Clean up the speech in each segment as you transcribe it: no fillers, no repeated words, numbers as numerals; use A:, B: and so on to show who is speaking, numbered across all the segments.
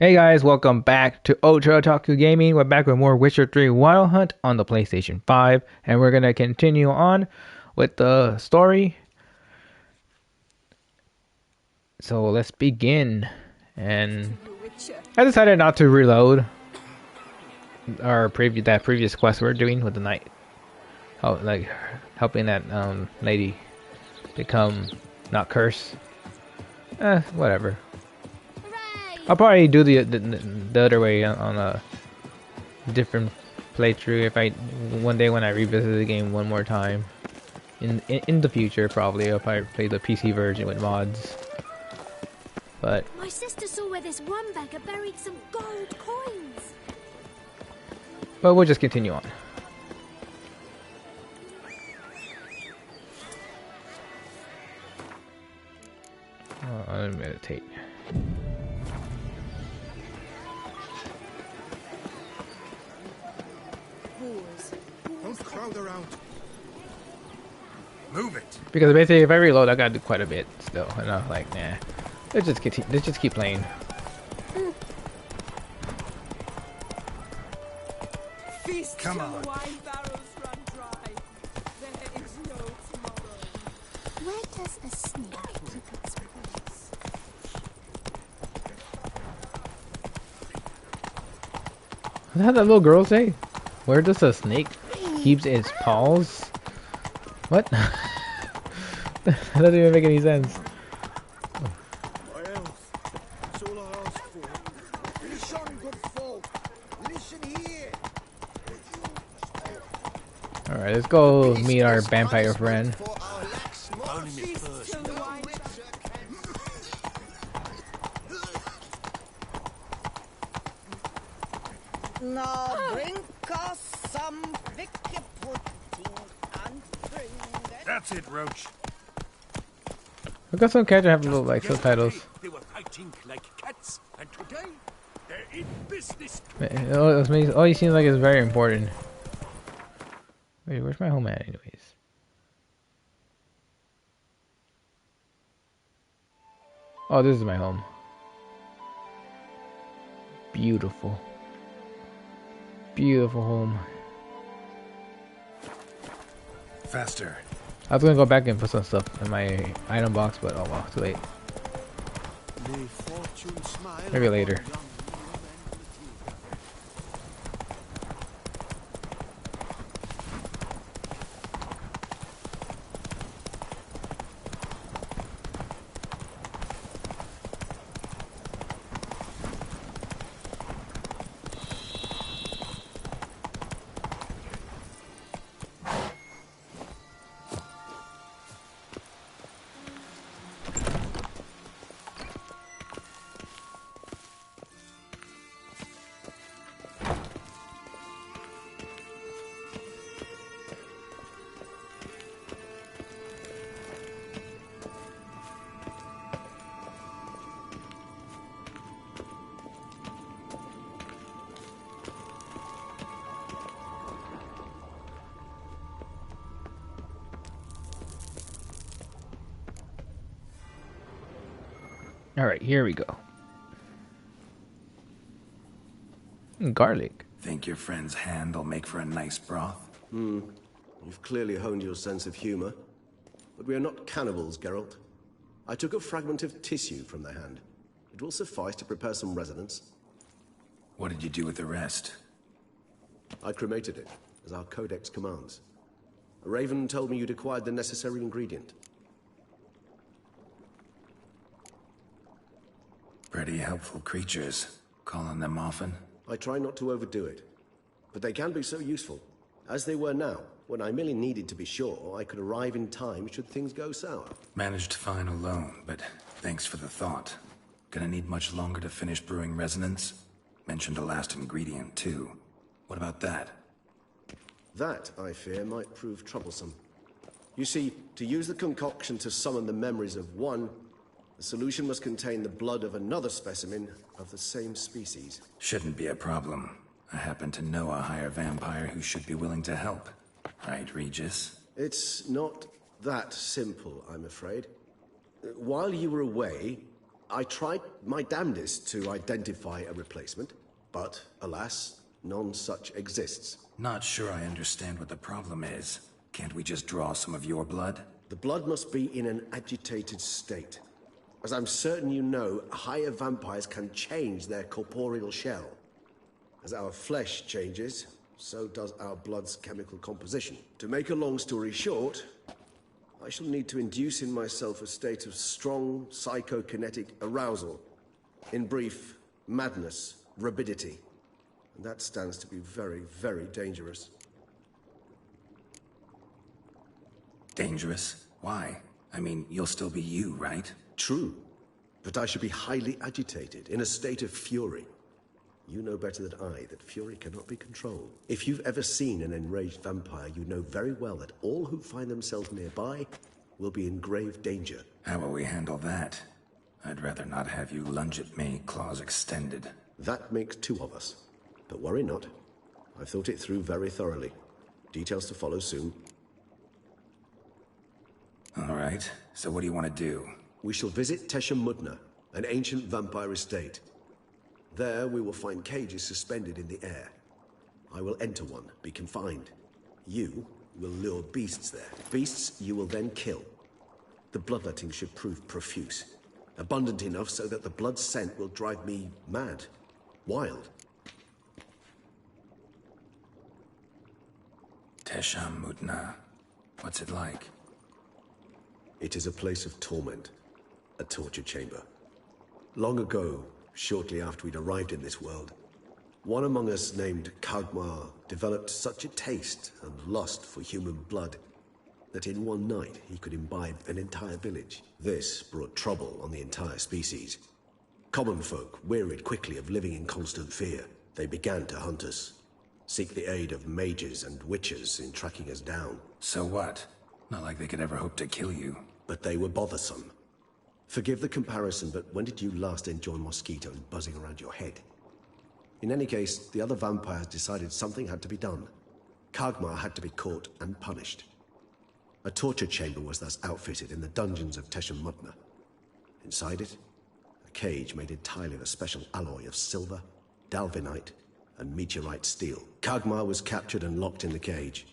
A: Hey guys, welcome back to Ultra Otaku Gaming. We're back with more Witcher 3 Wild Hunt on the PlayStation 5, and we're gonna continue on with the story. So let's begin. And I decided not to reload our previous quest we are doing with the knight, helping that lady become not cursed. Whatever. I'll probably do the other way on a different playthrough if one day when I revisit the game one more time in the future. Probably if I play the PC version with mods. But
B: my sister saw where this one beggar buried some gold coins.
A: But we'll just continue on. I'll meditate.
C: Don't crowd around. Move it.
A: Because basically, if I reload, I gotta do quite a bit still, and I'm like, nah. Let's just keep playing.
D: Feast
C: Come
D: till
C: on.
D: the wine barrels run dry. There is no tomorrow.
B: Where does a snake keep its paws?
A: What did that little girl say? Where does a snake keeps its paws? What? That doesn't even make any sense. Alright, let's go meet our vampire friend.
E: Now bring us some thicky pudding and bring it.
C: That's it, Roach.
A: I've got some characters have little like subtitles.
C: They were fighting like cats, and today they're in business.
A: All he seems like is very important. Wait, where's my home at anyways? Oh, this is my home. Beautiful. Beautiful home.
C: Faster.
A: I was gonna go back and put some stuff in my item box, but oh well, too late. Maybe later. Alright, here we go. Garlic.
F: Think your friend's hand will make for a nice broth?
G: You've clearly honed your sense of humor. But we are not cannibals, Geralt. I took a fragment of tissue from the hand. It will suffice to prepare some resonance.
F: What did you do with the rest?
G: I cremated it, as our codex commands. A raven told me you'd acquired the necessary ingredient.
F: Pretty helpful creatures. Call on them often?
G: I try not to overdo it. But they can be so useful. As they were now, when I merely needed to be sure I could arrive in time should things go sour.
F: Managed fine alone, but thanks for the thought. Gonna need much longer to finish brewing resonance? Mentioned the last ingredient, too. What about that?
G: That, I fear, might prove troublesome. You see, to use the concoction to summon the memories of one, the solution must contain the blood of another specimen of the same species.
F: Shouldn't be a problem. I happen to know a higher vampire who should be willing to help. Right, Regis?
G: It's not that simple, I'm afraid. While you were away, I tried my damnedest to identify a replacement, but alas, none such exists.
F: Not sure I understand what the problem is. Can't we just draw some of your blood?
G: The blood must be in an agitated state. As I'm certain you know, higher vampires can change their corporeal shell. As our flesh changes, so does our blood's chemical composition. To make a long story short, I shall need to induce in myself a state of strong psychokinetic arousal. In brief, madness, rabidity. And that stands to be very, very dangerous.
F: Dangerous? Why? I mean, you'll still be you, right?
G: True, but I should be highly agitated, in a state of fury. You know better than I that fury cannot be controlled. If you've ever seen an enraged vampire, you know very well that all who find themselves nearby will be in grave danger.
F: How will we handle that? I'd rather not have you lunge at me, claws extended.
G: That makes two of us. But worry not. I've thought it through very thoroughly. Details to follow soon.
F: All right, so what do you want to do?
G: We shall visit Tesha Mudna, an ancient vampire estate. There we will find cages suspended in the air. I will enter one, be confined. You will lure beasts there. Beasts you will then kill. The bloodletting should prove profuse. Abundant enough so that the blood scent will drive me mad. Wild.
F: Tesha Mudna. What's it like?
G: It is a place of torment. A torture chamber. Long ago, shortly after we'd arrived in this world, one among us named Kagmar developed such a taste and lust for human blood that in one night he could imbibe an entire village. This brought trouble on the entire species. Common folk wearied quickly of living in constant fear. They began to hunt us, seek the aid of mages and witches in tracking us down.
F: So what? Not like they could ever hope to kill you.
G: But they were bothersome. Forgive the comparison, but when did you last enjoy mosquitoes buzzing around your head? In any case, the other vampires decided something had to be done. Kagmar had to be caught and punished. A torture chamber was thus outfitted in the dungeons of Tesha Mudna. Inside it, a cage made entirely of a special alloy of silver, dalvinite, and meteorite steel. Kagmar was captured and locked in the cage.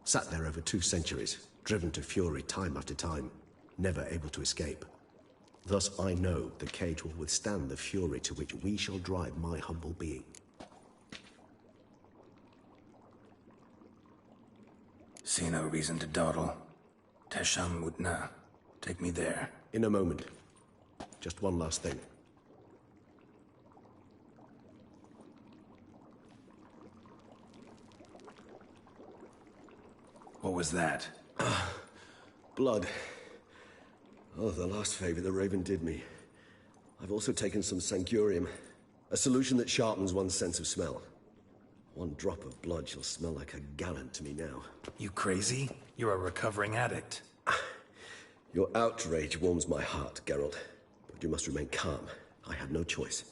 G: Sat there over 2 centuries, driven to fury time after time, never able to escape. Thus I know the cage will withstand the fury to which we shall drive my humble being.
F: See no reason to dawdle. Tesha Mudna. Take me there.
G: In a moment. Just one last thing.
F: What was that?
G: Blood. Oh, the last favor the Raven did me. I've also taken some Sancurium, a solution that sharpens one's sense of smell. One drop of blood shall smell like a gallon to me now.
F: You crazy? You're a recovering addict.
G: Your outrage warms my heart, Geralt. But you must remain calm. I had no choice.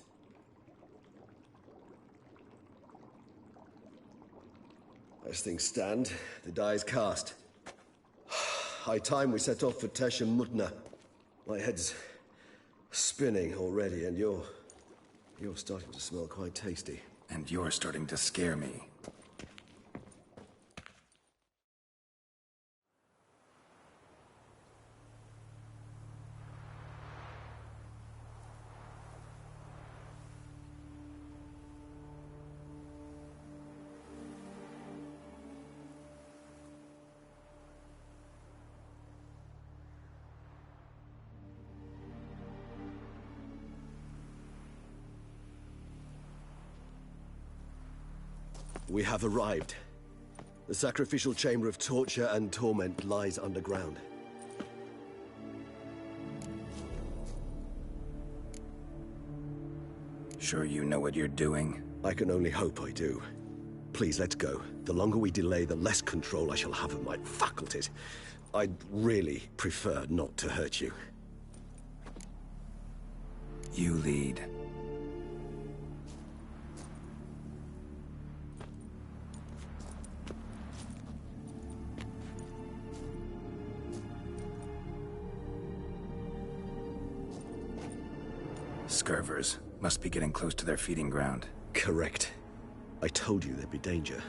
G: As things stand, the die is cast. High time we set off for Tesha Mudna. My head's spinning already, and you're starting to smell quite tasty.
F: And you're starting to scare me.
G: We have arrived. The sacrificial chamber of torture and torment lies underground.
F: Sure you know what you're doing?
G: I can only hope I do. Please, let's go. The longer we delay, the less control I shall have of my faculties. I'd really prefer not to hurt you.
F: You lead. Scurvers. Must be getting close to their feeding ground.
G: Correct. I told you there'd be danger.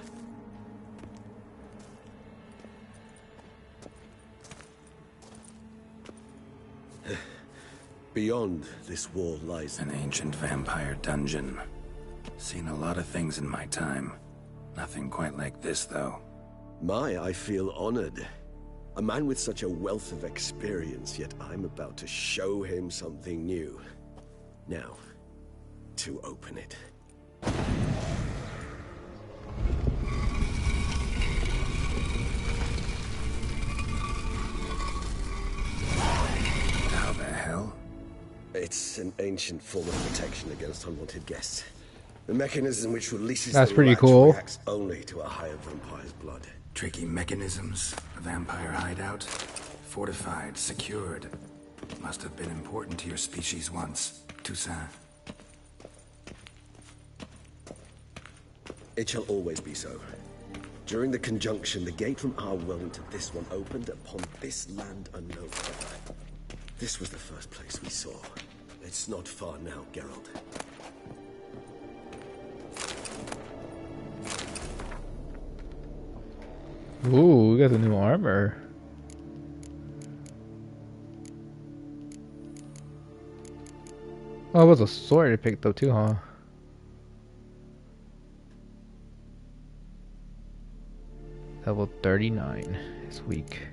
G: Beyond this wall lies
F: An ancient vampire dungeon. Seen a lot of things in my time. Nothing quite like this, though.
G: I feel honored. A man with such a wealth of experience, yet I'm about to show him something new. Now, to open it.
F: How the hell?
G: It's an ancient form of protection against unwanted guests. The mechanism which releases
A: That's
G: the
A: pretty
G: rat
A: cool.
G: reacts only to a higher vampire's blood.
F: Tricky mechanisms. A vampire hideout. Fortified, secured. Must have been important to your species once. Toussaint.
G: It shall always be so. During the conjunction, the gate from our world into this one opened upon this land unknown other. This was the first place we saw. It's not far now, Geralt.
A: Ooh, we got the new armor. Oh, it was a sword I picked up too, huh? Level 39 this week.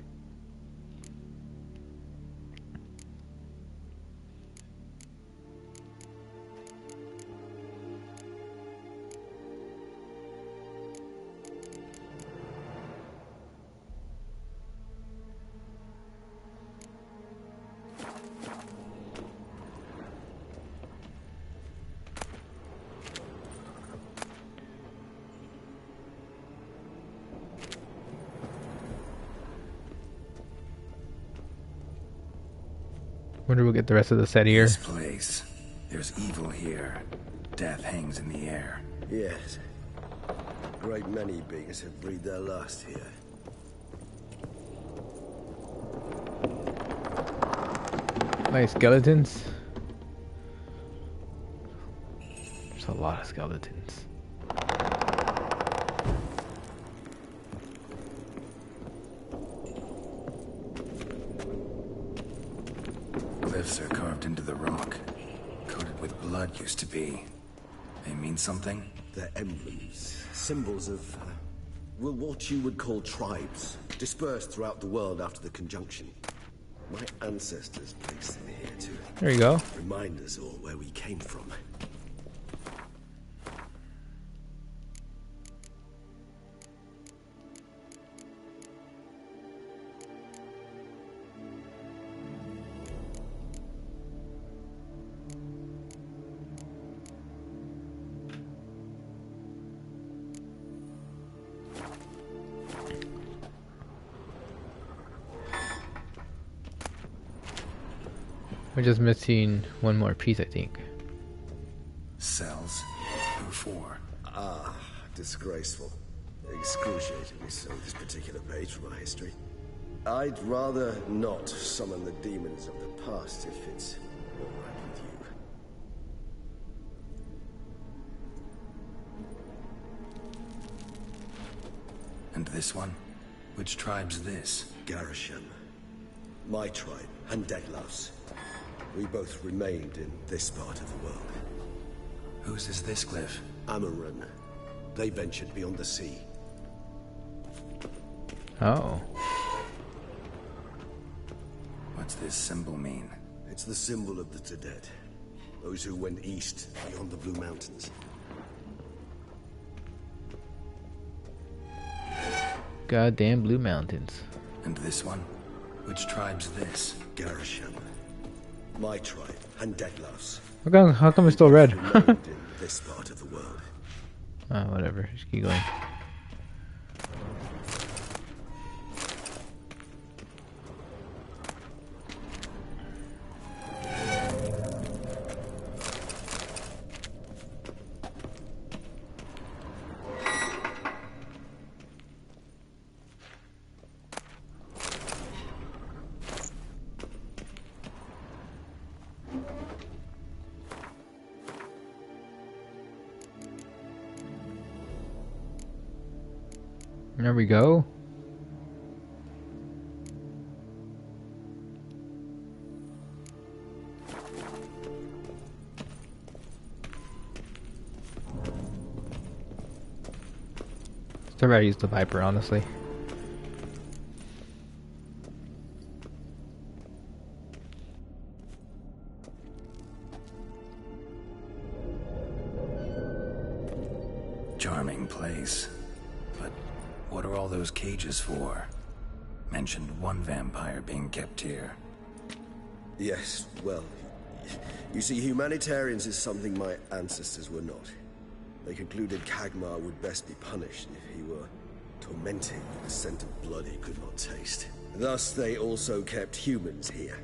A: Wonder we'll get the rest of the set here.
F: This place. There's evil here. Death hangs in the air.
G: Yes. A great many beings have breathed their last here.
A: Nice skeletons. There's a lot of skeletons.
F: Glyphs are carved into the rock. Coated with blood used to be. They mean something?
G: They're emblems, symbols of, well, what you would call tribes, dispersed throughout the world after the conjunction. My ancestors placed them here to
A: There you go.
G: remind us all where we came from.
A: We're just missing one more piece, I think.
F: Cells. Who for?
G: Ah, disgraceful. Excruciatingly so, this particular page from our history. I'd rather not summon the demons of the past if it's all right with you.
F: And this one? Which tribe's this?
G: Garisham. My tribe, and Deadlouse. We both remained in this part of the world.
F: Whose is this glyph?
G: Amaran. They ventured beyond the sea.
A: Oh.
F: What's this symbol mean?
G: It's the symbol of the Tedet. Those who went east beyond the Blue Mountains.
A: Goddamn Blue Mountains.
F: And this one? Which tribe's this?
G: Garisham. My tribe, and Deadlouse.
A: How come it's still red?
G: Remained in this part of the world.
A: Whatever. Just keep going. There we go. Still rather use the Viper, honestly.
F: Charming place. But what are all those cages for? Mentioned one vampire being kept here.
G: Yes, well, you see, humanitarians is something my ancestors were not. They concluded Kagmar would best be punished if he were tormented with the scent of blood he could not taste. Thus, they also kept humans here.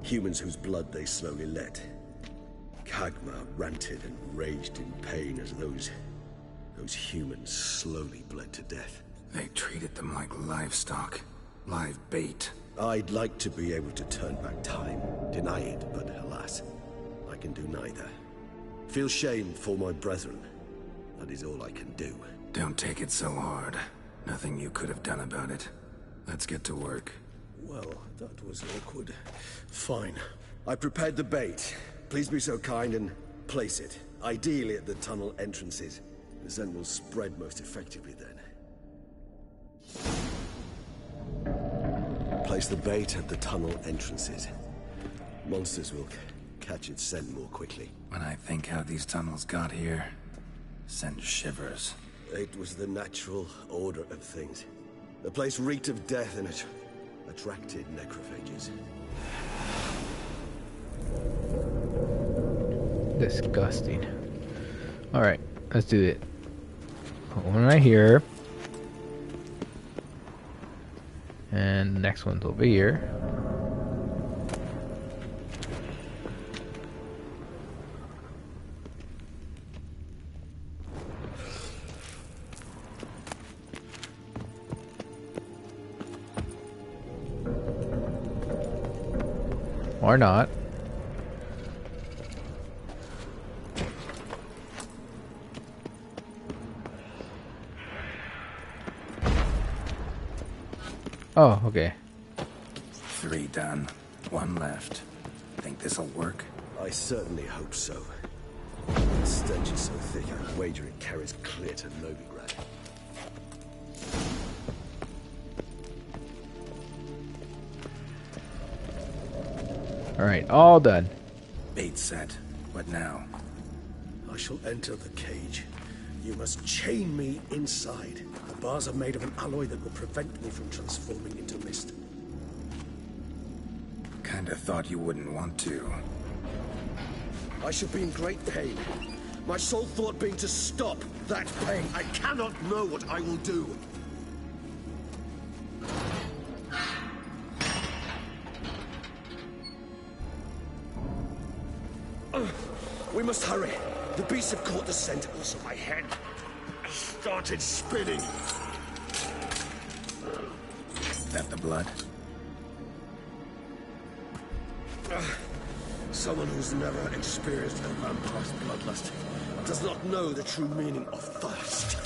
G: Humans whose blood they slowly let. Kagmar ranted and raged in pain as those humans slowly bled to death.
F: They treated them like livestock. Live bait.
G: I'd like to be able to turn back time, deny it, but alas, I can do neither. Feel shame for my brethren. That is all I can do.
F: Don't take it so hard. Nothing you could have done about it. Let's get to work.
G: Well, that was awkward. Fine. I prepared the bait. Please be so kind and place it. Ideally at the tunnel entrances. The scent will spread most effectively then. Place the bait at the tunnel entrances. Monsters will catch its scent more quickly.
F: When I think how these tunnels got here, send shivers.
G: It was the natural order of things. The place reeked of death and it attracted necrophages.
A: Disgusting. Alright, let's do it. Put one right here. And the next one's over here. Or not. Oh, okay.
F: 3 done. 1 left. Think this'll work?
G: I certainly hope so. The stench is so thick, I'd wager it carries clear to Novigrad.
A: Alright, all done.
F: Bait set. What now?
G: I shall enter the cage. You must chain me inside. The bars are made of an alloy that will prevent me from transforming into mist.
F: Kinda thought you wouldn't want to.
G: I shall be in great pain. My sole thought being to stop that pain. I cannot know what I will do. We must hurry. The beasts have caught the scent. Also, my head started spinning.
F: That the blood?
G: Someone who's never experienced a vampire's bloodlust does not know the true meaning of thirst.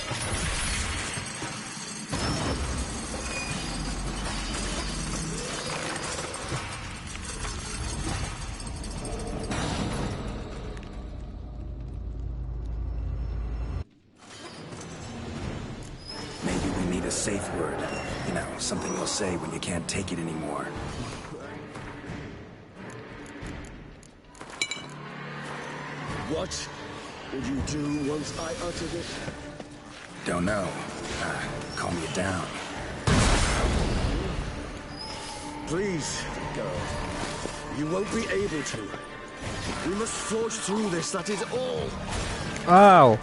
F: Maybe we need a safe word. You know, something you'll say when you can't take it anymore.
G: What would you do once I uttered it?
F: Don't know. Calm you down.
G: Please, girl. You won't be able to. We must forge through this, that is all.
A: Ow!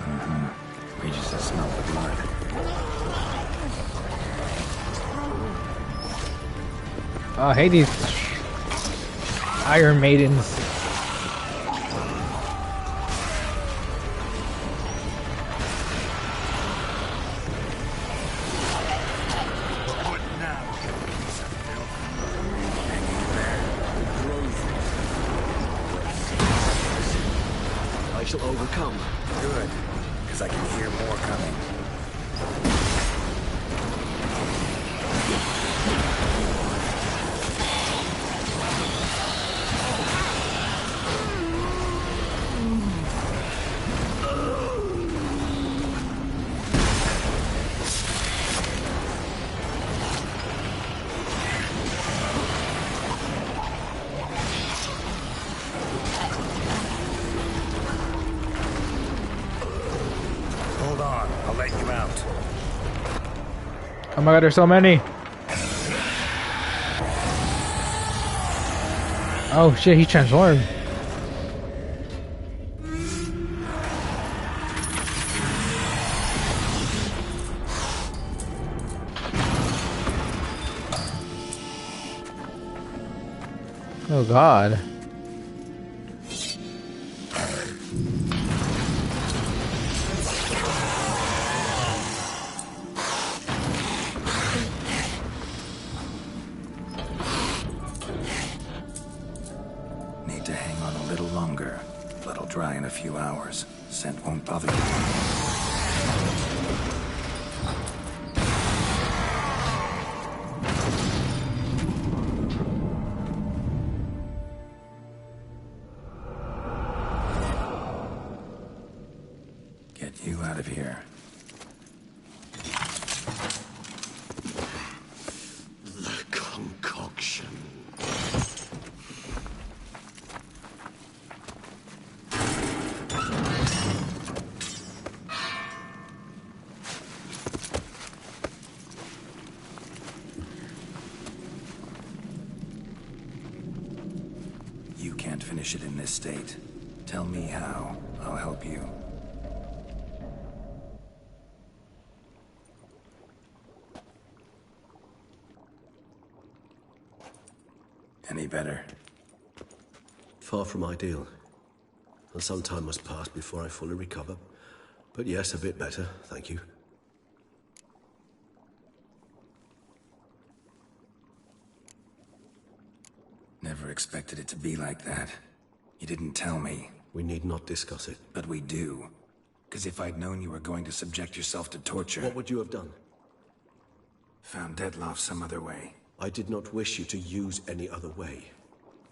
F: We just smell the blood.
A: Oh, I hate these Iron Maidens.
C: What now?
G: I shall overcome.
F: Good, because I can hear more coming.
A: Oh my god, there's so many. Oh shit, he transformed. Oh god.
F: Need to hang on a little longer. Blood'll dry in a few hours. Scent won't bother you. Get you out of here.
G: The concoction.
F: You can't finish it in this state. Tell me how. I'll help you. Any better?
G: Far from ideal. And some time must pass before I fully recover. But yes, a bit better, thank you.
F: Never expected it to be like that. You didn't tell me.
G: We need not discuss it.
F: But we do. Because if I'd known you were going to subject yourself to torture...
G: What would you have done?
F: Found Dettlaff some other way.
G: I did not wish you to use any other way.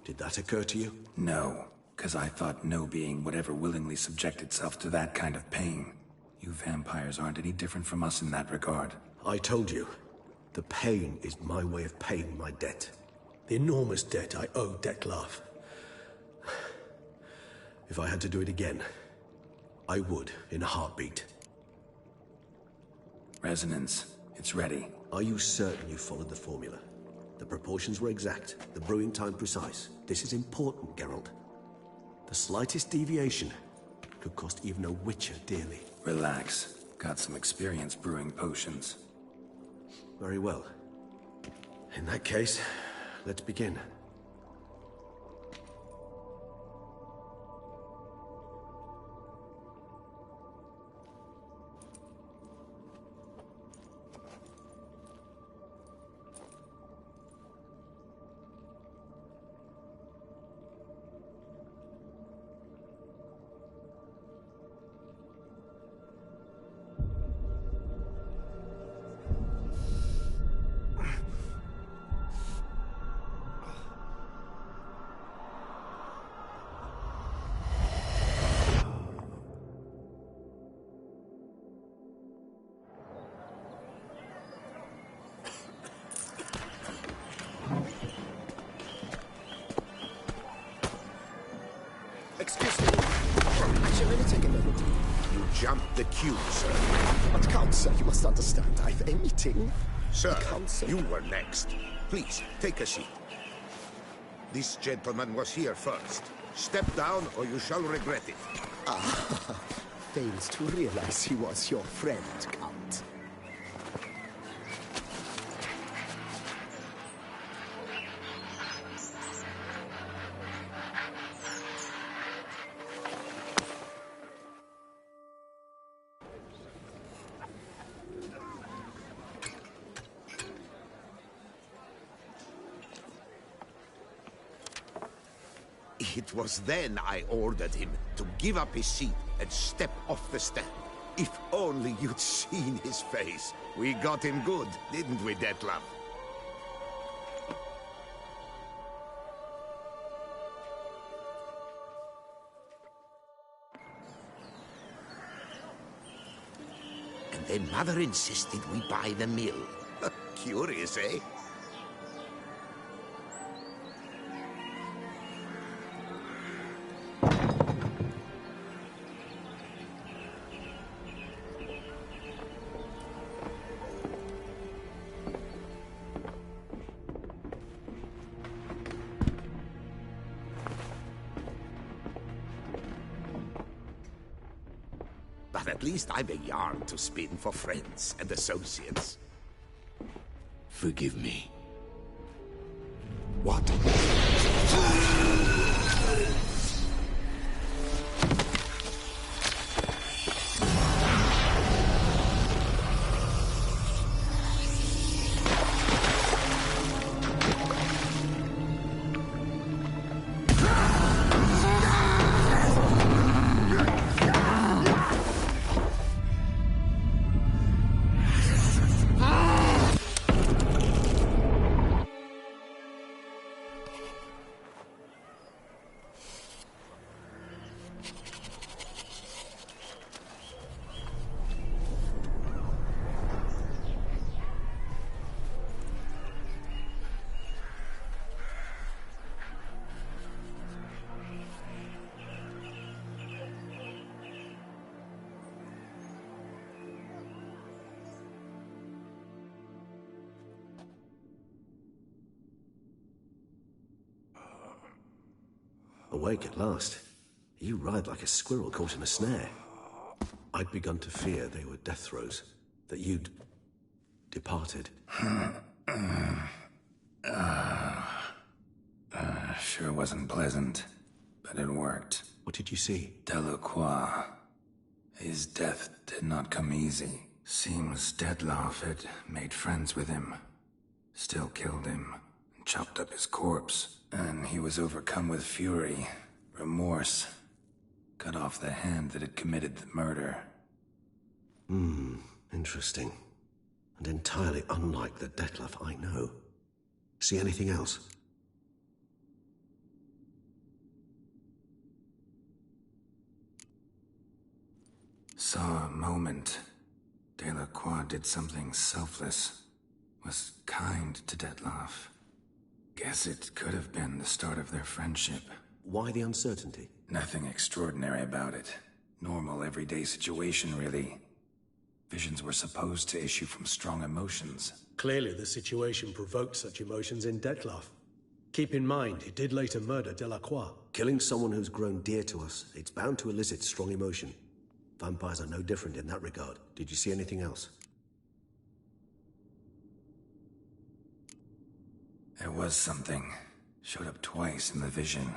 G: Did that occur to you?
F: No. Because I thought no being would ever willingly subject itself to that kind of pain. You vampires aren't any different from us in that regard.
G: I told you. The pain is my way of paying my debt. The enormous debt I owe Dettlaff. If I had to do it again, I would, in a heartbeat.
F: Resonance. It's ready.
G: Are you certain you followed the formula? The proportions were exact, the brewing time precise. This is important, Geralt. The slightest deviation could cost even a witcher dearly.
F: Relax. Got some experience brewing potions.
G: Very well. In that case, let's begin.
H: Excuse me. Actually, let me take a moment.
C: You jumped the queue, sir.
H: But Count, sir, you must understand. I've a meeting.
C: Sir,
H: Counsel.
C: you were next. Please, take a seat. This gentleman was here first. Step down or you shall regret it.
H: Fails to realize he was your friend, Count.
C: It was then I ordered him to give up his seat and step off the stand. If only you'd seen his face. We got him good, didn't we, Dettlaff? And then Mother insisted we buy the mill. Curious, eh? But at least I've a yarn to spin for friends and associates. Forgive me. What?
G: Awake at last. You ride like a squirrel caught in a snare. I'd begun to fear they were death throes, that you'd departed.
F: Sure wasn't pleasant, but it worked.
G: What did you see?
F: Delacroix. His death did not come easy. Seems Dettlaff had made friends with him. Still killed him, and chopped up his corpse. And he was overcome with fury, remorse. Cut off the hand that had committed the murder.
G: Interesting. And entirely unlike the Dettlaff I know. See anything else?
F: Saw a moment. Delacroix did something selfless. Was kind to Dettlaff. Guess it could have been the start of their friendship.
G: Why the uncertainty?
F: Nothing extraordinary about it. Normal, everyday situation, really. Visions were supposed to issue from strong emotions.
I: Clearly, the situation provoked such emotions in Dettlaff. Keep in mind, he did later murder Delacroix.
G: Killing someone who's grown dear to us, it's bound to elicit strong emotion. Vampires are no different in that regard. Did you see anything else?
F: There was something. Showed up twice in the vision.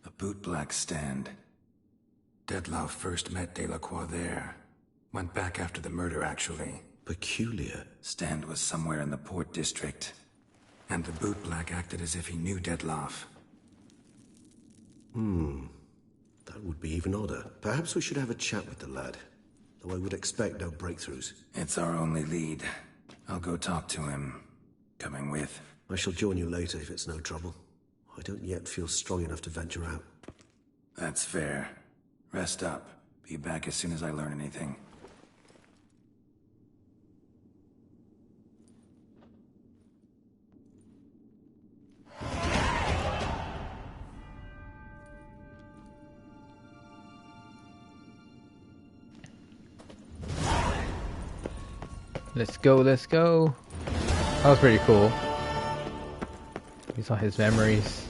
F: A bootblack stand. Dettlaff first met Delacroix there. Went back after the murder, actually.
G: Peculiar.
F: Stand was somewhere in the port district. And the bootblack acted as if he knew Dettlaff.
G: That would be even odder. Perhaps we should have a chat with the lad. Though I would expect no breakthroughs.
F: It's our only lead. I'll go talk to him. Coming with.
G: I shall join you later if it's no trouble. I don't yet feel strong enough to venture out.
F: That's fair. Rest up. Be back as soon as I learn anything.
A: Let's go, let's go. That was pretty cool. We saw his memories.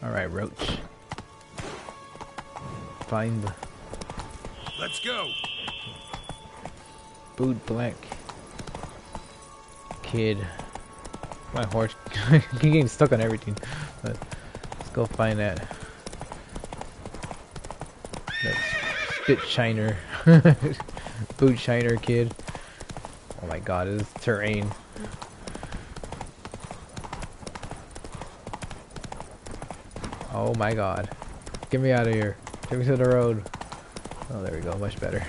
A: Alright, Roach. Find the...
C: Let's go!
A: Boot black kid. My horse getting stuck on everything. But let's go find that spit shiner boot shiner kid. Oh my god, this is terrain. Oh my god. Get me out of here. Get me to the road. Oh, there we go. Much better.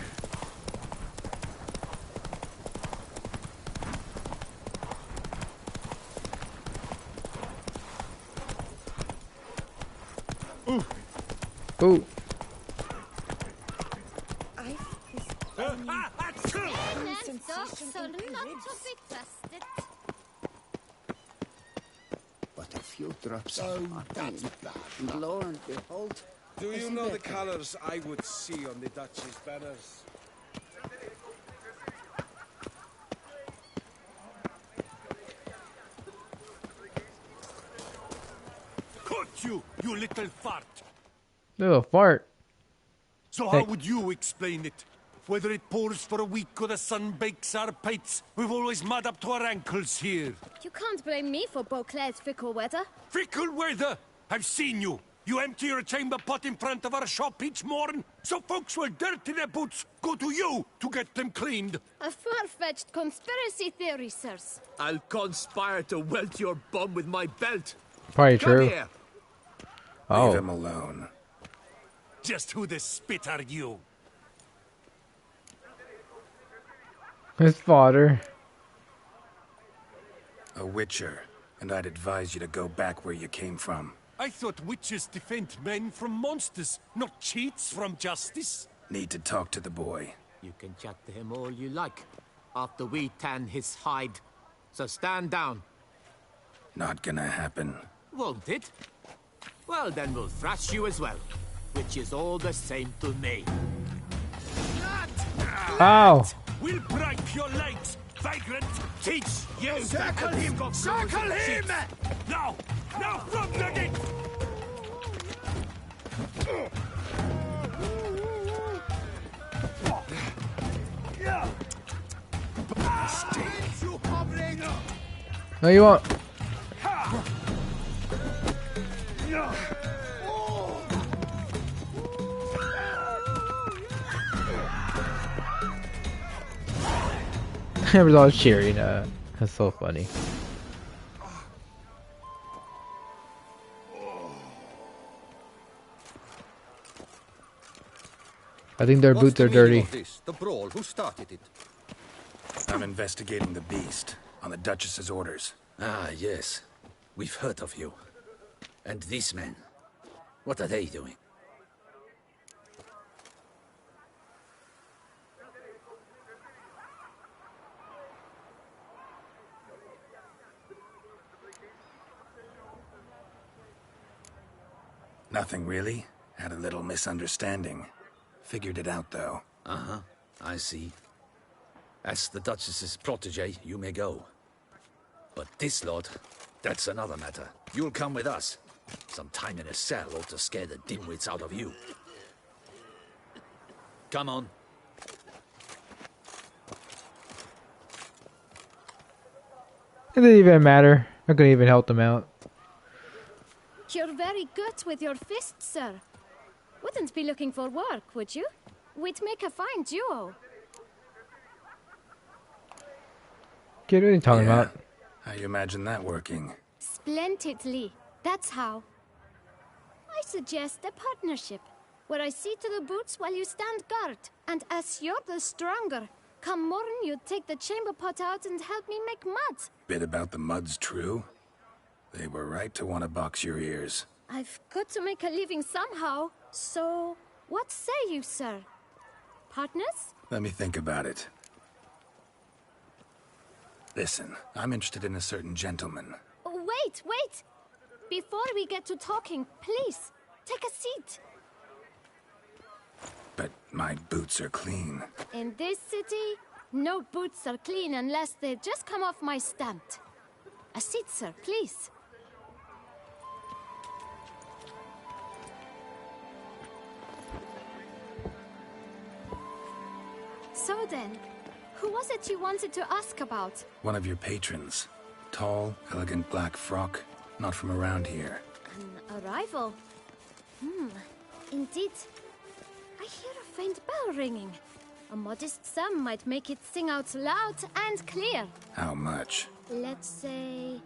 A: Ooh.
H: But a few drops of that's bad. Lo and behold.
J: Do you know the colors I would see on the Duchy's banners?
K: hate you, you little fart.
A: Little fart.
K: So how would you explain it? Whether it pours for a week or the sun bakes our pates, we've always mud up to our ankles here.
B: You can't blame me for Beauclair's fickle weather.
K: Fickle weather? I've seen you. You empty your chamber pot in front of our shop each morn, so folks will dirty their boots, go to you to get them cleaned.
B: A far-fetched conspiracy theory, sirs.
L: I'll conspire to welt your bum with my belt.
A: Probably
L: Come
A: true.
L: here.
A: Oh.
F: Leave him alone.
K: Just who the spit are you?
A: His father.
F: A witcher, and I'd advise you to go back where you came from.
K: I thought witches defend men from monsters, not cheats from justice.
F: Need to talk to the boy.
L: You can chat to him all you like, after we tan his hide. So stand down.
F: Not gonna happen.
L: Won't it? Well, then we'll thrash you as well, which is all the same to me.
A: Ow!
K: We'll break your legs, vagrant! Teach you!
C: Circle him! Circle him!
K: Now! Now from the gate!
A: No, you won't. Everyone's all cheering. That's so funny. I think their boots are dirty.
M: The brawl, who started it?
F: I'm investigating the beast, on the Duchess's orders.
M: Ah, yes. We've heard of you. And these men, what are they doing?
F: Nothing really. Had a little misunderstanding. Figured it out, though.
M: Uh-huh, I see. As the Duchess's protege, you may go. But this lot, that's another matter. You'll come with us. Some time in a cell ought to scare the dimwits out of you. Come on.
A: It didn't even matter. I couldn't even help them out.
B: You're very good with your fists, sir. Wouldn't be looking for work, would you? We'd make a fine duo.
A: Kid, what are you talking about?
F: How you imagine that working?
B: Splendidly. That's how. I suggest a partnership, where I see to the boots while you stand guard. And as you're the stronger, come morn you take the chamber pot out and help me make mud.
F: Bit about the mud's true? They were right to want to box your ears.
B: I've got to make a living somehow, so what say you, sir? Partners?
F: Let me think about it. Listen, I'm interested in a certain gentleman.
B: Wait, wait! Before we get to talking, please, take a seat.
F: But my boots are clean.
B: In this city, no boots are clean unless they just come off my stamp. A seat, sir, please. So then, who was it you wanted to ask about?
F: One of your patrons. Tall, elegant black frock. Not from around here.
B: An arrival? Indeed. I hear a faint bell ringing. A modest sum might make it sing out loud and clear.
F: How much?
B: Let's say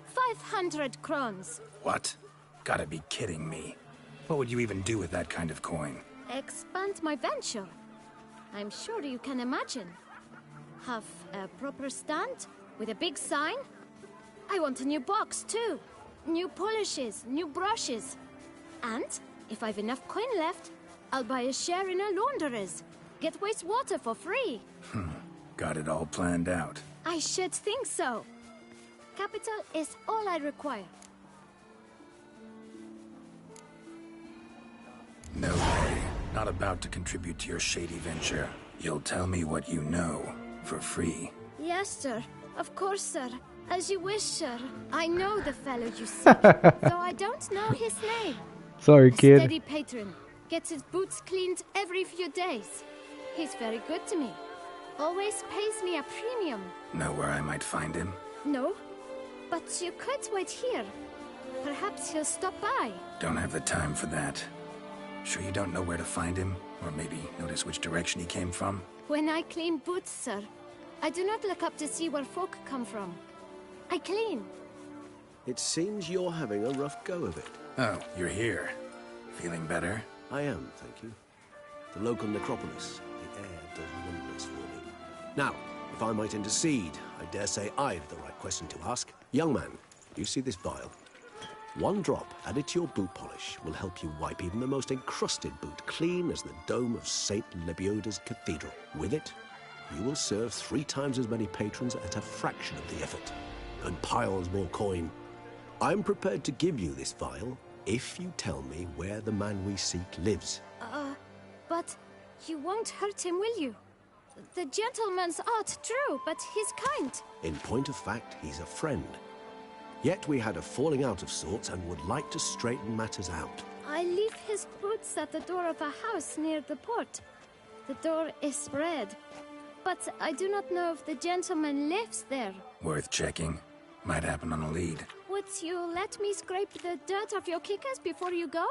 B: 500 crowns.
F: What? Gotta be kidding me. What would you even do with that kind of coin?
B: Expand my venture. I'm sure you can imagine. Have a proper stand with a big sign. I want a new box too. New polishes, new brushes. And if I've enough coin left, I'll buy a share in a launderer's. Get wastewater for free.
F: Got it all planned out.
B: I should think so. Capital is all I require.
F: No way. Not about to contribute to your shady venture. You'll tell me what you know, for free.
B: Yes, sir. Of course, sir. As you wish, sir. I know the fellow you seek, though I don't know his name.
A: Sorry,
B: A
A: kid.
B: steady patron. Gets his boots cleaned every few days. He's very good to me. Always pays me a premium.
F: Know where I might find him?
B: No, but you could wait here. Perhaps he'll stop by.
F: Don't have the time for that. Sure you don't know where to find him? Or maybe notice which direction he came from?
B: When I clean boots, sir, I do not look up to see where folk come from. I clean.
G: It seems you're having a rough go of it.
F: Oh, you're here. Feeling better?
G: I am, thank you. The local necropolis. The air does wonders for me. Now, if I might intercede, I dare say I've the right question to ask. Young man, you see this vial? One drop added to your boot polish will help you wipe even the most encrusted boot clean as the dome of St. Lebioda's Cathedral. With it, you will serve 3 times as many patrons at a fraction of the effort, and piles more coin. I'm prepared to give you this vial if you tell me where the man we seek lives.
B: But you won't hurt him, will you? The gentleman's art, true, but he's kind.
G: In point of fact, he's a friend. Yet we had a falling out of sorts and would like to straighten matters out.
B: I leave his boots at the door of a house near the port. The door is red, but I do not know if the gentleman lives there.
F: Worth checking. Might happen on a lead.
B: Would you let me scrape the dirt off your kickers before you go?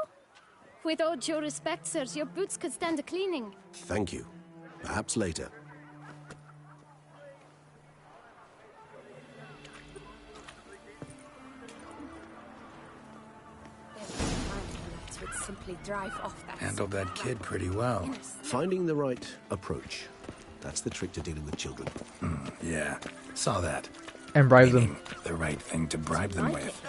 B: With all due respect, sirs, your boots could stand a cleaning.
G: Thank you. Perhaps later.
D: Would simply drive off that.
F: Handled that kid pretty well.
G: Finding the right approach. That's the trick to dealing with children.
F: Yeah, saw that.
A: And bribe them.
F: The right thing to bribe them with.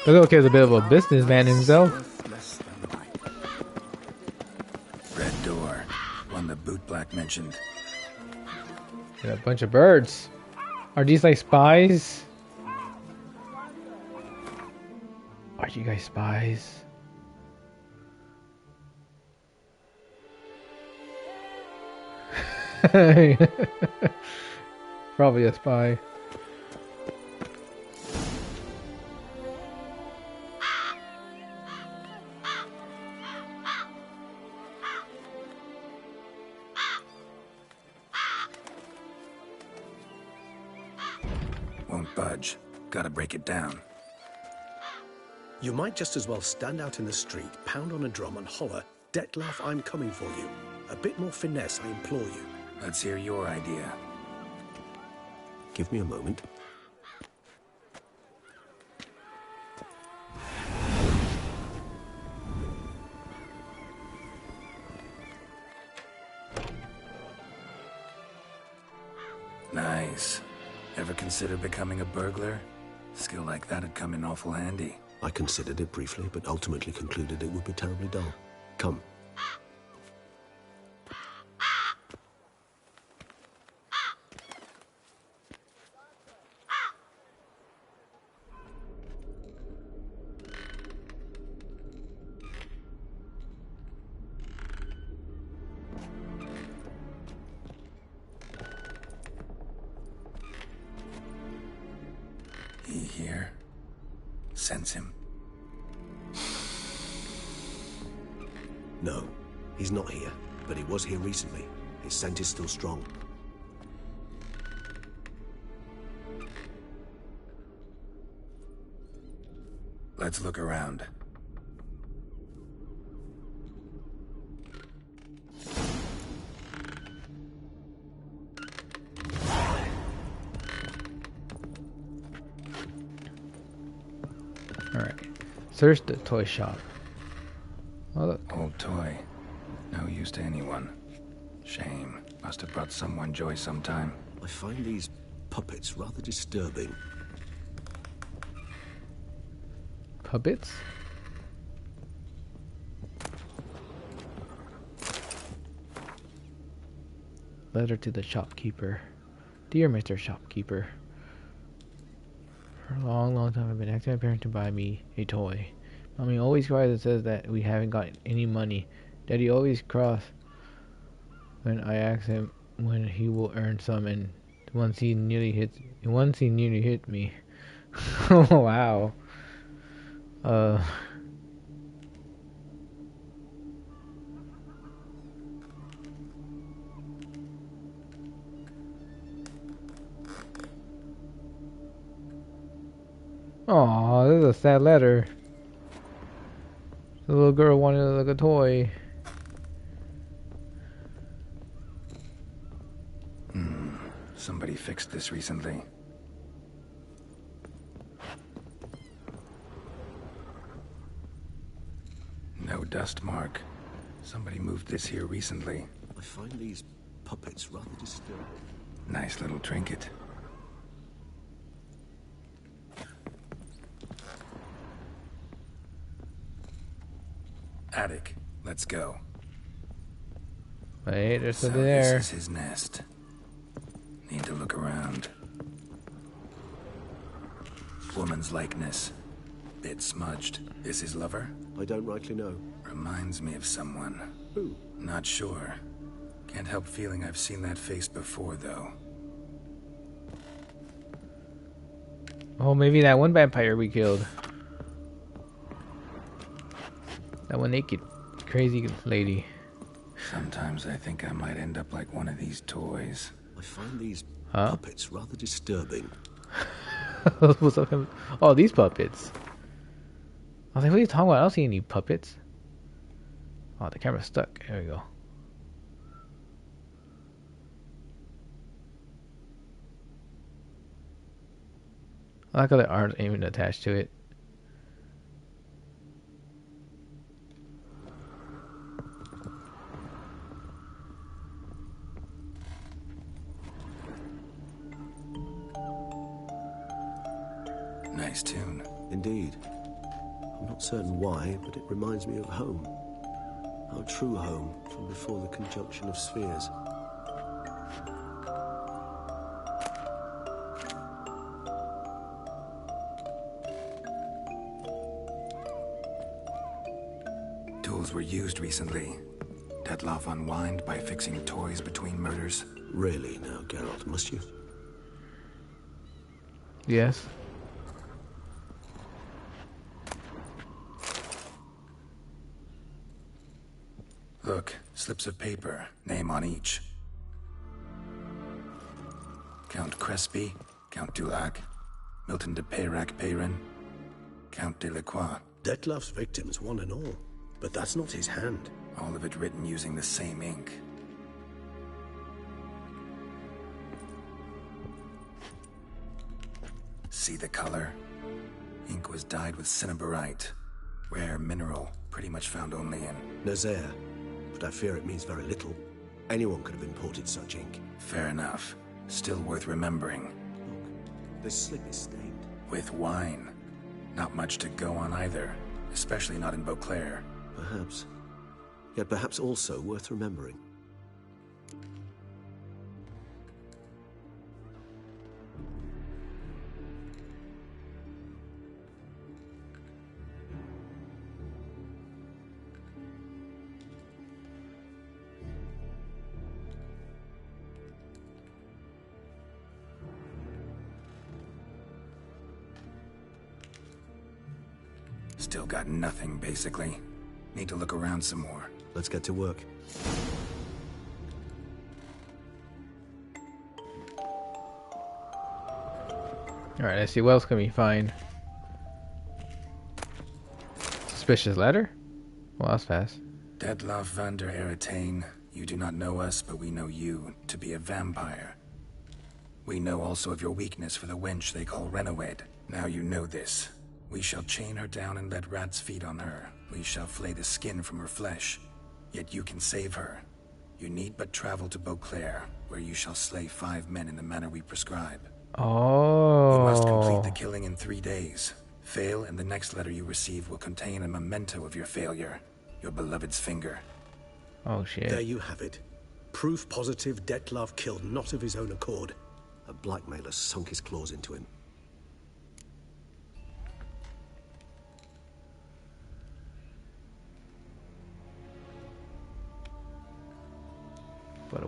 A: The little kid's a bit of a businessman himself.
F: Red door. One the boot black mentioned.
A: And a bunch of birds. Are these like spies? Are you guys spies? Probably a spy.
F: Won't budge. Gotta break it down.
I: You might just as well stand out in the street, pound on a drum and holler, "Dettlaff, I'm coming for you." A bit more finesse, I implore you.
F: Let's hear your idea.
G: Give me a moment.
F: Nice. Ever consider becoming a burglar? Skill like that'd come in awful handy.
G: I considered it briefly, but ultimately concluded it would be terribly dull. Come.
F: He here? Sense him?
G: No, he's not here, but he was here recently. His scent is still strong.
F: Let's look around.
A: Alright. Search the toy shop. Oh, look.
F: Old toy. No use to anyone. Shame. Must have brought someone joy sometime.
G: I find these puppets rather disturbing.
A: Puppets? Letter to the shopkeeper. Dear Mr. Shopkeeper, for a long time I've been asking my parents to buy me a toy. Mommy always cries and says that we haven't got any money. Daddy always cross when I ask him when he will earn some, and once he nearly hit me. Oh wow. Aw, this is a sad letter. The little girl wanted like a toy.
F: Somebody fixed this recently. No dust mark. Somebody moved this here recently.
G: I find these puppets rather disturbing.
F: Nice little trinket. Attic. Let's go.
A: Wait, there's
F: So
A: something there.
F: this is his nest. Need to look around. Woman's likeness. Bit smudged. This his lover?
G: I don't rightly know.
F: Reminds me of someone.
G: Who?
F: Not sure. Can't help feeling I've seen that face before, though.
A: Oh, maybe that one vampire we killed. That one naked, crazy lady.
F: Sometimes I think I might end up like one of these toys.
G: I find these puppets rather disturbing.
A: What's up? Oh, these puppets. I was like, what are you talking about? I don't see any puppets. Oh, the camera's stuck. There we go. I like how the arms ain't even attached to it.
F: Nice tune.
G: Indeed. I'm not certain why, but it reminds me of home. Our true home from before the conjunction of spheres.
F: Tools were used recently. Detloff unwind by fixing toys between murders.
G: Really now, Geralt, must you?
A: Yes.
F: Look, slips of paper, name on each. Count Crespi, Count Dulac, Milton de Peyrac-Peyrin, Count Delacroix.
I: Detloff's victims, one and all. But that's not his hand.
F: All of it written using the same ink. See the color? Ink was dyed with cinnabarite. Rare mineral, pretty much found only in
G: Nazaire. But I fear it means very little. Anyone could have imported such ink.
F: Fair enough. Still worth remembering.
G: Look, this slip is stained.
F: With wine. Not much to go on either. Especially not in Beauclair.
G: Perhaps. Yet perhaps also worth remembering.
F: Still got nothing, basically. Need to look around some more.
G: Let's get to work.
A: Alright, let's see what else can we find. Suspicious letter? Well, that's fast.
F: Detloff van der Eretain, you do not know us, but we know you to be a vampire. We know also of your weakness for the wench they call Renawed. Now you know this. We shall chain her down and let rats feed on her. We shall flay the skin from her flesh. Yet you can save her. You need but travel to Beauclair, where you shall slay 5 men in the manner we prescribe.
A: Oh.
F: You must complete the killing in 3 days. Fail, and the next letter you receive will contain a memento of your failure. Your beloved's finger.
A: Oh, shit.
I: There you have it. Proof positive Detloff killed not of his own accord.
G: A blackmailer sunk his claws into him.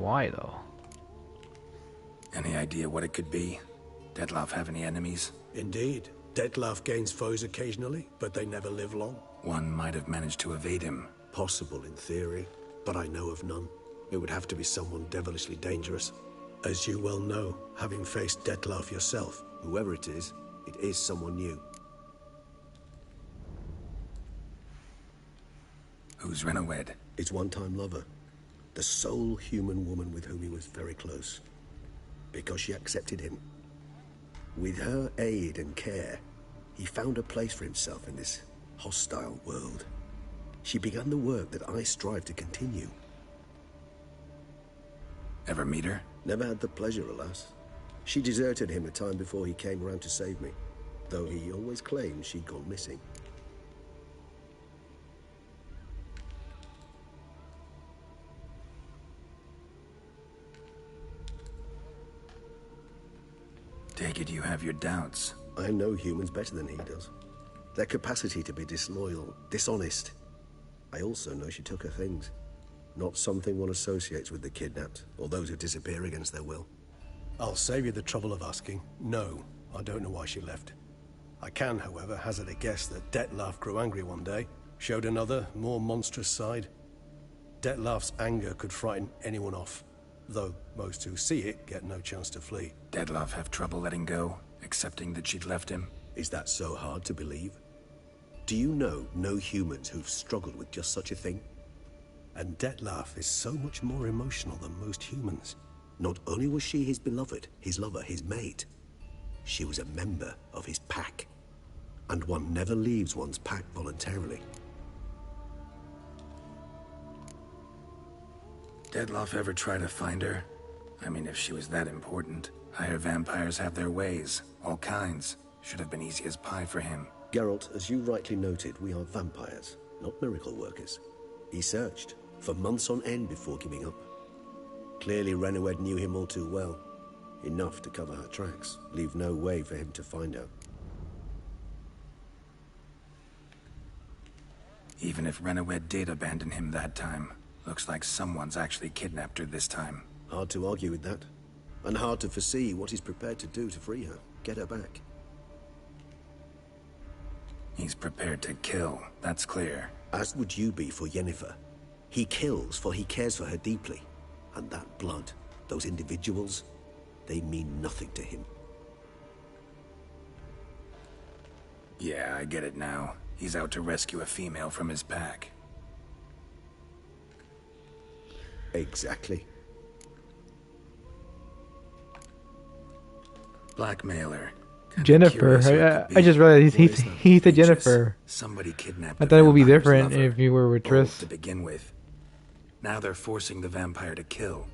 A: why, though?
F: Any idea what it could be? Dettlaff have any enemies?
I: Indeed. Dettlaff gains foes occasionally, but they never live long.
F: One might have managed to evade him.
I: Possible in theory, but I know of none. It would have to be someone devilishly dangerous. As you well know, having faced Dettlaff yourself.
G: Whoever it is someone new.
F: Who's Renowed?
G: His one-time lover. The sole human woman with whom he was very close. Because she accepted him. With her aid and care, he found a place for himself in this hostile world. She began the work that I strive to continue.
F: Ever meet her?
G: Never had the pleasure, alas. She deserted him a time before he came around to save me, though he always claimed she'd gone missing.
F: Take it you have your doubts.
G: I know humans better than he does. Their capacity to be disloyal, dishonest. I also know she took her things. Not something one associates with the kidnapped, or those who disappear against their will.
I: I'll save you the trouble of asking. No, I don't know why she left. I can, however, hazard a guess that Dettlaff grew angry one day, showed another, more monstrous side. Dettlaff's anger could frighten anyone off, though most who see it get no chance to flee.
F: Dettlaff have trouble letting go, accepting that she'd left him?
G: Is that so hard to believe? Do you know no humans who've struggled with just such a thing?
I: And Dettlaff is so much more emotional than most humans.
G: Not only was she his beloved, his lover, his mate, she was a member of his pack. And one never leaves one's pack voluntarily.
F: Dettlaff ever try to find her? I mean, if she was that important. Higher vampires have their ways, all kinds. Should have been easy as pie for him.
G: Geralt, as you rightly noted, we are vampires, not miracle workers. He searched for months on end before giving up. Clearly Renowed knew him all too well. Enough to cover her tracks, leave no way for him to find out.
F: Even if Renowed did abandon him that time, looks like someone's actually kidnapped her this time.
G: Hard to argue with that. And hard to foresee what he's prepared to do to free her, get her back.
F: He's prepared to kill, that's clear.
G: As would you be for Yennefer. He kills for he cares for her deeply. And that blood, those individuals, they mean nothing to him.
F: Yeah, I get it now. He's out to rescue a female from his pack.
G: Exactly.
F: Blackmailer.
A: Jennifer. I just realized he said Jennifer.
F: Somebody kidnapped.
A: I thought it would be different if you were with Triss.
F: To begin with. Now they're forcing the vampire to kill.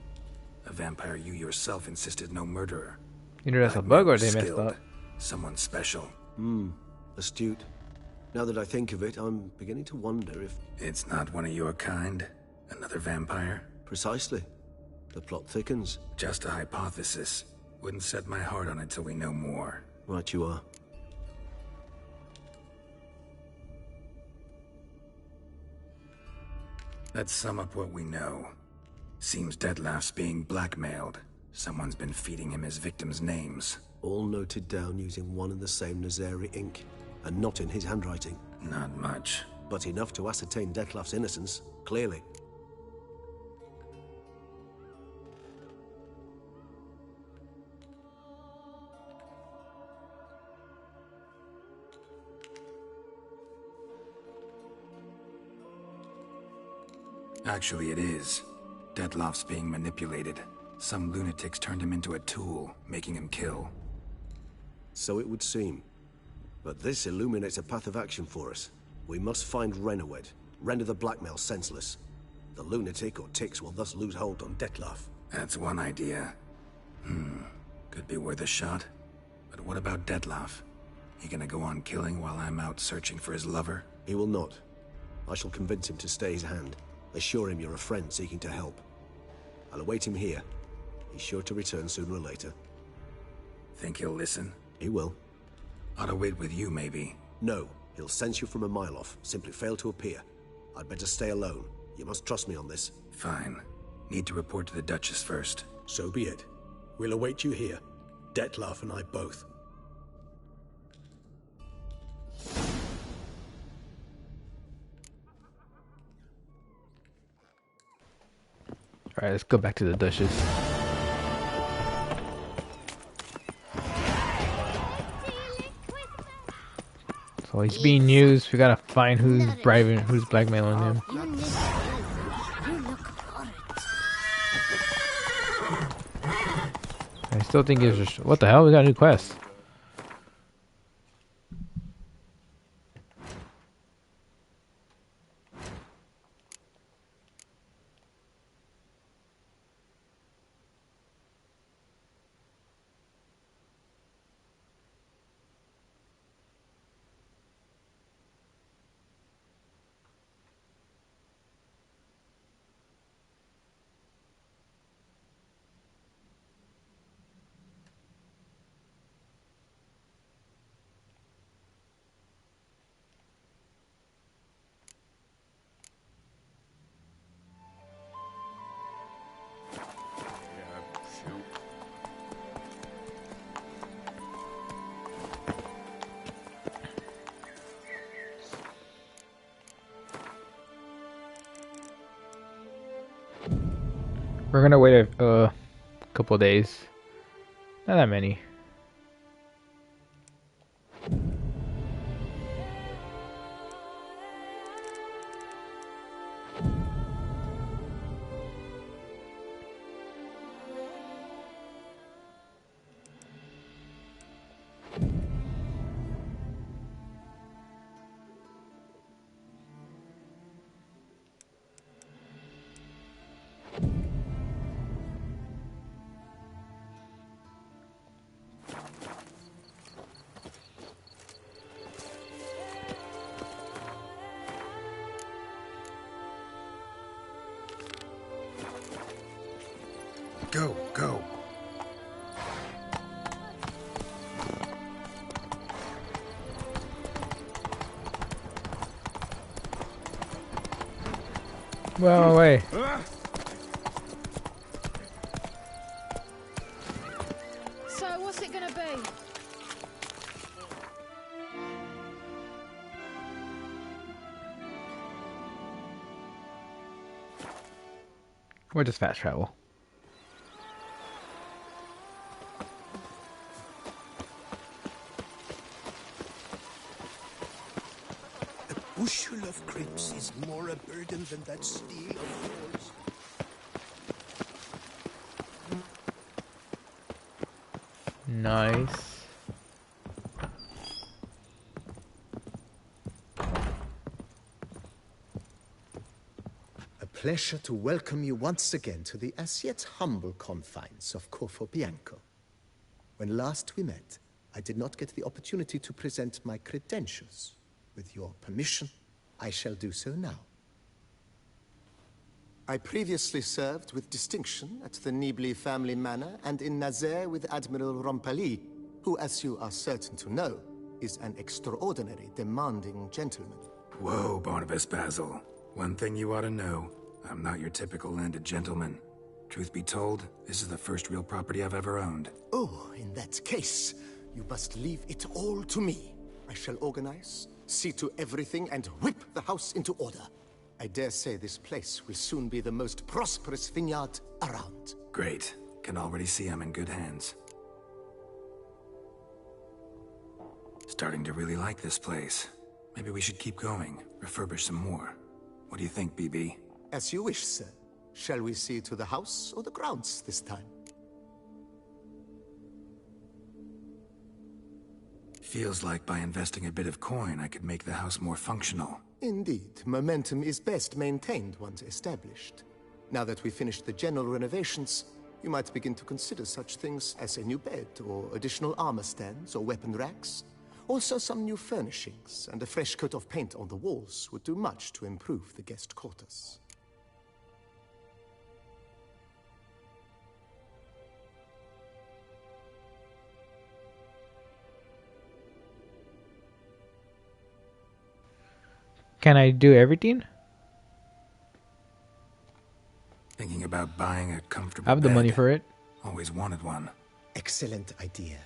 F: A vampire you yourself insisted no murderer.
A: Either that's a bug or they messed up.
F: Someone special.
G: Astute. Now that I think of it, I'm beginning to wonder if...
F: It's not one of your kind? Another vampire?
G: Precisely. The plot thickens.
F: Just a hypothesis. Wouldn't set my heart on it till we know more.
G: Right you are.
F: Let's sum up what we know. Seems Dettlaff's being blackmailed. Someone's been feeding him his victims' names.
G: All noted down using one and the same Nazari ink, and not in his handwriting.
F: Not much.
G: But enough to ascertain Dettlaff's innocence, clearly.
F: Actually, it is. Dettlaff's being manipulated. Some lunatics turned him into a tool, making him kill.
G: So it would seem. But this illuminates a path of action for us. We must find Renowed, render the blackmail senseless. The lunatic or ticks will thus lose hold on Dettlaff.
F: That's one idea. Could be worth a shot. But what about Dettlaff? He gonna go on killing while I'm out searching for his lover?
G: He will not. I shall convince him to stay his hand. Assure him you're a friend seeking to help. I'll await him here. He's sure to return sooner or later.
F: Think he'll listen?
G: He will.
F: Ought to wait with you, maybe.
G: No, he'll sense you from a mile off. Simply fail to appear. I'd better stay alone. You must trust me on this.
F: Fine. Need to report to the Duchess first.
I: So be it. We'll await you here. Dettlaff and I both.
A: Alright, let's go back to the Duchess. So he's being used. We gotta find who's bribing, who's blackmailing him. I still think it's just, what the hell? We got a new quest. We're gonna wait a couple days. Not that many.
F: Go, go.
A: Well, away.
B: So, what's it gonna be?
A: Or just fast travel.
H: A bushel of grapes is more a burden than that steel of yours.
A: Nice.
H: A pleasure to welcome you once again to the as yet humble confines of Corfo Bianco. When last we met, I did not get the opportunity to present my credentials. With your permission, I shall do so now. I previously served with distinction at the Nibli family manor and in Nazaire with Admiral Rompali, who, as you are certain to know, is an extraordinary, demanding gentleman.
F: Whoa, Barnabas Basil. One thing you ought to know, I'm not your typical landed gentleman. Truth be told, this is the first real property I've ever owned.
H: Oh, in that case, you must leave it all to me. I shall organize, see to everything, and whip the house into order. I dare say this place will soon be the most prosperous vineyard around.
F: Great. Can already see I'm in good hands. Starting to really like this place. Maybe we should keep going, refurbish some more. What do you think, BB?
H: As you wish, sir. Shall we see to the house or the grounds this time?
F: Feels like by investing a bit of coin, I could make the house more functional.
H: Indeed, momentum is best maintained once established. Now that we've finished the general renovations, you might begin to consider such things as a new bed, or additional armor stands, or weapon racks. Also, some new furnishings and a fresh coat of paint on the walls would do much to improve the guest quarters.
A: Can I do everything?
F: Thinking about about buying a comfortable
A: I have the
F: bed.
A: money for it.
F: Always wanted one.
H: Excellent idea.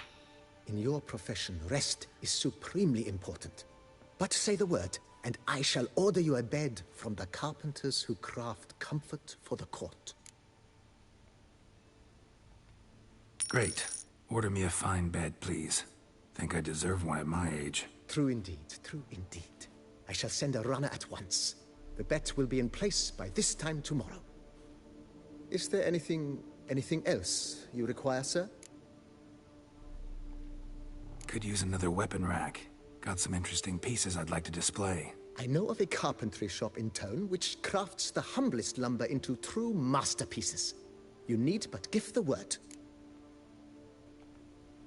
H: In your profession, rest is supremely important. But say the word, and I shall order you a bed from the carpenters who craft comfort for the court.
F: Great. Order me a fine bed, please. Think I deserve one at my age.
H: True indeed, true indeed. I shall send a runner at once. The bet will be in place by this time tomorrow. Is there anything else you require, sir?
F: Could use another weapon rack. Got some interesting pieces I'd like to display.
H: I know of a carpentry shop in town which crafts the humblest lumber into true masterpieces. You need but give the word.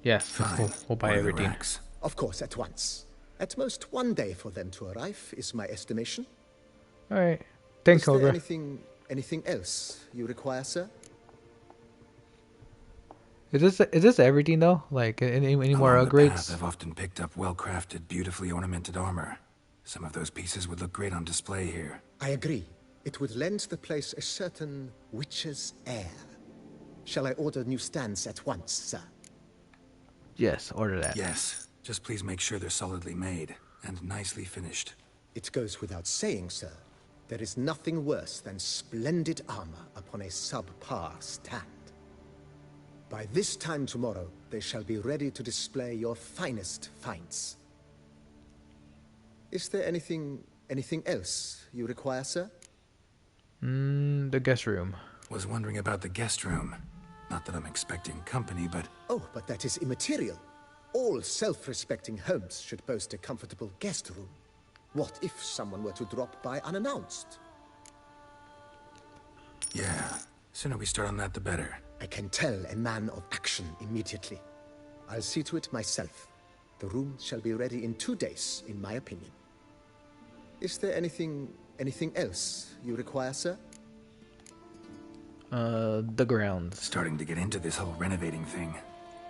A: Yes, we'll buy everything.
H: Of course, at once. At most 1 day for them to arrive, is my estimation.
A: All right. Thanks,
H: Is there
A: Cobra.
H: anything else you require, sir?
A: Is this everything though? Like any more
F: Along the
A: upgrades?
F: path, I've often picked up well-crafted, beautifully ornamented armor. Some of those pieces would look great on display here.
H: I agree. It would lend the place a certain witch's air. Shall I order new stands at once, sir?
A: Yes, order that.
F: Yes. Just please make sure they're solidly made and nicely finished.
H: It goes without saying, sir. There is nothing worse than splendid armor upon a subpar stand. By this time tomorrow, they shall be ready to display your finest finds. Is there anything else you require, sir?
A: The guest room.
F: Was wondering about the guest room. Not that I'm expecting company, but...
H: Oh, but that is immaterial. All self-respecting homes should boast a comfortable guest room. What if someone were to drop by unannounced?
F: Yeah. Sooner we start on that, the better.
H: I can tell a man of action immediately. I'll see to it myself. The room shall be ready in 2 days, in my opinion. Is there anything else you require, sir?
A: The grounds.
F: Starting to get into this whole renovating thing.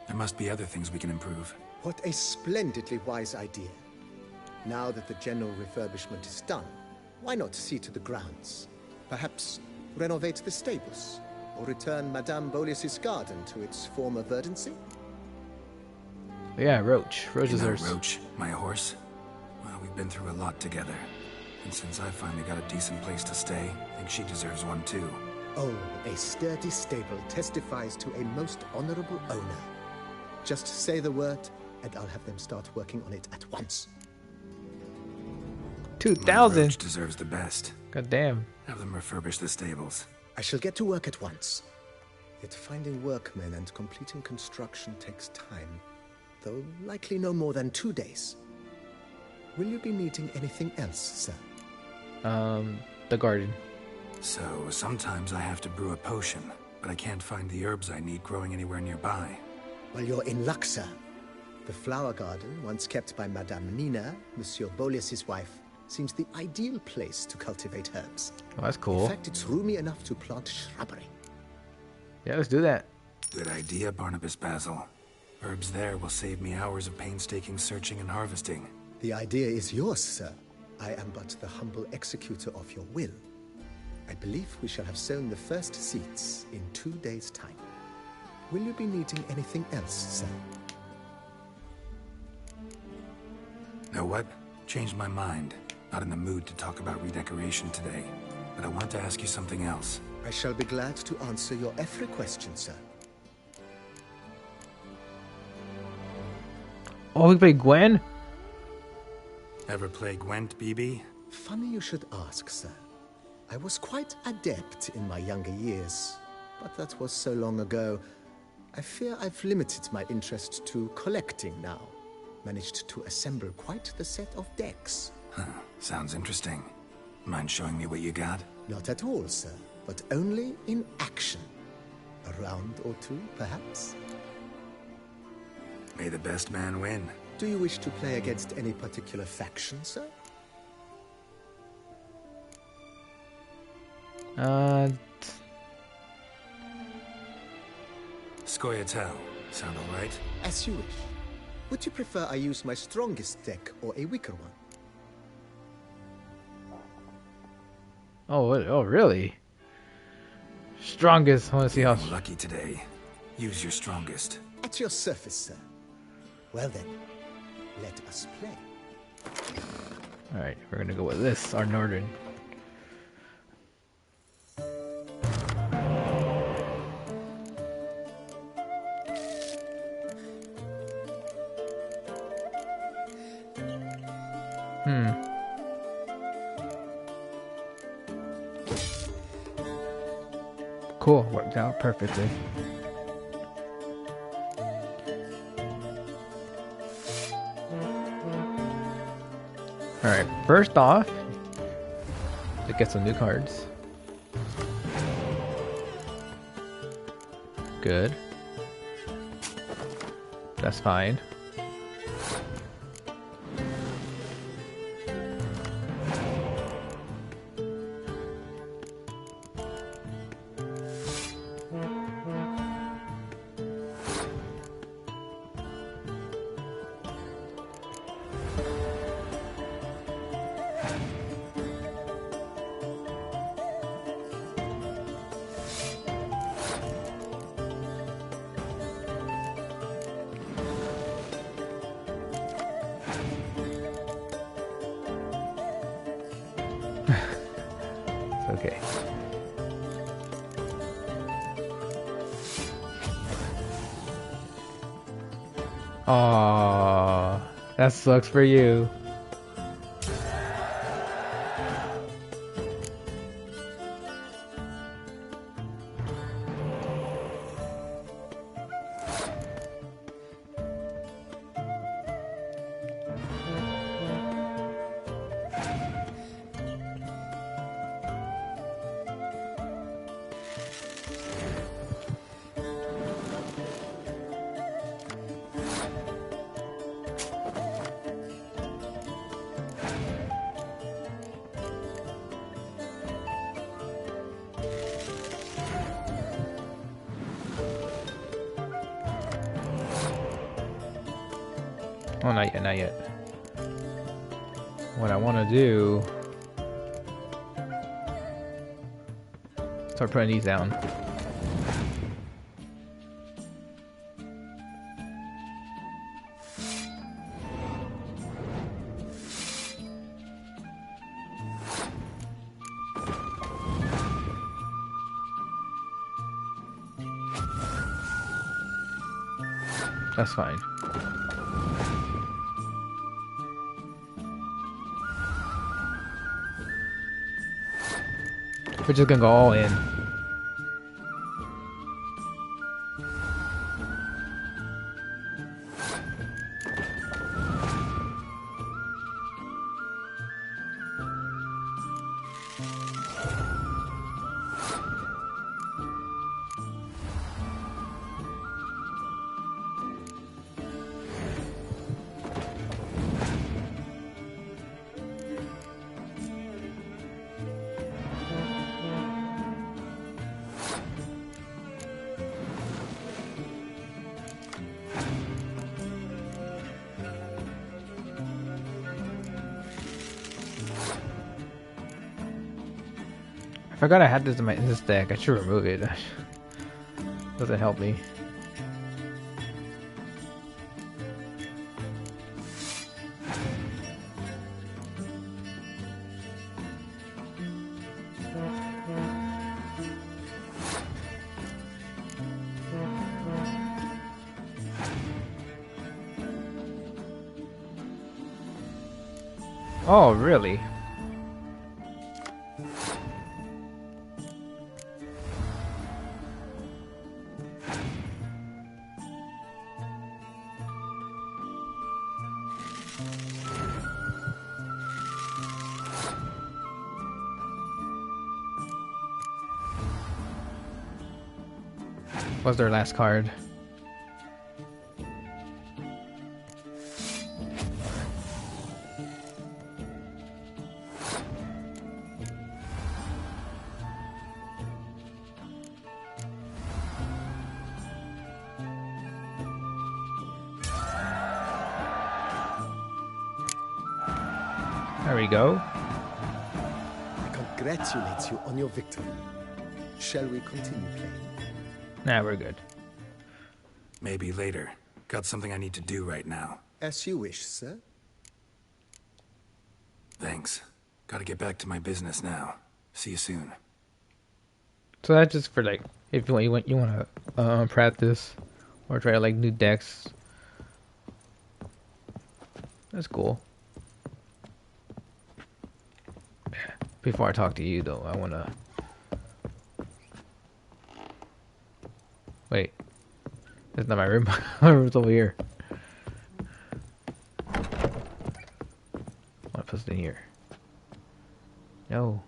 F: There must be other things we can improve.
H: What a splendidly wise idea. Now that the general refurbishment is done, why not see to the grounds? Perhaps renovate the stables, or return Madame Bolis's garden to its former verdancy?
A: Yeah, Roach. Roach
F: You know
A: deserves.
F: Roach, my horse? Well, we've been through a lot together. And since I finally got a decent place to stay, I think she deserves one too.
H: Oh, a sturdy stable testifies to a most honorable owner. Just say the word, and I'll have them start working on it at once.
A: 2,000.
F: Roach deserves the best.
A: God damn.
F: Have them refurbish the stables.
H: I shall get to work at once. Yet finding workmen and completing construction takes time, though likely no more than 2 days. Will you be needing anything else, sir?
A: The garden.
F: So, sometimes I have to brew a potion, but I can't find the herbs I need growing anywhere nearby.
H: Well, you're in luck, sir. The flower garden, once kept by Madame Nina, Monsieur Bolis's wife, seems the ideal place to cultivate herbs.
A: Oh, that's cool.
H: In fact, it's roomy enough to plant shrubbery.
A: Yeah, let's do that.
F: Good idea, Barnabas Basil. Herbs there will save me hours of painstaking searching and harvesting.
H: The idea is yours, sir. I am but the humble executor of your will. I believe we shall have sown the first seeds in 2 days' time. Will you be needing anything else, sir?
F: Know what? Changed my mind. Not in the mood to talk about redecoration today. But I want to ask you something else.
H: I shall be glad to answer your every question, sir.
A: Oh, we play Gwen?
F: Ever play Gwent, BB?
H: Funny you should ask, sir. I was quite adept in my younger years, but that was so long ago. I fear I've limited my interest to collecting now. Managed to assemble quite the set of decks.
F: Huh, sounds interesting. Mind showing me what you got?
H: Not at all, sir, but only in action. A round or two, perhaps?
F: May the best man win.
H: Do you wish to play against any particular faction, sir?
F: Scoia'tael. Sound alright?
H: As you wish. Would you prefer I use my strongest deck or a weaker one?
A: Oh, really? Strongest. I want to see how.
F: Lucky today. Use your strongest.
H: At your service, sir. Well then, let us play.
A: All right, we're gonna go with this. Our northern. Cool, worked out perfectly. Alright, first off, to get some new cards. Good. That's fine. Okay. Aww, that sucks for you. Oh, not yet, not yet. What I want to do... start putting these down. That's fine. We're just gonna go all in. I forgot I had this in this deck. I should remove it. Doesn't help me. Oh, really? Was their last card. There we go.
H: I congratulate you on your victory. Shall we continue playing?
A: Nah, we're good.
F: Maybe later. Got something I need to do right now.
H: As you wish, sir.
F: Thanks. Gotta get back to my business now. See you soon.
A: So that's just for like if you want to practice or try like new decks. That's cool. Before I talk to you though, I wanna wait. That's not my room. My room's over here. I wanna put it in here. No.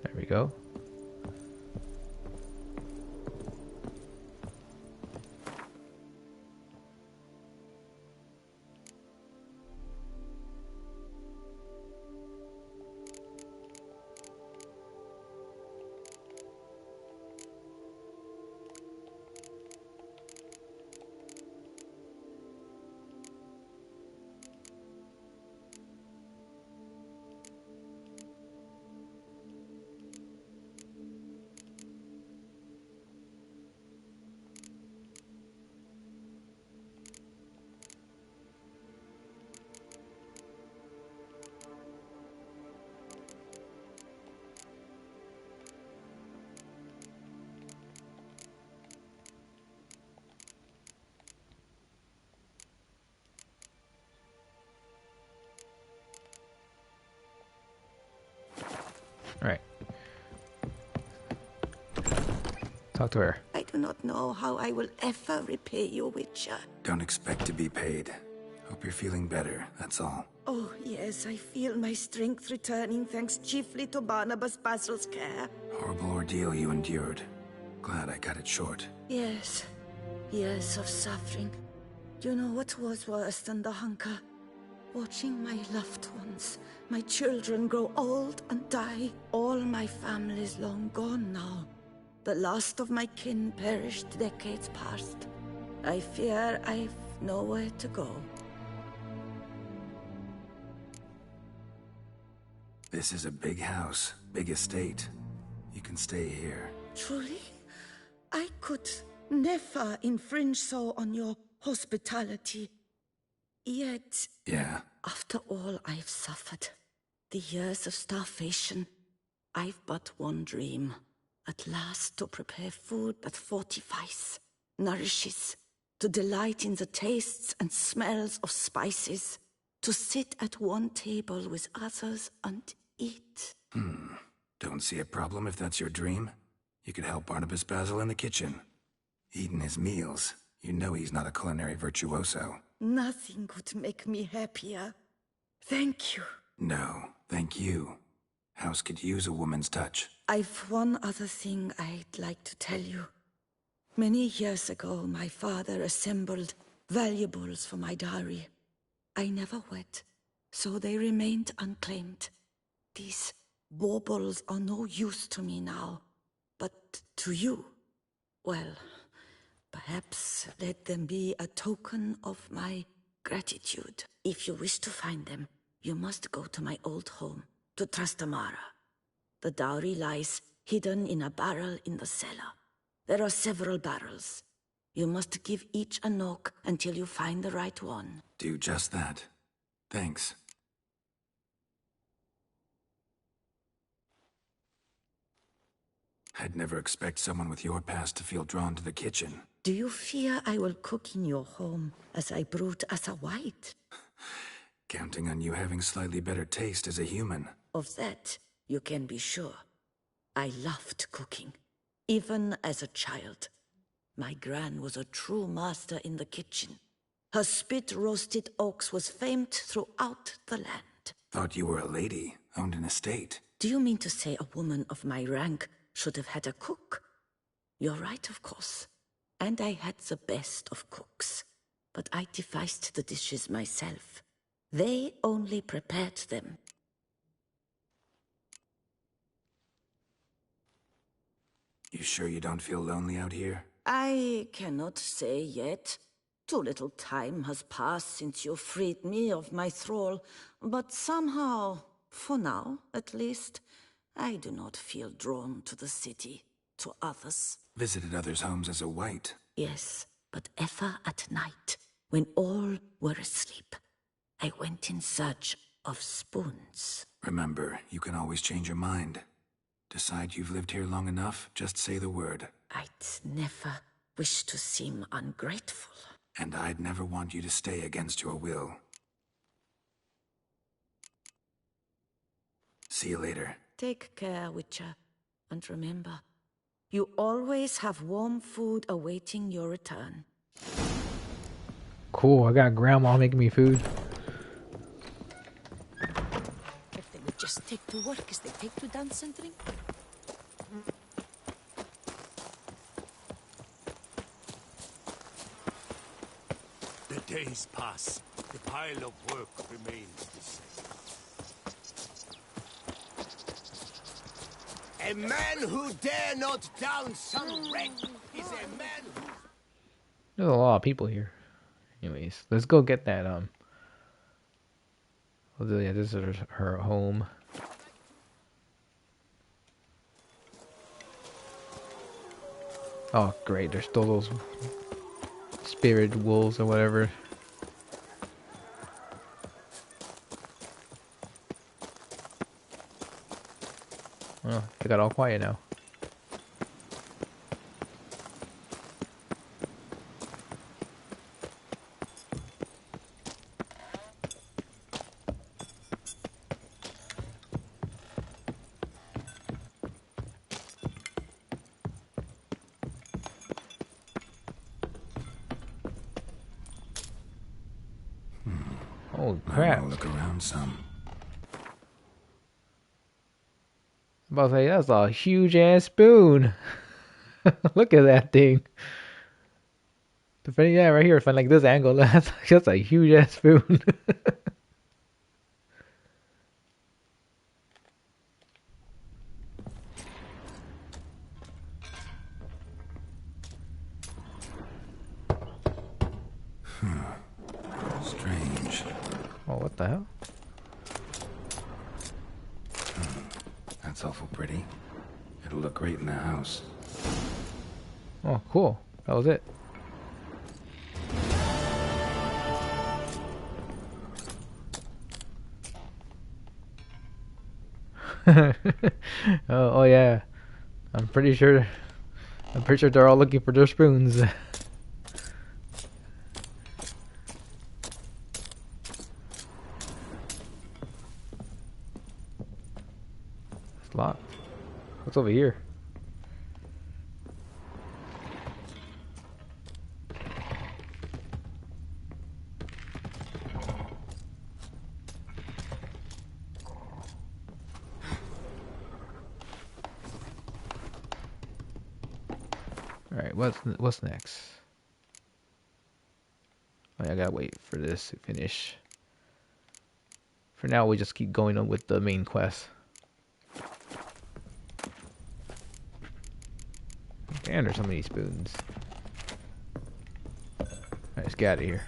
A: There we go. Alright. Talk to her.
E: I do not know how I will ever repay you, Witcher.
F: Don't expect to be paid. Hope you're feeling better, that's all.
E: Oh, yes, I feel my strength returning thanks chiefly to Barnabas Basil's care.
F: Horrible ordeal you endured. Glad I cut it short.
E: Yes, years of suffering. Do you know what was worse than the hunger? Watching my loved ones, my children grow old and die. All my family's long gone now. The last of my kin perished decades past. I fear I've nowhere to go.
F: This is a big house, big estate. You can stay here.
E: Truly? I could never infringe so on your hospitality. Yet,
F: Yeah.
E: after all I've suffered, the years of starvation, I've but one dream. At last to prepare food that fortifies, nourishes, to delight in the tastes and smells of spices, to sit at one table with others and eat.
F: Don't see a problem if that's your dream. You could help Barnabas Basil in the kitchen. Eating his meals. You know he's not a culinary virtuoso.
E: Nothing could make me happier. Thank you.
F: No, thank you. House could use a woman's touch.
E: I've one other thing I'd like to tell you. Many years ago, my father assembled valuables for my dowry. I never wed, so they remained unclaimed. These baubles are no use to me now, but to you, well, perhaps let them be a token of my gratitude. If you wish to find them, you must go to my old home, to Trastamara. The dowry lies hidden in a barrel in the cellar. There are several barrels. You must give each a knock until you find the right one.
F: Do just that. Thanks. I'd never expect someone with your past to feel drawn to the kitchen.
E: Do you fear I will cook in your home as I brewed as a white?
F: Counting on you having slightly better taste as a human.
E: Of that, you can be sure. I loved cooking, even as a child. My gran was a true master in the kitchen. Her spit-roasted oaks was famed throughout the land.
F: Thought you were a lady, owned an estate.
E: Do you mean to say a woman of my rank should have had a cook? You're right, of course. And I had the best of cooks. But I devised the dishes myself. They only prepared them.
F: You sure you don't feel lonely out here?
E: I cannot say yet. Too little time has passed since you freed me of my thrall, but somehow, for now at least, I do not feel drawn to the city, to others.
F: Visited others' homes as a white.
E: Yes, but ever at night, when all were asleep, I went in search of spoons.
F: Remember, you can always change your mind. Decide you've lived here long enough, just say the word.
E: I'd never wish to seem ungrateful.
F: And I'd never want you to stay against your will. See you later.
E: Take care, Witcher. And remember, you always have warm food awaiting your return.
A: Cool, I got grandma making me food.
E: If they would just take to work as they take to dance and drink.
K: The days pass. The pile of work remains the same.
L: A man who dare not down some wreck is a man who...
A: There's a lot of people here. Anyways, let's go get that, Oh, yeah, this is her home. Oh, great, there's still those spirit wolves or whatever. Oh, they got all quiet now. Oh crap!
F: I'll look around some.
A: I'm about to say that's a huge ass spoon. Look at that thing. Depending, yeah, right here, if I like this angle, that's a huge ass spoon.
F: Strange.
A: Oh, what the hell?
F: That's awful pretty. It'll look great in the house.
A: Oh, cool. That was it. Oh yeah. I'm pretty sure they're all looking for their spoons. It's locked. What's over here? Alright, what's next? Oh, I gotta wait for this to finish. For now, we just keep going on with the main quest. Damn, there's so many spoons. Alright, let's get out of here.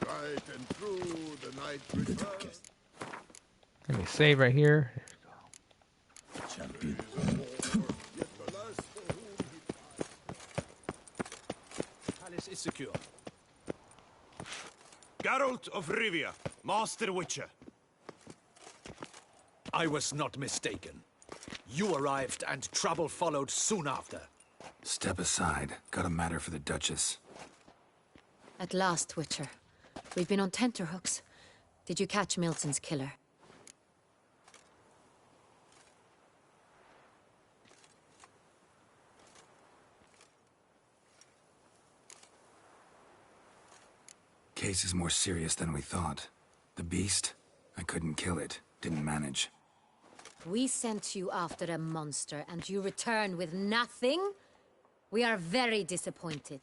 C: Right and through the night returns.
A: Let me save right here.
L: secure.
J: Geralt of Rivia, Master Witcher.
M: I was not mistaken. You arrived and trouble followed soon after.
F: Step aside. Got a matter for the Duchess.
N: At last, Witcher. We've been on tenterhooks. Did you catch Milton's killer?
F: Case is more serious than we thought. The beast? I couldn't kill it. Didn't manage.
N: We sent you after a monster, and you return with nothing? We are very disappointed.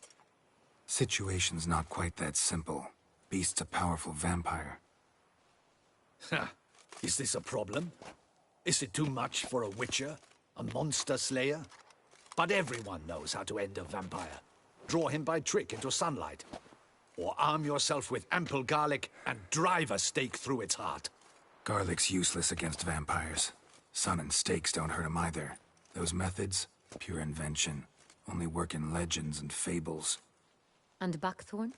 F: Situation's not quite that simple. Beast's a powerful vampire.
M: Ha! Is this a problem? Is it too much for a witcher? A monster slayer? But everyone knows how to end a vampire. Draw him by trick into sunlight. Or arm yourself with ample garlic and drive a stake through its heart.
F: Garlic's useless against vampires. Sun and stakes don't hurt him either. Those methods, pure invention. Only work in legends and fables.
N: And buckthorn?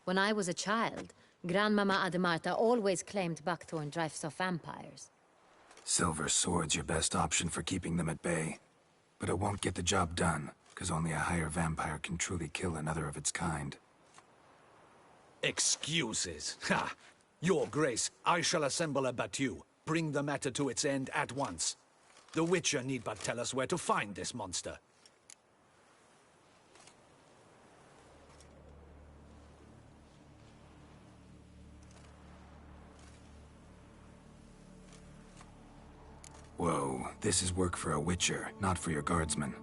N: When I was a child, Grandmama Ademarta always claimed buckthorn drives off vampires.
F: Silver sword's your best option for keeping them at bay. But it won't get the job done, because only a higher vampire can truly kill another of its kind.
M: Excuses. Ha! Your Grace, I shall assemble a battue. Bring the matter to its end at once. The Witcher need but tell us where to find this monster.
F: Whoa, this is work for a Witcher, not for your guardsmen.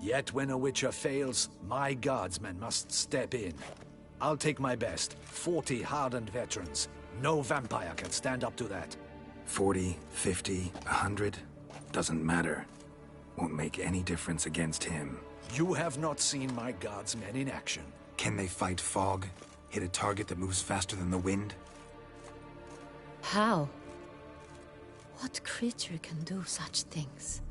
M: Yet when a Witcher fails, my guardsmen must step in. I'll take my best. 40 hardened veterans. No vampire can stand up to that.
F: 40, 50, 100? Doesn't matter. Won't make any difference against him.
M: You have not seen my guardsmen in action.
F: Can they fight fog? Hit a target that moves faster than the wind?
N: How? What creature can do such things?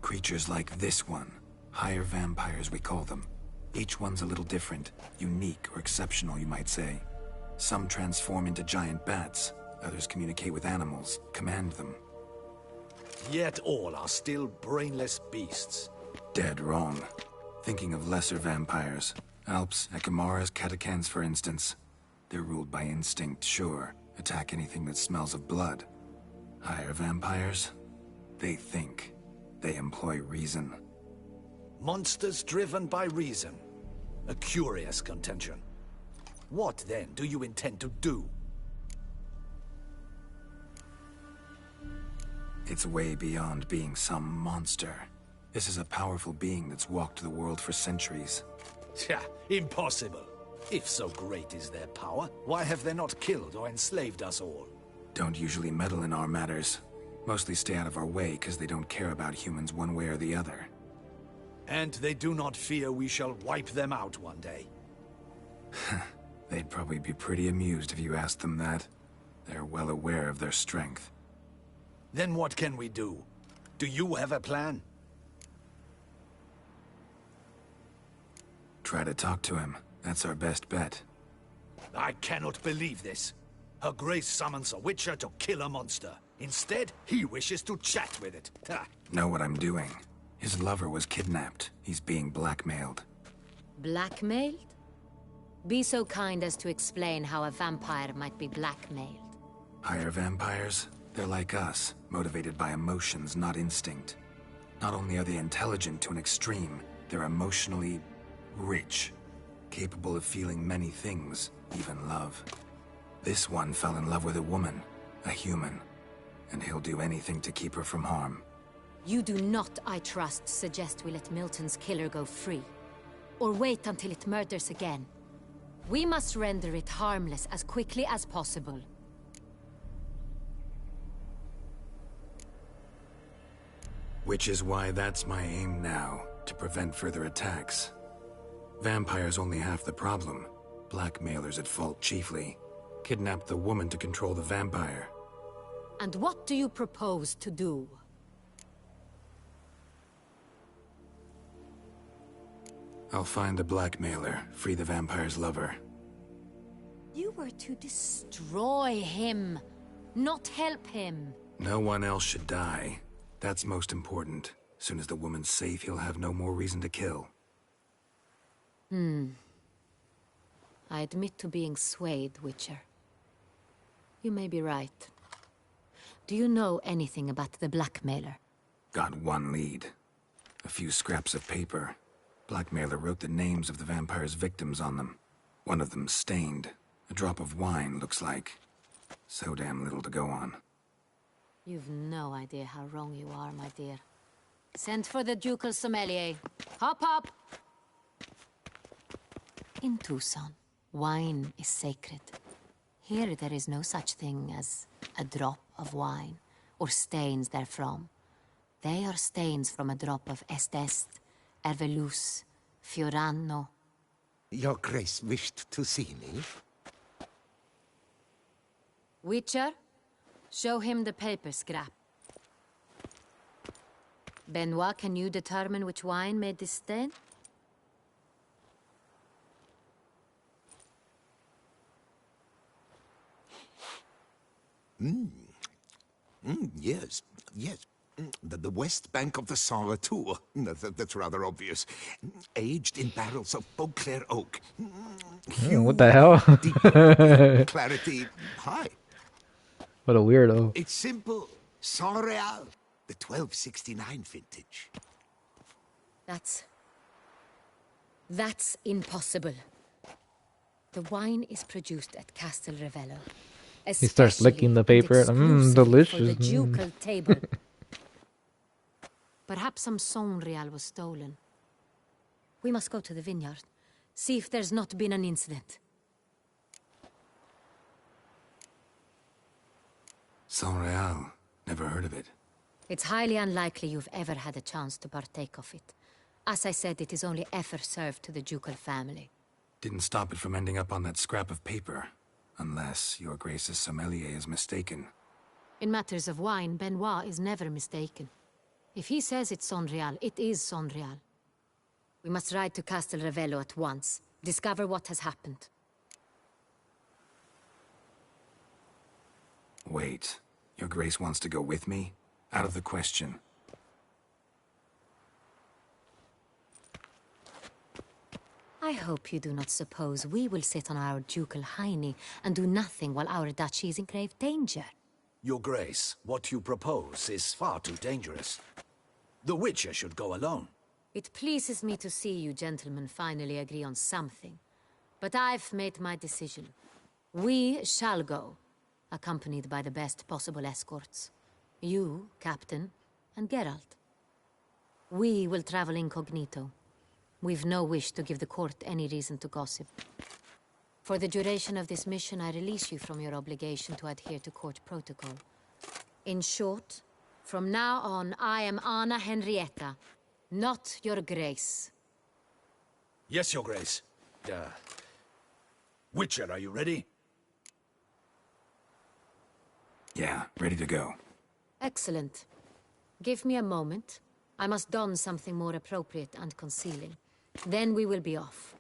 F: Creatures like this one. Higher vampires, we call them. Each one's a little different. Unique or exceptional, you might say. Some transform into giant bats. Others communicate with animals, command them.
M: Yet all are still brainless beasts.
F: Dead wrong. Thinking of lesser vampires. Alps, Ekamaras, Catacans, for instance. They're ruled by instinct, sure. Attack anything that smells of blood. Higher vampires? They think. They employ reason.
M: Monsters driven by reason. A curious contention. What, then, do you intend to do?
F: It's way beyond being some monster. This is a powerful being that's walked the world for centuries.
M: Tja, impossible. If so great is their power, why have they not killed or enslaved us all?
F: Don't usually meddle in our matters. Mostly stay out of our way because they don't care about humans one way or the other.
M: And they do not fear we shall wipe them out one day.
F: They'd probably be pretty amused if you asked them that. They're well aware of their strength.
M: Then what can we do? Do you have a plan?
F: Try to talk to him. That's our best bet.
M: I cannot believe this. Her Grace summons a Witcher to kill a monster. Instead, he wishes to chat with it. Ha.
F: Know what I'm doing. His lover was kidnapped. He's being blackmailed.
N: Blackmailed? Be so kind as to explain how a vampire might be blackmailed.
F: Higher vampires? They're like us, motivated by emotions, not instinct. Not only are they intelligent to an extreme, they're emotionally rich. Capable of feeling many things, even love. This one fell in love with a woman, a human. And he'll do anything to keep her from harm.
N: You do not, I trust, suggest we let Milton's killer go free. Or wait until it murders again. We must render it harmless as quickly as possible.
F: Which is why that's my aim now, to prevent further attacks. Vampires only half the problem. Blackmailers at fault chiefly. Kidnap the woman to control the vampire.
N: And what do you propose to do?
F: I'll find the blackmailer, free the vampire's lover.
N: You were to destroy him, not help him.
F: No one else should die. That's most important. Soon as the woman's safe, he'll have no more reason to kill.
N: I admit to being swayed, Witcher. You may be right. Do you know anything about the blackmailer?
F: Got one lead. A few scraps of paper. Blackmailer wrote the names of the vampire's victims on them. One of them stained. A drop of wine, looks like. So damn little to go on.
N: You've no idea how wrong you are, my dear. Send for the ducal sommelier. Hop, hop! In Tucson, wine is sacred. Here there is no such thing as a drop of wine, or stains therefrom. They are stains from a drop of Est, Ervelus, Fiorano.
C: Your Grace wished to see me?
N: Witcher, show him the paper scrap. Benoit, can you determine which wine made this stain?
C: Yes, yes. The west bank of the Saint Retour. That's rather obvious. Aged in barrels of Beauclair oak.
A: What the hell?
C: Deep clarity high.
A: What a weirdo.
C: It's simple. Saint Real, the 1269 vintage.
N: That's impossible. The wine is produced at Castel Revello.
A: He starts licking the paper. Delicious.
N: For the ducal table. Perhaps some Saint Real was stolen. We must go to the vineyard. See if there's not been an incident.
F: Saint Real. Never heard of it.
N: It's highly unlikely you've ever had a chance to partake of it. As I said, it is only ever served to the ducal family.
F: Didn't stop it from ending up on that scrap of paper. Unless your Grace's sommelier is mistaken.
N: In matters of wine, Benoit is never mistaken. If he says it's Saint Real, it is Saint Real. We must ride to Castel Revello at once. Discover what has happened.
F: Wait. Your Grace wants to go with me? Out of the question.
N: I hope you do not suppose we will sit on our ducal hiney and do nothing while our duchy is in grave danger.
M: Your Grace, what you propose is far too dangerous. The Witcher should go alone.
N: It pleases me to see you gentlemen finally agree on something. But I've made my decision. We shall go, accompanied by the best possible escorts. You, Captain, and Geralt. We will travel incognito. We've no wish to give the court any reason to gossip. For the duration of this mission, I release you from your obligation to adhere to court protocol. In short, from now on, I am Anna Henrietta, not your Grace.
M: Yes, Your Grace. Witcher, are you ready?
F: Yeah, ready to go.
N: Excellent. Give me a moment. I must don something more appropriate and concealing. Then we will be off.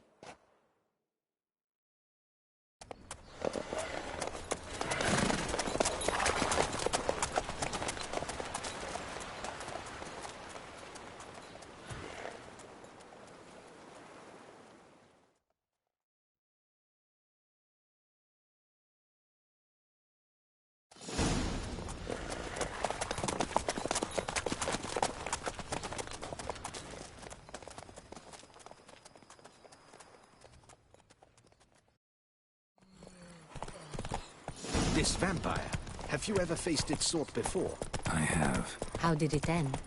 G: This vampire, have you ever faced its sort before?
F: I have.
N: How did it end?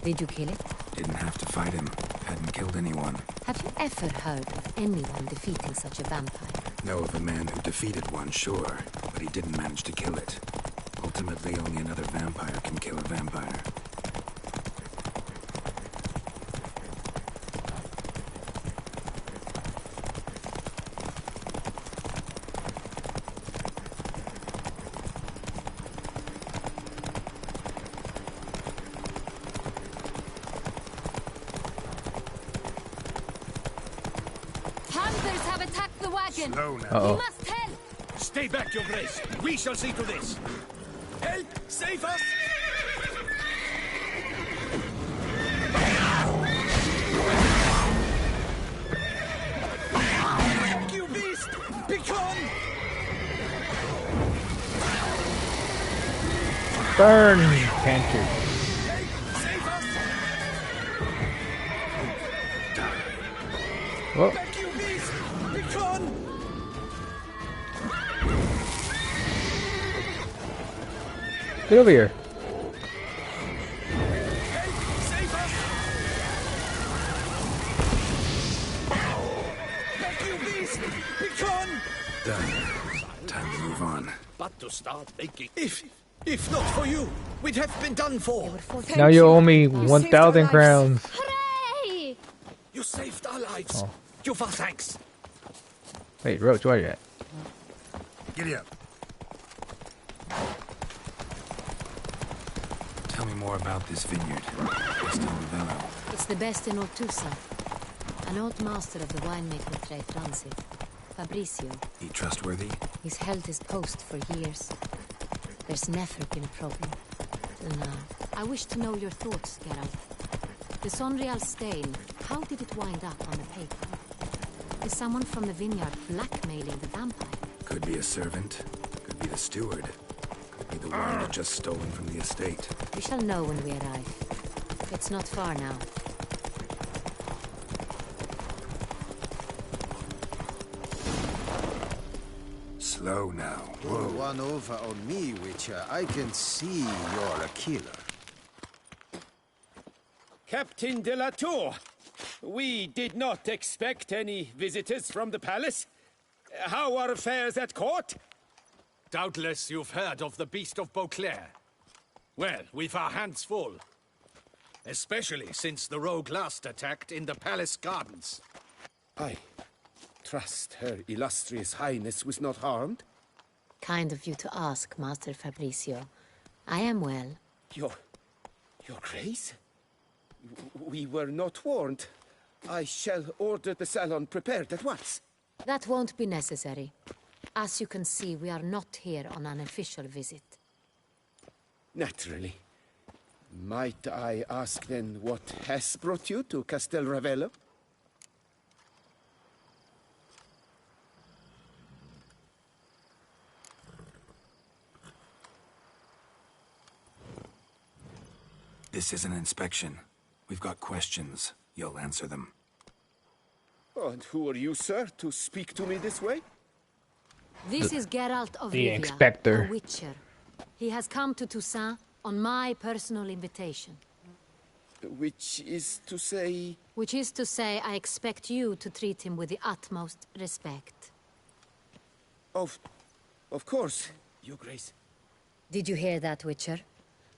N: Did you kill it?
F: Didn't have to fight him. Hadn't killed anyone.
N: Have you ever heard of anyone defeating such a vampire?
F: Know of a man who defeated one, sure, but he didn't manage to kill it. Ultimately, only another vampire can kill a vampire.
N: back the wagon.
K: Slow now.
A: Uh-oh.
N: We must help.
M: Stay back, Your Grace. We shall see to this.
L: Help! Save us! You beast! Begone!
A: Burn, cancer.
L: Save us!
A: Whoa.
L: Back, you beast! Begone!
A: Get over here.
L: Save us! Back, you beast! Begone!
F: Done. Time to move on.
M: But to start making...
L: If not for you, we'd have been done for.
A: Now you owe me 1,000 crowns.
B: Hooray!
M: You saved our lives.
A: Oh.
M: Give our thanks.
A: Wait, Roach, where are you at?
K: Giddy up.
F: Tell me more about this vineyard. Castel Ravello.
N: It's the best in Ortusa. An old master of the winemaking trade runs it. Fabrizio.
F: He trustworthy?
N: He's held his post for years. There's never been a problem. Till now. I wish to know your thoughts, Geralt. The Sonreal stain, how did it wind up on the paper? Is someone from the vineyard blackmailing the vampire?
F: Could be a servant. Could be the steward. Could be the wine that just stolen from the estate.
N: We shall know when we arrive. It's not far now.
F: Slow now.
C: Pour one over on me, Witcher. I can see you're a killer.
L: Captain de la Tour, we did not expect any visitors from the palace. How are affairs at court?
M: Doubtless you've heard of the Beast of Beauclair. Well, we've our hands full. Especially since the rogue last attacked in the palace gardens.
L: I trust Her Illustrious Highness was not harmed.
N: Kind of you to ask, Master Fabrizio. I am well.
L: Your Grace? We were not warned. I shall order the salon prepared at once.
N: That won't be necessary. As you can see, we are not here on an official visit.
L: Naturally. Might I ask then what has brought you to Castel Ravello?
F: This is an inspection. We've got questions. You'll answer them.
L: Oh, and who are you, sir, to speak to me this way?
N: This is Geralt of
A: The
N: Rivia,
A: Inspector.
N: a witcher. He has come to Toussaint on my personal invitation.
L: Which is to say...
N: Which is to say, I expect you to treat him with the utmost respect.
L: Of course, Your Grace.
N: Did you hear that, Witcher?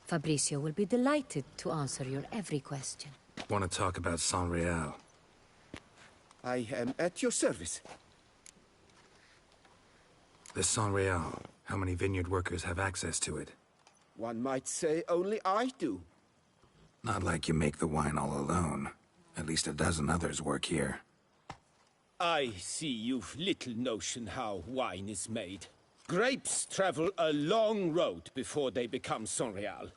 N: Fabrizio will be delighted to answer your every question.
F: Want to talk about Sonreal?
L: I am at your service.
F: The Sonreal. How many vineyard workers have access to it?
L: One might say only I do.
F: Not like you make the wine all alone. At least a dozen others work here.
L: I see you've little notion how wine is made. Grapes travel a long road before they become Sonreal.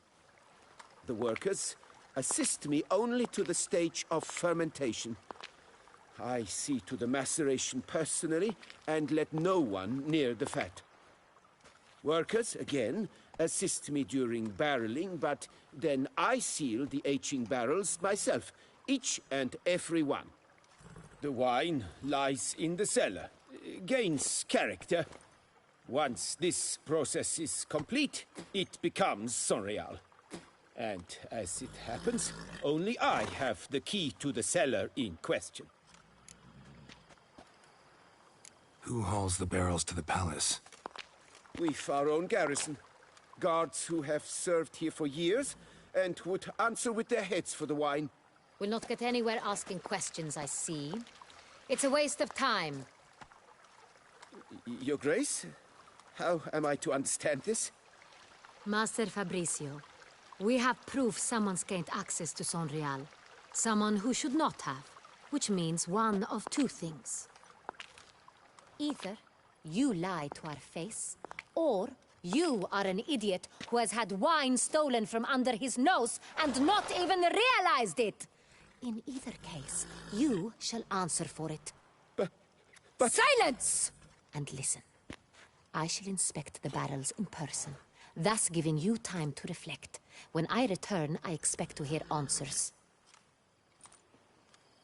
L: The workers assist me only to the stage of fermentation. I see to the maceration personally and let no one near the fat. Workers, again, assist me during barreling, but then I seal the aging barrels myself, each and every one. The wine lies in the cellar, gains character. Once this process is complete, it becomes Sonreal. And as it happens, only I have the key to the cellar in question.
F: Who hauls the barrels to the palace?
L: We've our own garrison. Guards who have served here for years and would answer with their heads for the wine.
N: We'll not get anywhere asking questions, I see. It's a waste of time.
L: Your Grace? How am I to understand this?
N: Master Fabrizio, we have proof someone's gained access to Sonreal. Someone who should not have. Which means one of two things. Either you lie to our face, or you are an idiot who has had wine stolen from under his nose and not even realized it. In either case, you shall answer for it.
L: But...
N: Silence! And listen. I shall inspect the barrels in person, thus giving you time to reflect. When I return, I expect to hear answers.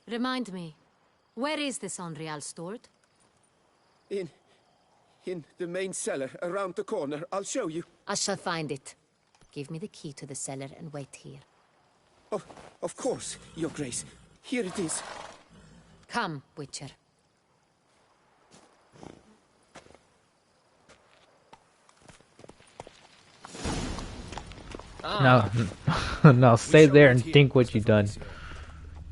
N: Remind me, where is this Unreal stored?
L: In the main cellar, around the corner. I'll show you.
N: I shall find it. Give me the key to the cellar and wait here.
L: Oh, of course, Your Grace. Here it is.
N: Come, Witcher.
A: Now, now stay there and think what you've done.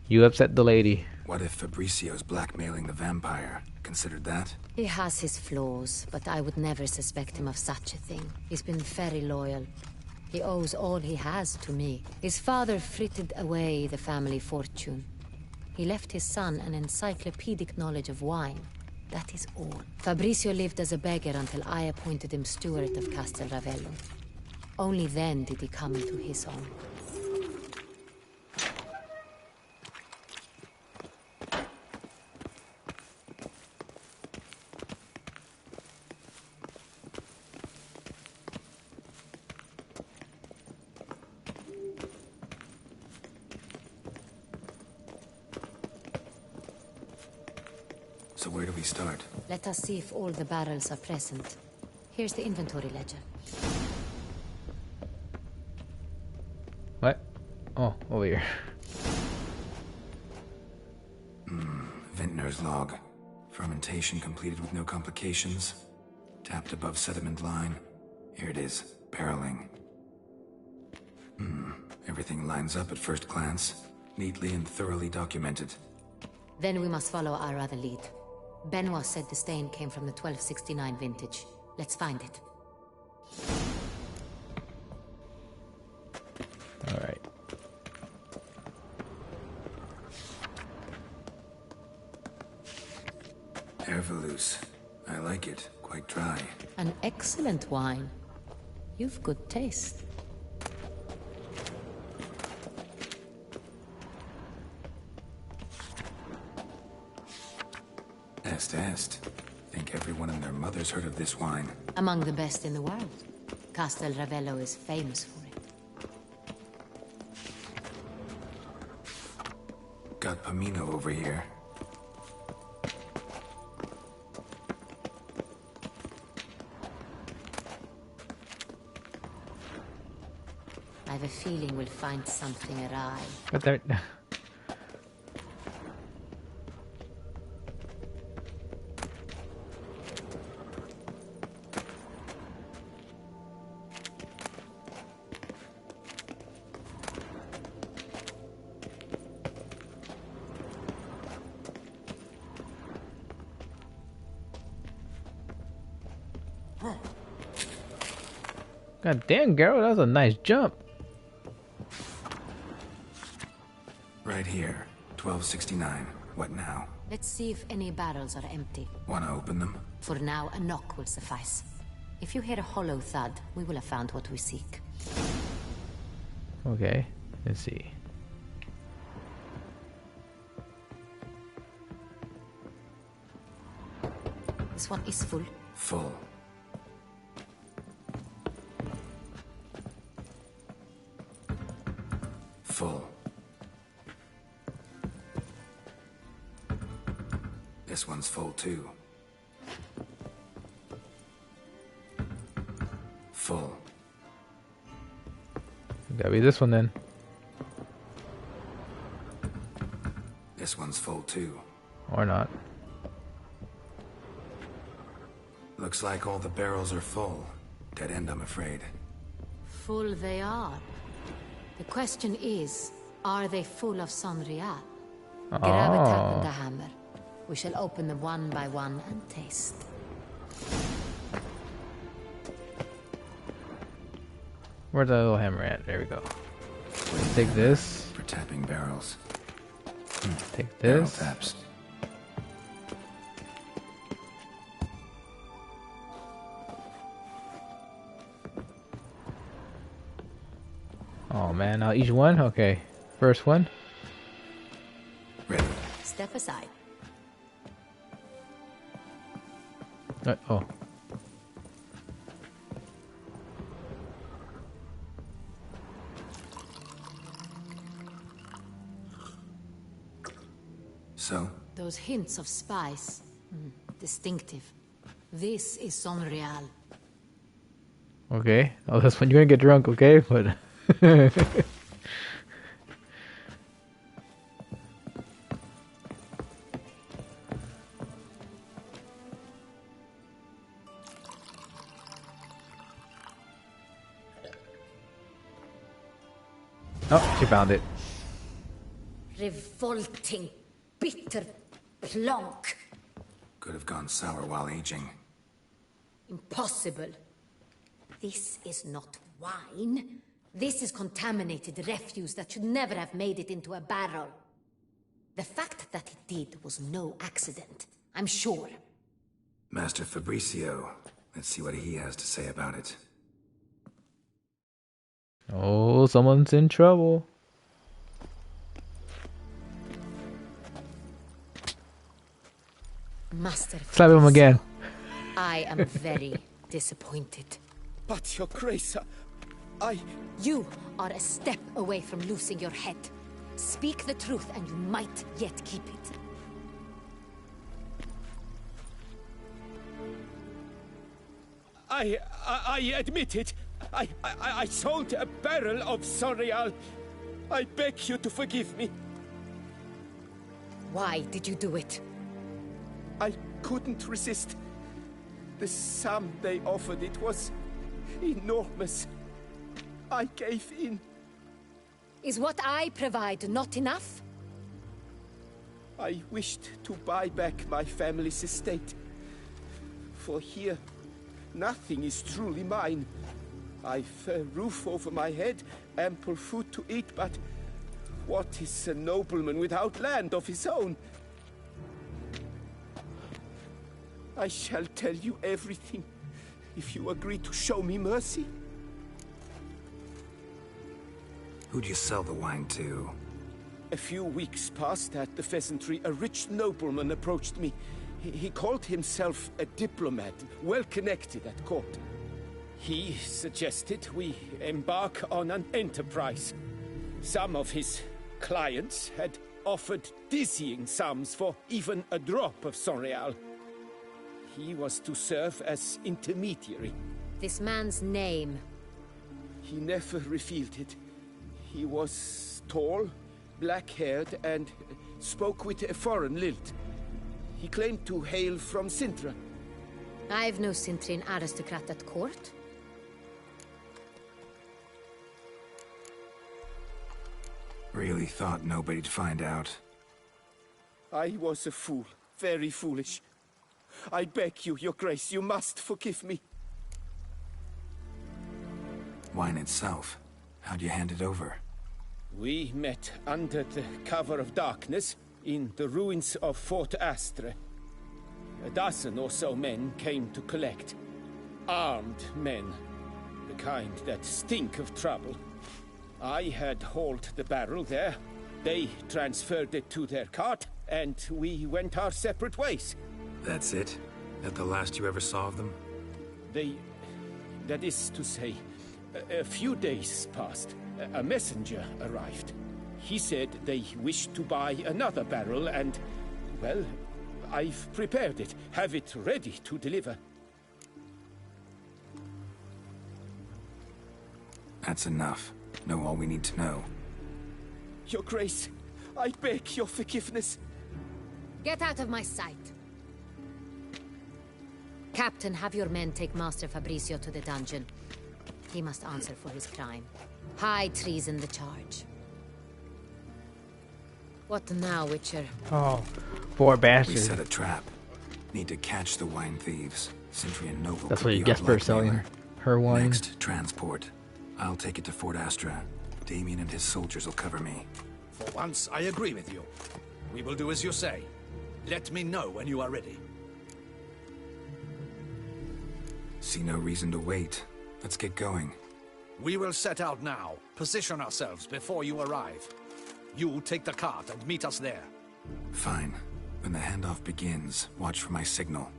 A: You upset the lady.
F: What if Fabricio's blackmailing the vampire? Considered that?
N: He has his flaws, but I would never suspect him of such a thing. He's been very loyal. He owes all he has to me. His father frittered away the family fortune. He left his son an encyclopedic knowledge of wine. That is all. Fabricio lived as a beggar until I appointed him steward of Castel Ravello. Only then did he come into his own.
F: So where do we start?
N: Let us see if all the barrels are present. Here's the inventory ledger.
A: What? Oh, over here.
F: Vintner's log. Fermentation completed with no complications. Tapped above sediment line. Here it is. Barreling. Everything lines up at first glance. Neatly and thoroughly documented.
N: Then we must follow our other lead. Benoit said the stain came from the 1269 vintage. Let's find it.
A: Alright.
F: Herveloos. I like it. Quite dry.
N: An excellent wine. You've good taste.
F: Est. Think everyone and their mother's heard of this wine.
N: Among the best in the world. Castel Ravello is famous for it.
F: Got Pomino over here.
N: I have a feeling we'll find something awry.
A: But there... God damn, Geralt, that was a nice jump.
F: Right here. 1269. What now?
N: Let's see if any barrels are empty.
F: Wanna open them?
N: For now, a knock will suffice. If you hear a hollow thud, we will have found what we seek.
A: Okay, let's see.
N: This one is full.
F: Full. Full. This one's full too. Full.
A: Gotta be this one then.
F: This one's full too.
A: Or not.
F: Looks like all the barrels are full. Dead end, I'm afraid.
N: Full they are. The question is, are they full of Sonrial? Grab a tap and a hammer. We shall open them one by one and taste.
A: Where's the little hammer at? There we go. Take this.
F: For tapping barrels.
A: Take
F: Barrel
A: this.
F: taps.
A: Oh man, now each one? Okay. First one.
F: Ready.
N: Step aside.
A: Oh.
F: So?
N: Those hints of spice. Distinctive. This is Sonreal.
A: Okay. Oh, that's when you're gonna get drunk, okay? But oh, she found it.
N: Revolting, bitter plonk.
F: Could have gone sour while aging.
N: Impossible. This is not wine. This is contaminated refuse that should never have made it into a barrel. The fact that it did was no accident, I'm sure.
F: Master Fabricio. Let's see what he has to say about it.
A: Oh, someone's in trouble.
N: Master
A: Slap him again.
N: I am very disappointed.
L: But your grace,
N: You are a step away from losing your head. Speak the truth and you might yet keep it.
L: I admit it. I sold a barrel of Sonreal. I beg you to forgive me.
N: Why did you do it?
L: I couldn't resist. The sum they offered, it was enormous. I gave in.
N: Is what I provide not enough?
L: I wished to buy back my family's estate. For here, nothing is truly mine. I've a roof over my head, ample food to eat, but what is a nobleman without land of his own? I shall tell you everything, if you agree to show me mercy.
F: Who'd you sell the wine to?
L: A few weeks past at the pheasantry, a rich nobleman approached me. He called himself a diplomat, well connected at court. He suggested we embark on an enterprise. Some of his clients had offered dizzying sums for even a drop of Sonreal. He was to serve as intermediary.
N: This man's name?
L: He never revealed it. He was tall, black-haired, and spoke with a foreign lilt. He claimed to hail from Sintra.
N: I've no Sintrin aristocrat at court.
F: Really thought nobody'd find out.
L: I was a fool, very foolish. I beg you, your grace, you must forgive me.
F: Wine itself, how'd you hand it over?
L: We met under the cover of darkness in the ruins of Fort Astre. A dozen or so men came to collect. Armed men, the kind that stink of trouble. I had hauled the barrel there. They transferred it to their cart, and we went our separate ways.
F: That's it? That the last you ever saw of them?
L: That is to say, a few days passed. A messenger arrived. He said they wished to buy another barrel and, well, I've prepared it. Have it ready to deliver.
F: That's enough. Know all we need to know.
L: Your Grace, I beg your forgiveness.
N: Get out of my sight. Captain, have your men take Master Fabricio to the dungeon. He must answer for his crime. High treason the charge. What now, Witcher?
A: Oh, poor bastard.
F: We set a trap. Need to catch the wine thieves. Sintry and Noble.
A: That's what you guessed for selling her wine.
F: Next, transport. I'll take it to Fort Astra. Damien and his soldiers will cover me.
M: For once, I agree with you. We will do as you say. Let me know when you are ready.
F: See no reason to wait. Let's get going.
M: We will set out now. Position ourselves before you arrive. You take the cart and meet us there.
F: Fine. When the handoff begins, watch for my signal.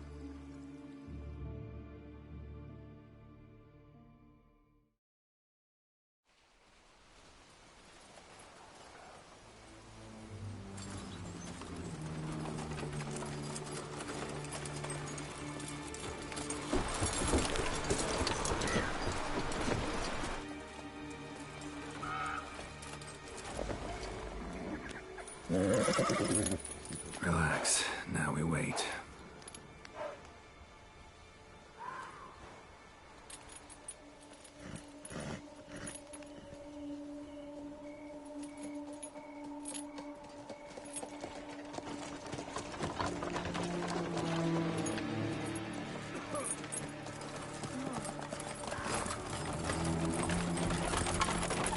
F: Relax. Now we wait.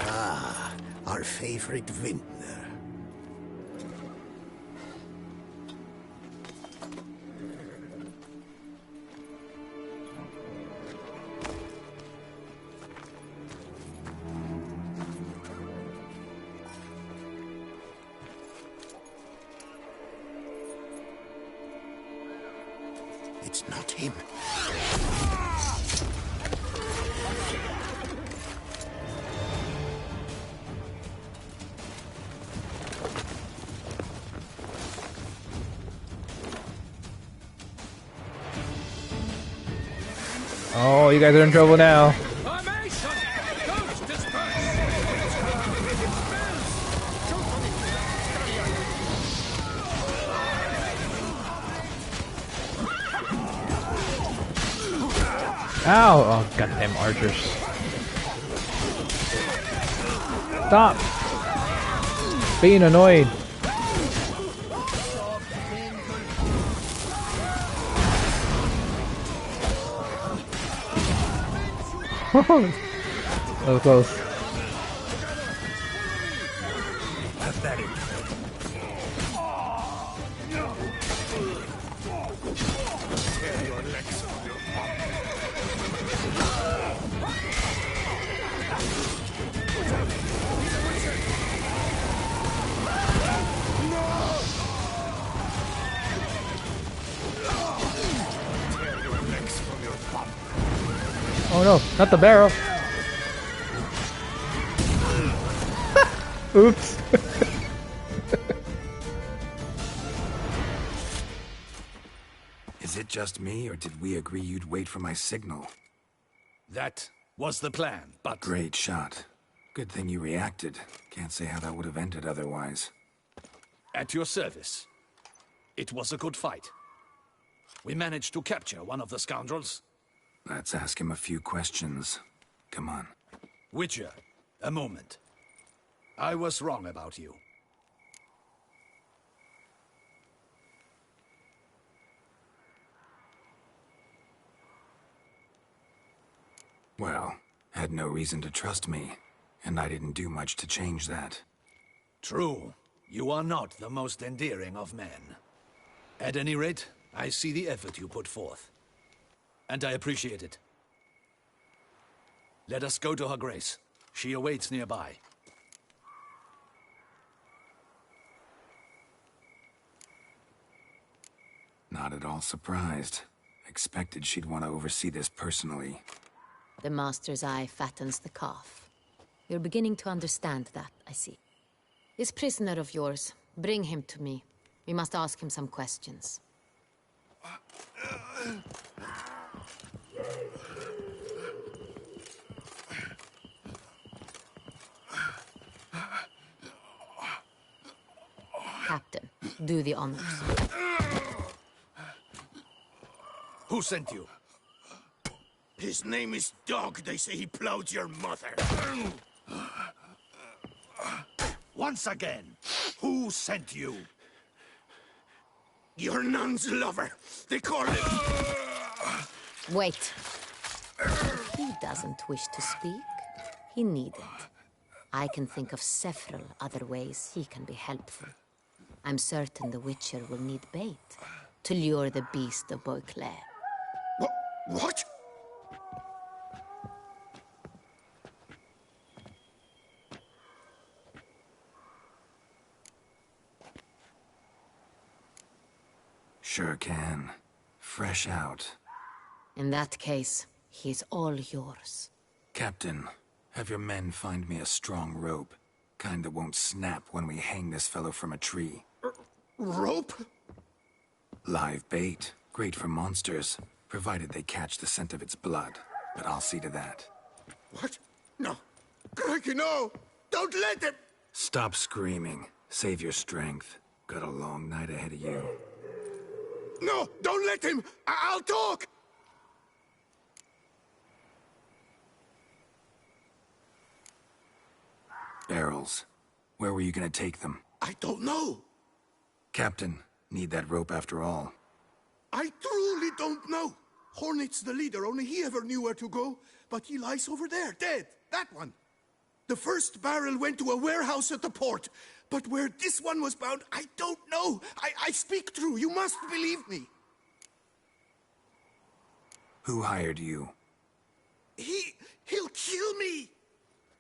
C: Ah, our favorite vintner. It's not him.
A: Oh, you guys are in trouble now. Ow! Oh, goddamn archers. Stop! Being annoyed. That was close. Oh no, not the barrel. Oops.
F: Is it just me, or did we agree you'd wait for my signal?
M: That was the plan, but...
F: Great shot. Good thing you reacted. Can't say how that would have ended otherwise.
M: At your service. It was a good fight. We managed to capture one of the scoundrels.
F: Let's ask him a few questions. Come on.
M: Witcher, a moment. I was wrong about you.
F: Well, had no reason to trust me, and I didn't do much to change that.
M: True. You are not the most endearing of men. At any rate, I see the effort you put forth. And I appreciate it. Let us go to her grace. She awaits nearby.
F: Not at all surprised. Expected she'd want to oversee this personally.
N: The master's eye fattens the calf. You're beginning to understand that, I see. This prisoner of yours, bring him to me. We must ask him some questions. Captain, do the honors.
M: Who sent you?
J: His name is Dog. They say he plowed your mother.
M: Once again, who sent you?
J: Your nun's lover. They call him...
N: Wait. If he doesn't wish to speak, he needn't. I can think of several other ways he can be helpful. I'm certain the Witcher will need bait to lure the beast of Beauclair.
J: What?
F: Fresh out.
N: In that case, he's all yours.
F: Captain, have your men find me a strong rope. Kind that won't snap when we hang this fellow from a tree.
J: Rope?
F: Live bait. Great for monsters, provided they catch the scent of its blood. But I'll see to that.
J: What? No. Crikey, no! Don't let him!
F: Stop screaming. Save your strength. Got a long night ahead of you.
J: No! Don't let him! I'll talk!
F: Barrels. Where were you gonna take them?
J: I don't know.
F: Captain, need that rope after all.
J: I truly don't know. Hornet's the leader, only he ever knew where to go. But he lies over there, dead. That one. The first barrel went to a warehouse at the port. But where this one was bound, I don't know. I speak true. You must believe me.
F: Who hired you?
J: He'll kill me.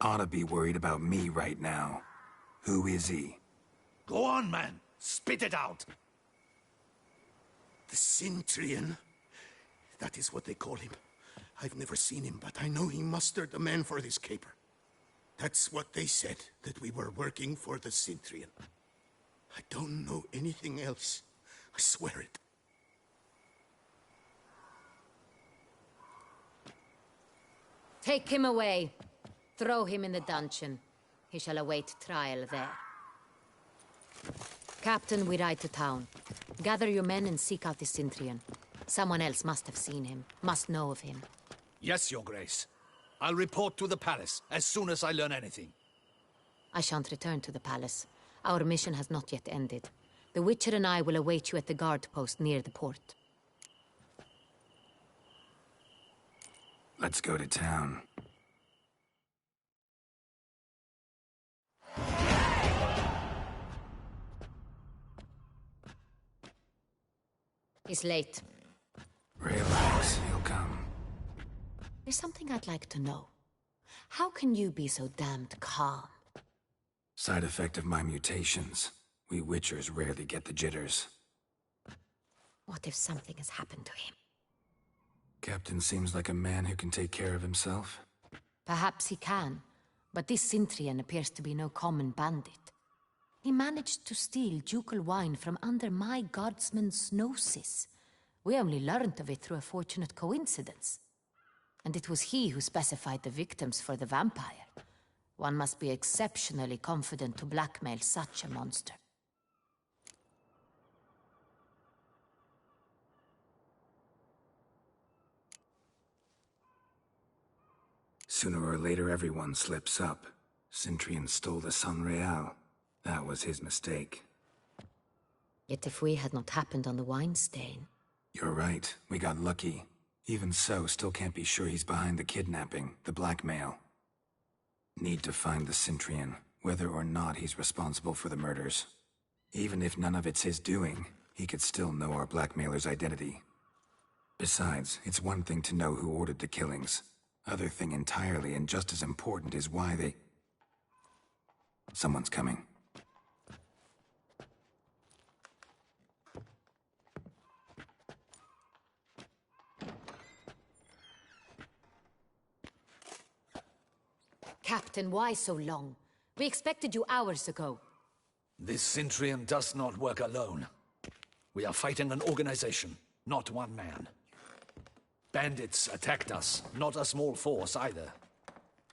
F: Ought to be worried about me right now. Who is he?
K: Go on, man. Spit it out.
J: The Cintrian. That is what they call him. I've never seen him, but I know he mustered the men for this caper. That's what they said, that we were working for the Cintrian. I don't know anything else. I swear it.
N: Take him away. Throw him in the dungeon. He shall await trial there. Captain, we ride to town. Gather your men and seek out the Cintrian. Someone else must have seen him, must know of him.
M: Yes, Your Grace. I'll report to the palace as soon as I learn anything.
N: I shan't return to the palace. Our mission has not yet ended. The Witcher and I will await you at the guard post near the port.
F: Let's go to town.
N: He's late.
F: Relax, he'll come.
N: There's something I'd like to know. How can you be so damned calm?
F: Side effect of my mutations. We Witchers rarely get the jitters.
N: What if something has happened to him?
F: Captain seems like a man who can take care of himself.
N: Perhaps he can, but this Cintrian appears to be no common bandit. He managed to steal ducal wine from under my guardsman's noses. We only learned of it through a fortunate coincidence. And it was he who specified the victims for the vampire. One must be exceptionally confident to blackmail such a monster.
F: Sooner or later, everyone slips up. Cintrian stole the Sun Real. That was his mistake.
N: Yet if we had not happened on the wine stain...
F: You're right. We got lucky. Even so, still can't be sure he's behind the kidnapping, the blackmail. Need to find the Cintrian, whether or not he's responsible for the murders. Even if none of it's his doing, he could still know our blackmailer's identity. Besides, it's one thing to know who ordered the killings. Other thing entirely, and just as important, is why they... Someone's coming.
N: Captain, why so long? We expected you hours ago.
M: This Cintrian does not work alone. We are fighting an organization, not one man. Bandits attacked us, not a small force either.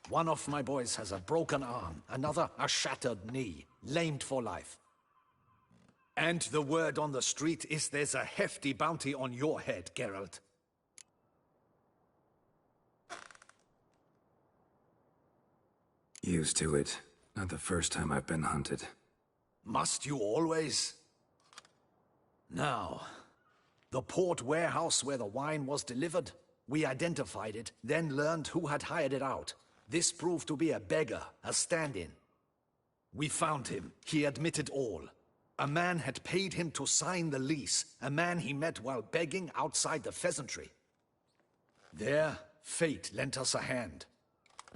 M: One of my boys has a broken arm, another a shattered knee, lamed for life. And the word on the street is there's a hefty bounty on your head, Geralt.
F: Used to it. Not the first time I've been hunted.
M: Must you always? Now, the port warehouse where the wine was delivered, we identified it, then learned who had hired it out. This proved to be a beggar, a stand-in. We found him. He admitted all. A man had paid him to sign the lease, a man he met while begging outside the pheasantry. There, fate lent us a hand.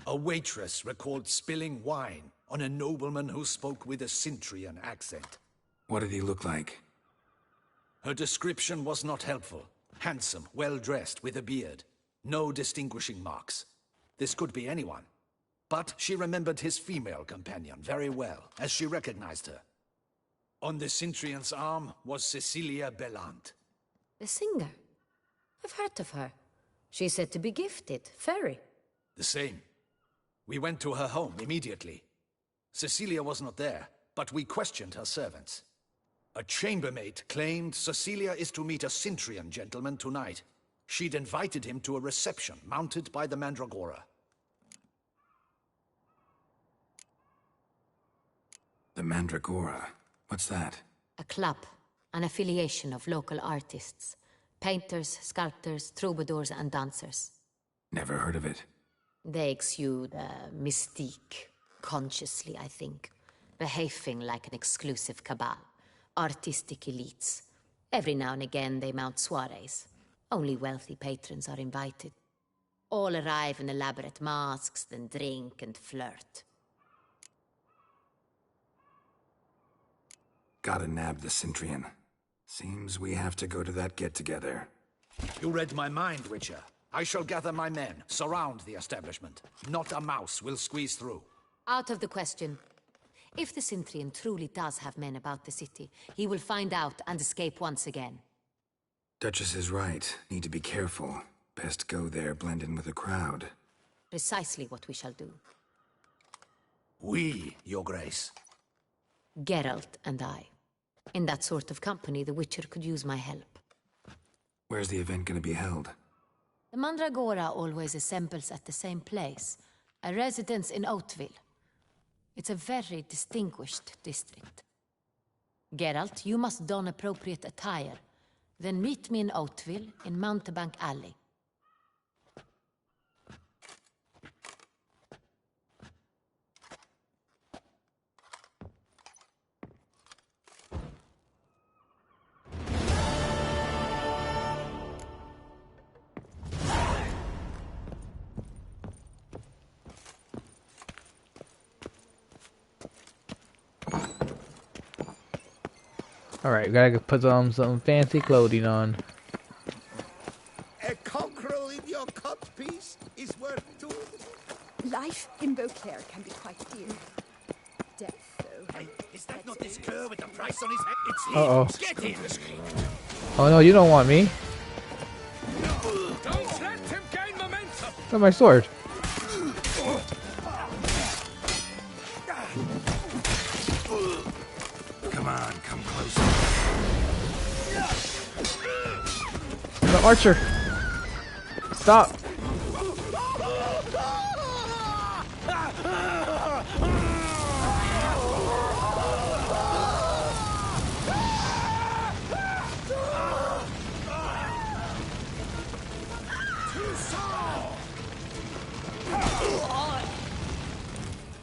M: A waitress recalled spilling wine on a nobleman who spoke with a Cintrian accent.
F: What did he look like?
M: Her description was not helpful. Handsome, well-dressed, with a beard. No distinguishing marks. This could be anyone. But she remembered his female companion very well, as she recognized her. On the Cintrian's arm was Cecilia Bellant.
N: The singer? I've heard of her. She's said to be gifted, fairy.
M: The same. We went to her home immediately. Cecilia was not there, but we questioned her servants. A chambermaid claimed Cecilia is to meet a Cintrian gentleman tonight. She'd invited him to a reception mounted by the Mandragora.
F: The Mandragora? What's that?
N: A club, an affiliation of local artists. Painters, sculptors, troubadours, and dancers.
F: Never heard of it.
N: They exude mystique, consciously, I think. Behaving like an exclusive cabal. Artistic elites. Every now and again they mount soirees. Only wealthy patrons are invited. All arrive in elaborate masks, then drink and flirt.
F: Gotta nab the Cintrian. Seems we have to go to that get-together.
M: You read my mind, Witcher. I shall gather my men, surround the establishment. Not a mouse will squeeze through.
N: Out of the question. If the Cintrian truly does have men about the city, he will find out and escape once again.
F: Duchess is right. Need to be careful. Best go there, blend in with the crowd.
N: Precisely what we shall do.
M: We, Your Grace.
N: Geralt and I. In that sort of company, the Witcher could use my help.
F: Where's the event gonna be held?
N: The Mandragora always assembles at the same place, a residence in Oatville. It's a very distinguished district. Geralt, you must don appropriate attire. Then meet me in Oatville, in Mountebank Alley.
A: Alright, we gotta put some fancy clothing on.
C: A cockerel in your codpiece is worth two.
D: Life in Beauclair can be quite dear. Death, though.
M: Hey, is that not this cur with the price on his head? It's him.
A: Uh-oh.
M: Get him.
A: Oh no, you don't want me.
K: Don't let him gain momentum.
A: Look at my sword.
F: Come on, come closer.
A: The archer. Stop.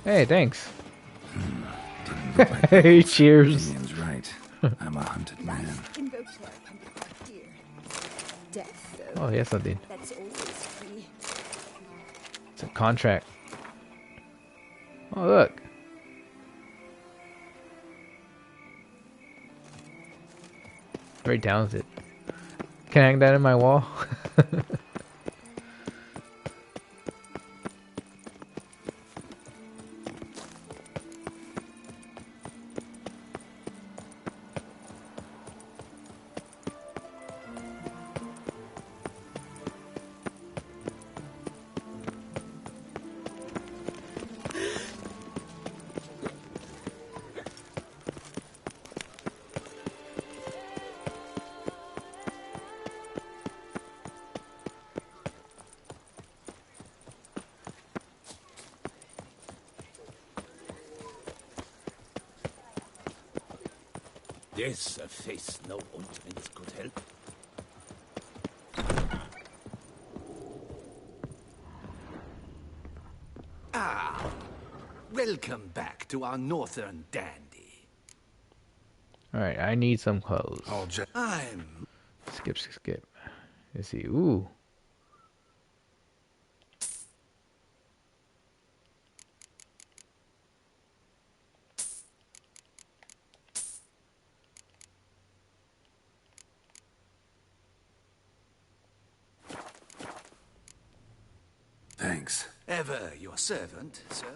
A: Hey, thanks. Hey, cheers.
F: Ian's right. I'm a hunted man.
D: In Beauclair can be quite dear. Death, though.
A: Oh, yes, something.
D: That's always free.
A: It's a contract. Oh, look. Very talented. Can I hang that in my wall?
L: This a face no ointment could help.
M: Ah, welcome back to our northern dandy.
A: Alright, I need some clothes.
M: I'm...
A: Skip. Let's see. Ooh.
M: Ever your servant, sir.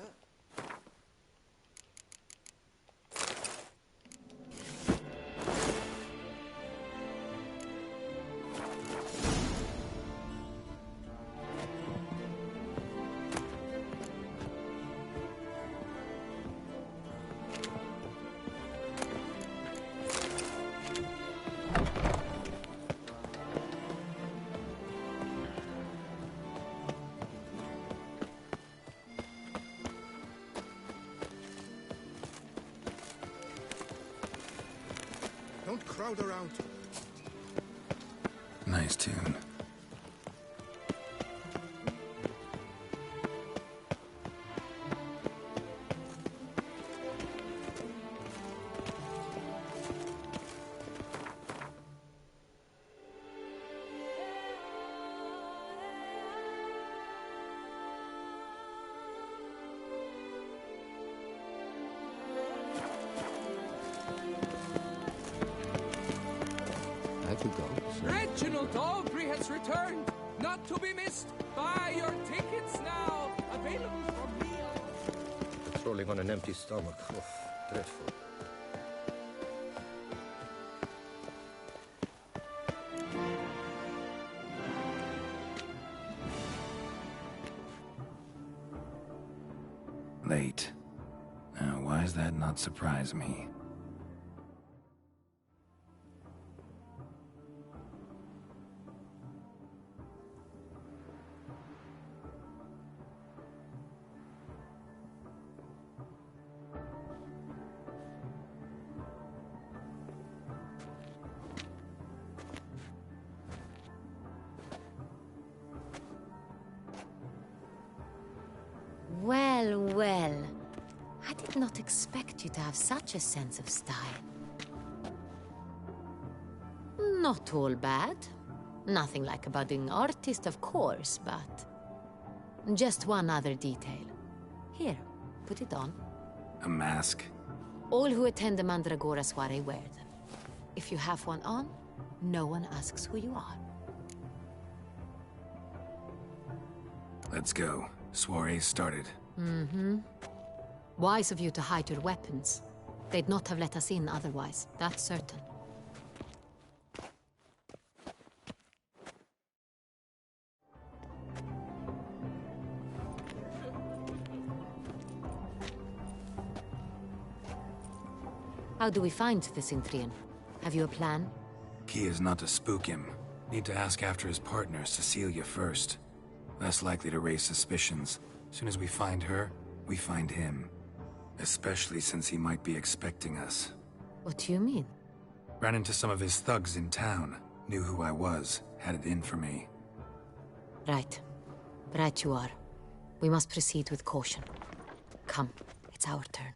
J: Don't crowd around.
F: Nice tune.
O: Reginald Aubrey has returned, not to be missed. Buy your tickets now. Available from me.
G: Strolling on an empty stomach. Oh, dreadful.
F: Late. Now, why does that not surprise me?
N: Well, well. I did not expect you to have such a sense of style. Not all bad. Nothing like a budding artist, of course, but... just one other detail. Here, put it on.
F: A mask?
N: All who attend the Mandragora soiree wear them. If you have one on, no one asks who you are.
F: Let's go. Soiree started.
N: Mm-hmm. Wise of you to hide your weapons. They'd not have let us in otherwise, that's certain. How do we find the Cintrian? Have you a plan?
F: Key is not to spook him. Need to ask after his partner, Cecilia, first. Less likely to raise suspicions. Soon as we find her, we find him. Especially since he might be expecting us.
N: What do you mean?
F: Ran into some of his thugs in town. Knew who I was. Had it in for me.
N: Right. Right you are. We must proceed with caution. Come, it's our turn.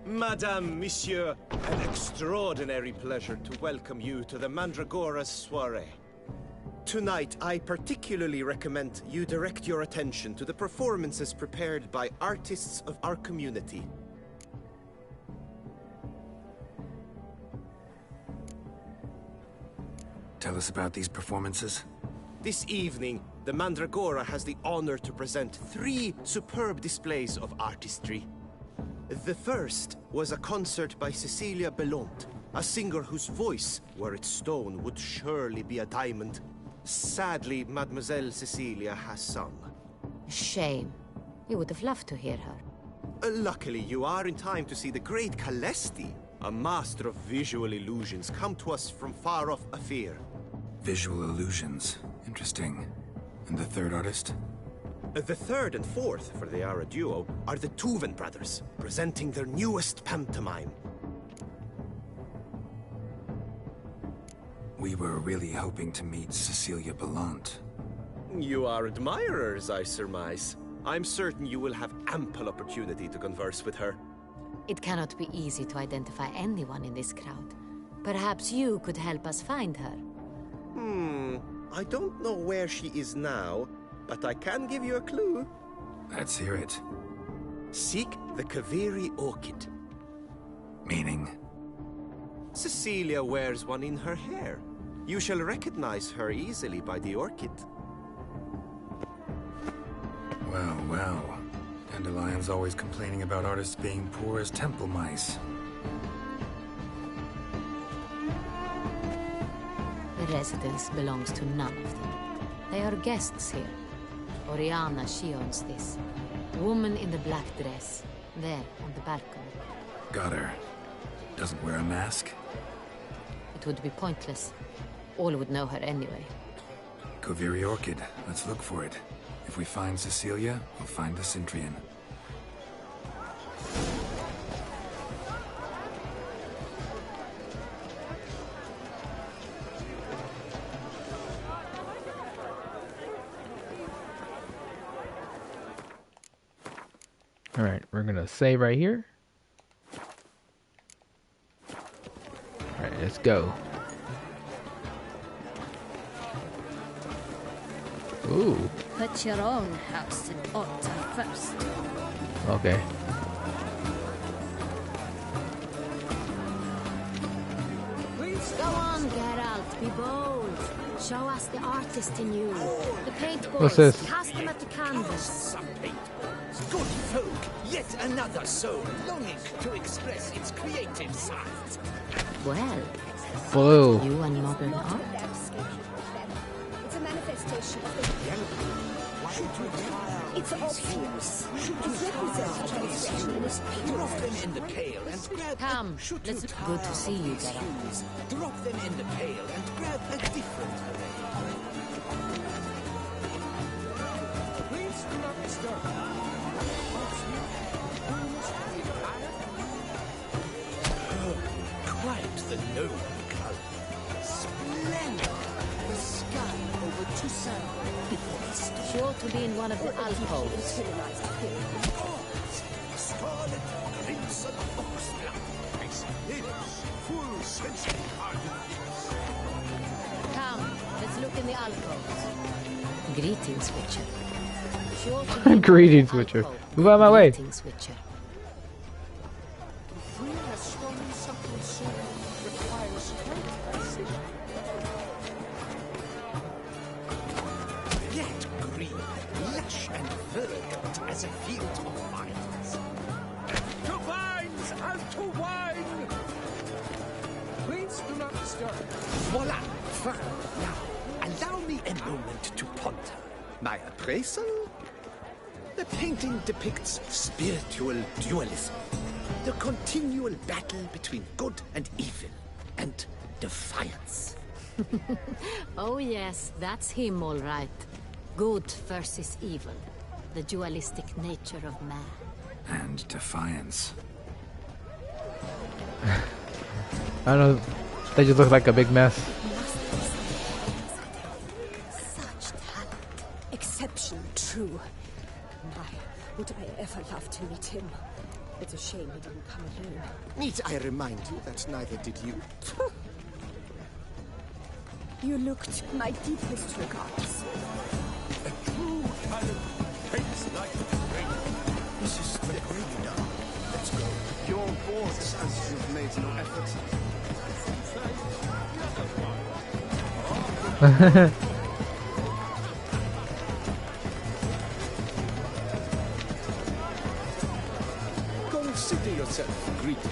L: Madame, Monsieur, an extraordinary pleasure to welcome you to the Mandragora's soiree. Tonight, I particularly recommend you direct your attention to the performances prepared by artists of our community.
F: Tell us about these performances.
L: This evening, the Mandragora has the honor to present 3 superb displays of artistry. The first was a concert by Cecilia Belont, a singer whose voice, were it stone, would surely be a diamond. Sadly, Mademoiselle Cecilia has sung.
N: Shame. We would have loved to hear her.
L: Luckily, you are in time to see the great Calesti, a master of visual illusions, come to us from far off Afir.
F: Visual illusions. Interesting. And the third artist?
L: The third and fourth, for they are a duo, are the Tuven brothers, presenting their newest pantomime.
F: We were really hoping to meet Cecilia Belont.
L: You are admirers, I surmise. I'm certain you will have ample opportunity to converse with her.
N: It cannot be easy to identify anyone in this crowd. Perhaps you could help us find her.
L: I don't know where she is now, but I can give you a clue.
F: Let's hear it.
L: Seek the Kaviri orchid.
F: Meaning?
L: Cecilia wears one in her hair. You shall recognize her easily by the orchid.
F: Well, well. Dandelion's always complaining about artists being poor as temple mice.
N: The residence belongs to none of them. They are guests here. Oriana, she owns this. Woman in the black dress. There, on the balcony.
F: Got her. Doesn't wear a mask?
N: It would be pointless. All would know her anyway.
F: Koviri Orchid. Let's look for it. If we find Cecilia, we'll find the Cintrian.
A: Alright, we're gonna save right here. Alright, let's go. Ooh.
B: Put your own house in order first.
A: Okay.
N: Go on, Geralt, be bold. Show us the artist in you. The paintballs.
A: What's this?
N: Cast them at the canvas.
L: Some paintballs. Good folk. Yet another soul longing to express its creative side.
N: Well,
A: Blue.
N: you and modern art?
D: It's a manifestation of the It's obvious. It represents transgression.
L: Drop them in the pail and grab.
N: Come, let's. Good to see you, Geralt.
L: Drop them in the pail and grab a different array.
O: Please do not disturb.
L: Quite the noble color. Splendid. The sky over Toussaint before it stops.
N: Sure to be in one of the alcoves.
L: Scarlet crimson oxblood. Lips full sensitive
N: Come, let's look in the alcoves. Greetings, Witcher. Sure to be in
A: Greetings,
N: one
A: Witcher.
N: alcove.
A: Move out of my way.
N: Greetings, Witcher.
J: Free has stolen something so requires great precision.
L: Yet green, lush and verdant as a field of vines.
K: To vines and to wine!
O: Please do not disturb.
L: Voila! Fine. Now, allow me a moment to ponder. My appraisal? The painting depicts spiritual dualism. The continual battle between good and evil. And defiance.
N: Oh yes, that's him all right. Good versus evil. The dualistic nature of man.
F: And defiance.
A: I don't know. They just look like a big mess.
D: Such talent. Exceptional, true. My, would I ever love to meet him. It's a shame he didn't come alone.
H: Need I remind you that neither did you?
D: You looked my deepest regards.
K: A true talent paints like rain.
J: This is the great done. Let's go. Your boards as you've made no effort.
L: Consider yourself greeted.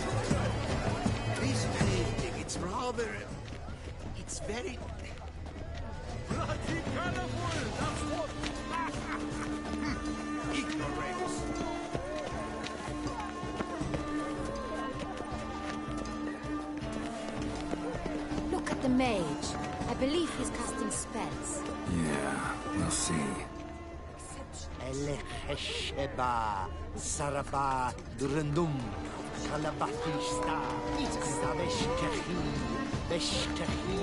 C: This painting, it's rather... It's very...
K: Bloody colorful, that's what.
C: ignorance.
N: Look at the mage. I believe he's casting spells.
F: Yeah, we'll see.
P: Elechesheba, Saraba, Durandum, Kalabafista, Zaveshkahi, Beshkahi.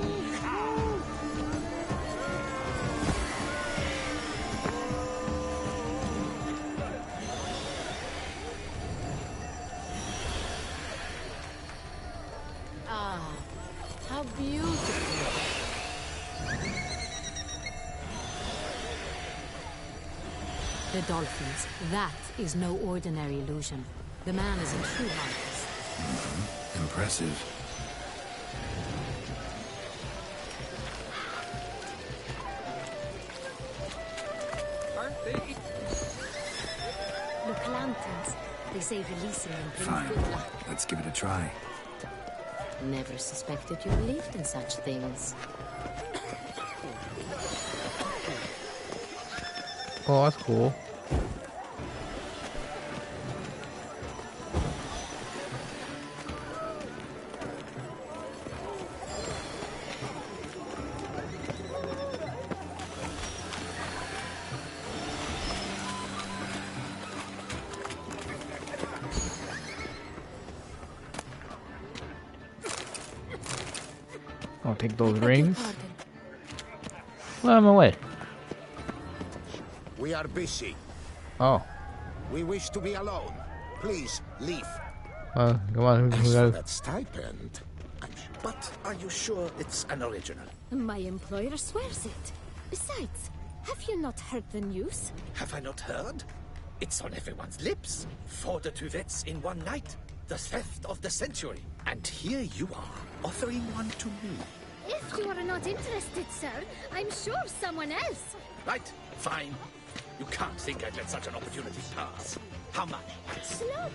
N: Ah, how beautiful. The dolphins. That is no ordinary illusion. The man is a true artist.
F: Impressive.
O: Aren't they?
N: say releasing them brings
F: Fine.
N: good luck.
F: Let's give it a try.
N: Never suspected you believed in such things.
A: Oh, that's cool. I'll take those rings. Well, I'm away.
C: We are busy.
A: Oh.
C: We wish to be alone. Please, leave.
A: Come on.
P: As for that stipend, but are you sure it's an original?
B: My employer swears it. Besides, have you not heard the news?
P: Have I not heard? It's on everyone's lips. 4 Duvettes in one night. The theft of the century. And here you are, offering one to me.
B: If you are not interested, sir, I'm sure someone else.
P: Right, fine. You can't think I'd let such an opportunity pass. How much?
B: Slow.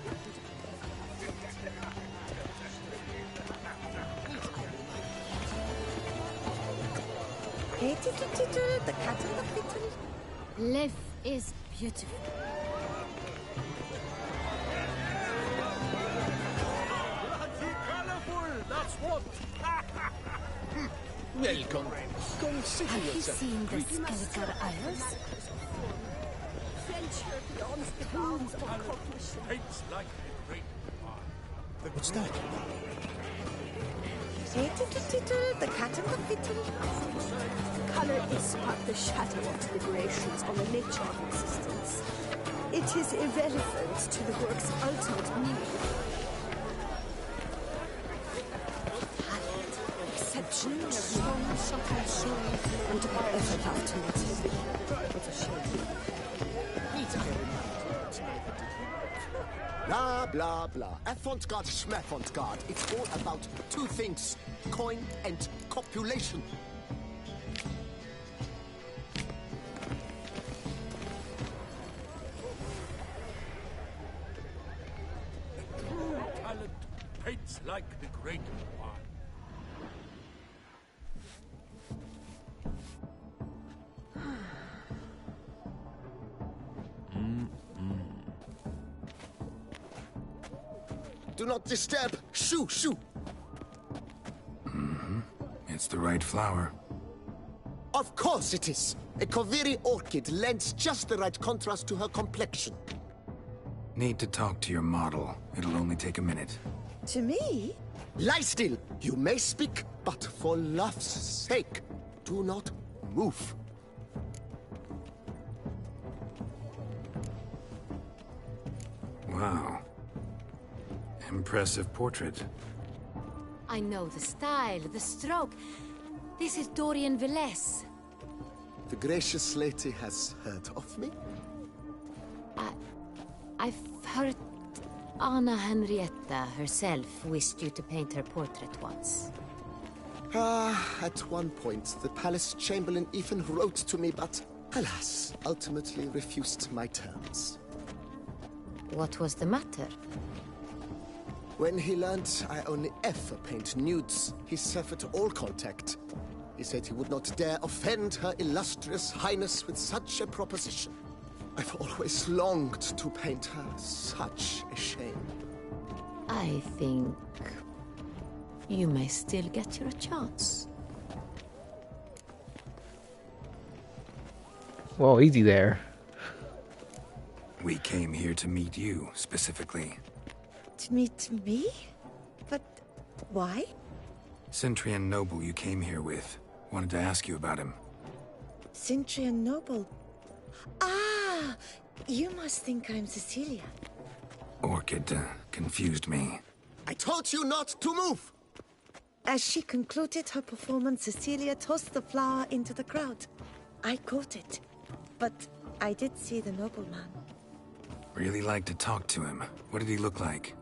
D: The cat and the fiddle.
B: Life is beautiful.
K: That's what.
P: Welcome. Consider
B: Have you
P: yourself.
B: seen the Skeletor Isles?
D: Venture beyond the bounds of cognition.
K: Hates like a great wine.
P: What's that?
D: The cat and the fiddle. Color is but the shadow of deliberations on the nature of existence. It is irrelevant to the work's ultimate meaning. Exception, strong, subtle soul, and I ever loved to meet him. What a shame.
H: Blah, blah, blah. Avant-garde, schmavant-garde. It's all about two things. Coin and copulation.
K: True talent paints like the great wine.
H: Do not disturb. Shoo, shoo.
F: It's the right flower.
H: Of course it is. A Koviri orchid lends just the right contrast to her complexion.
F: Need to talk to your model. It'll only take a minute.
D: To me?
H: Lie still. You may speak, but for love's sake, do not move.
F: Wow. Impressive portrait.
N: I know the style, the stroke. This is Dorian Velez.
H: The gracious lady has heard of me?
N: I've heard Anna Henrietta herself wished you to paint her portrait once.
H: At one point, the palace chamberlain even wrote to me, but alas, ultimately refused my terms.
N: What was the matter?
H: When he learned I only ever paint nudes, he severed all contact. He said he would not dare offend her illustrious highness with such a proposition. I've always longed to paint her. Such a shame.
N: I think you may still get your chance.
A: Whoa, easy there.
F: We came here to meet you, specifically.
D: To meet me? But why?
F: Centrian noble you came here with. Wanted to ask you about him.
D: Centrian noble. Ah! You must think I'm Cecilia.
F: Orchid confused me.
H: I told you not to move!
D: As she concluded her performance, Cecilia tossed the flower into the crowd. I caught it, but I did see the nobleman.
F: Really like to talk to him. What did he look like?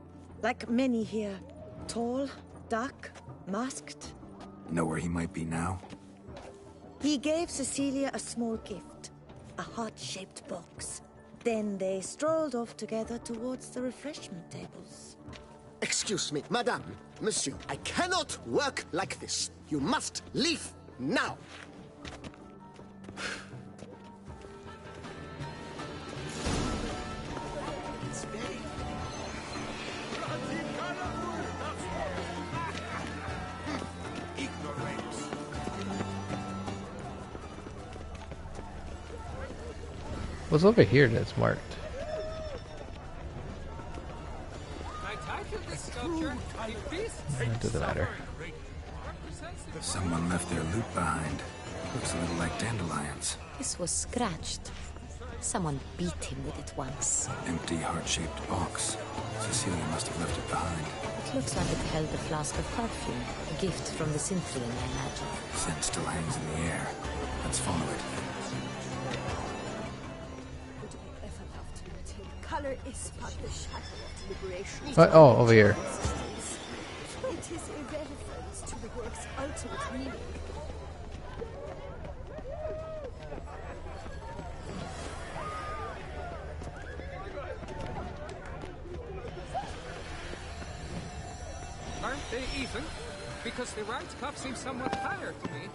D: Like many here. Tall, dark, masked.
F: Know where he might be now?
D: He gave Cecilia a small gift. A heart-shaped box.
E: Then they strolled off together towards the refreshment tables.
G: Excuse me, madame, monsieur. I cannot work like this. You must leave now.
A: What's over here that's marked? It doesn't matter.
F: Someone left their loot behind. Looks a little like dandelions.
N: This was scratched. Someone beat him with it once.
F: Empty heart-shaped box. Cecilia must have left it behind.
N: It looks like it held a flask of perfume. A gift from the Synthrian, I imagine.
F: Scent still hangs in the air. Let's follow it.
D: Color is but the shadow of liberation.
A: What? Oh, over here.
D: It is irrelevant to the work's ultimate meaning.
O: Aren't they even? Because the right cuff seems somewhat tired to me.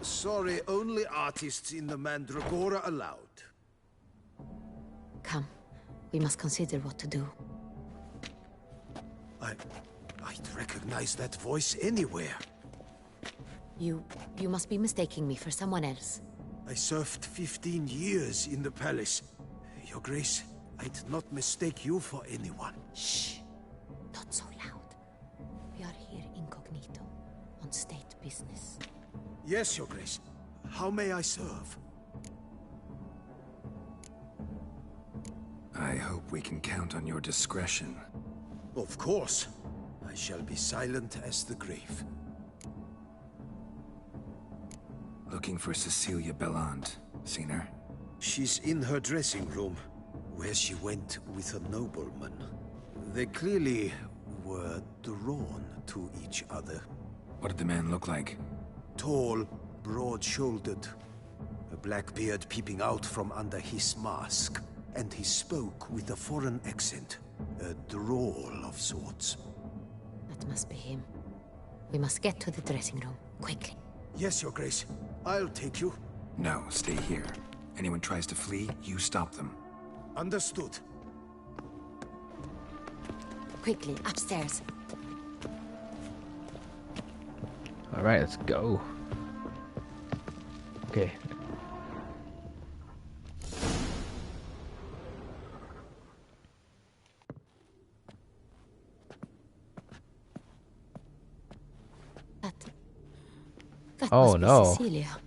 J: Sorry, only artists in the Mandragora allowed.
N: Come, we must consider what to do.
J: I'd recognize that voice anywhere.
N: You must be mistaking me for someone else.
J: I served 15 years in the palace. Your Grace, I'd not mistake you for anyone.
N: Shh! Not so loud. We are here incognito, on state business.
J: Yes, Your Grace. How may I serve?
F: I hope we can count on your discretion.
J: Of course. I shall be silent as the grave.
F: Looking for Cecilia Bellant. Seen her?
J: She's in her dressing room, where she went with a nobleman. They clearly were drawn to each other.
F: What did the man look like?
J: Tall, broad-shouldered, a black beard peeping out from under his mask, and he spoke with a foreign accent, a drawl of sorts.
N: That must be him. We must get to the dressing room, quickly.
J: Yes, Your Grace. I'll take you.
F: No, stay here. Anyone tries to flee, you stop them.
J: Understood.
N: Quickly, upstairs.
A: Alright, let's go. Okay.
N: That
A: oh
N: must be
A: no.
N: Cecilia.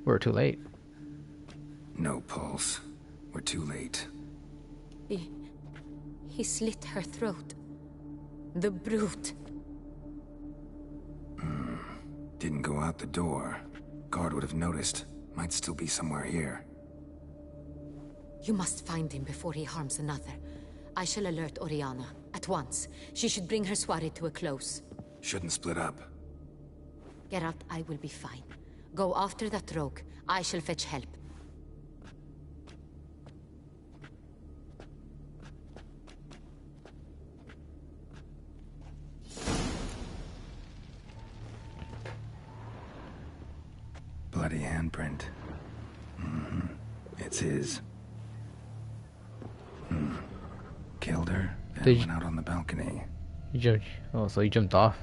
A: We're too late.
F: No pulse. We're too late.
N: He slit her throat. The brute.
F: Didn't go out the door. Guard would have noticed. Might still be somewhere here.
N: You must find him before he harms another. I shall alert Oriana. At once. She should bring her soirée to a close.
F: Shouldn't split up.
N: Geralt, I will be fine. Go after that rogue. I shall fetch help.
F: Bloody handprint. It's his. Killed her and went out on the balcony.
A: Oh, so he jumped off?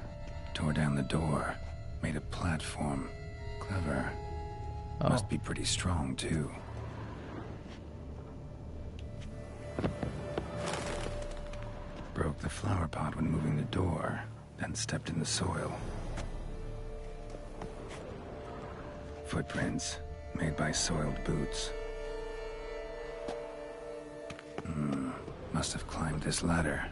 F: Tore down the door. Made a platform. Clever.
A: Oh.
F: Must be pretty strong, too. Broke the flower pot when moving the door, then stepped in the soil. Footprints, made by soiled boots. Must have climbed this ladder.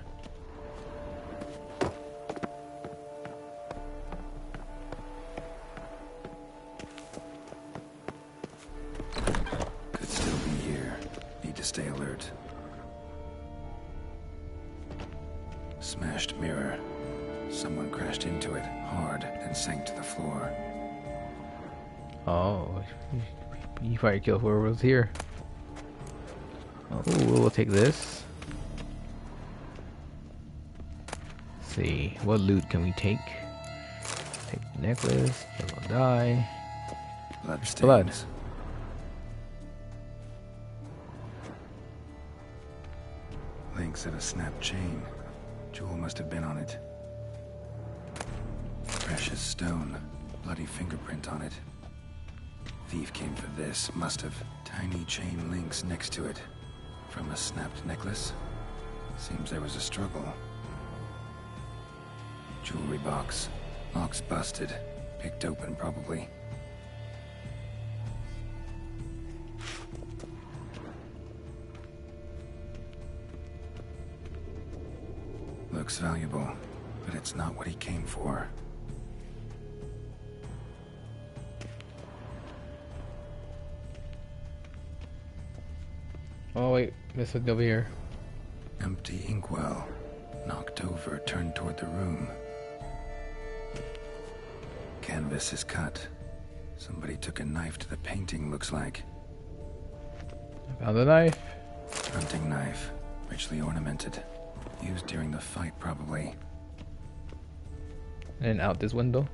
F: Could still be here. Need to stay alert. Smashed mirror. Someone crashed into it hard and sank to the floor.
A: Oh, He probably killed whoever was here. Oh, we'll take this. Let's see, what loot can we take? Take the necklace, it'll die. Blood.
F: Links of a snapped chain. Jewel must have been on it. Precious stone. Bloody fingerprint on it. Thief came for this. Must have. Tiny chain links next to it. From a snapped necklace. Seems there was a struggle. Jewelry box. Lock's busted. Picked open, probably. Looks valuable, but it's not what he came for.
A: Oh wait, let's look over here.
F: Empty inkwell. Knocked over, turned toward the room. Canvas is cut. Somebody took a knife to the painting, looks like.
A: I found the knife.
F: Hunting knife. Richly ornamented. Used during the fight, probably.
A: And out this window.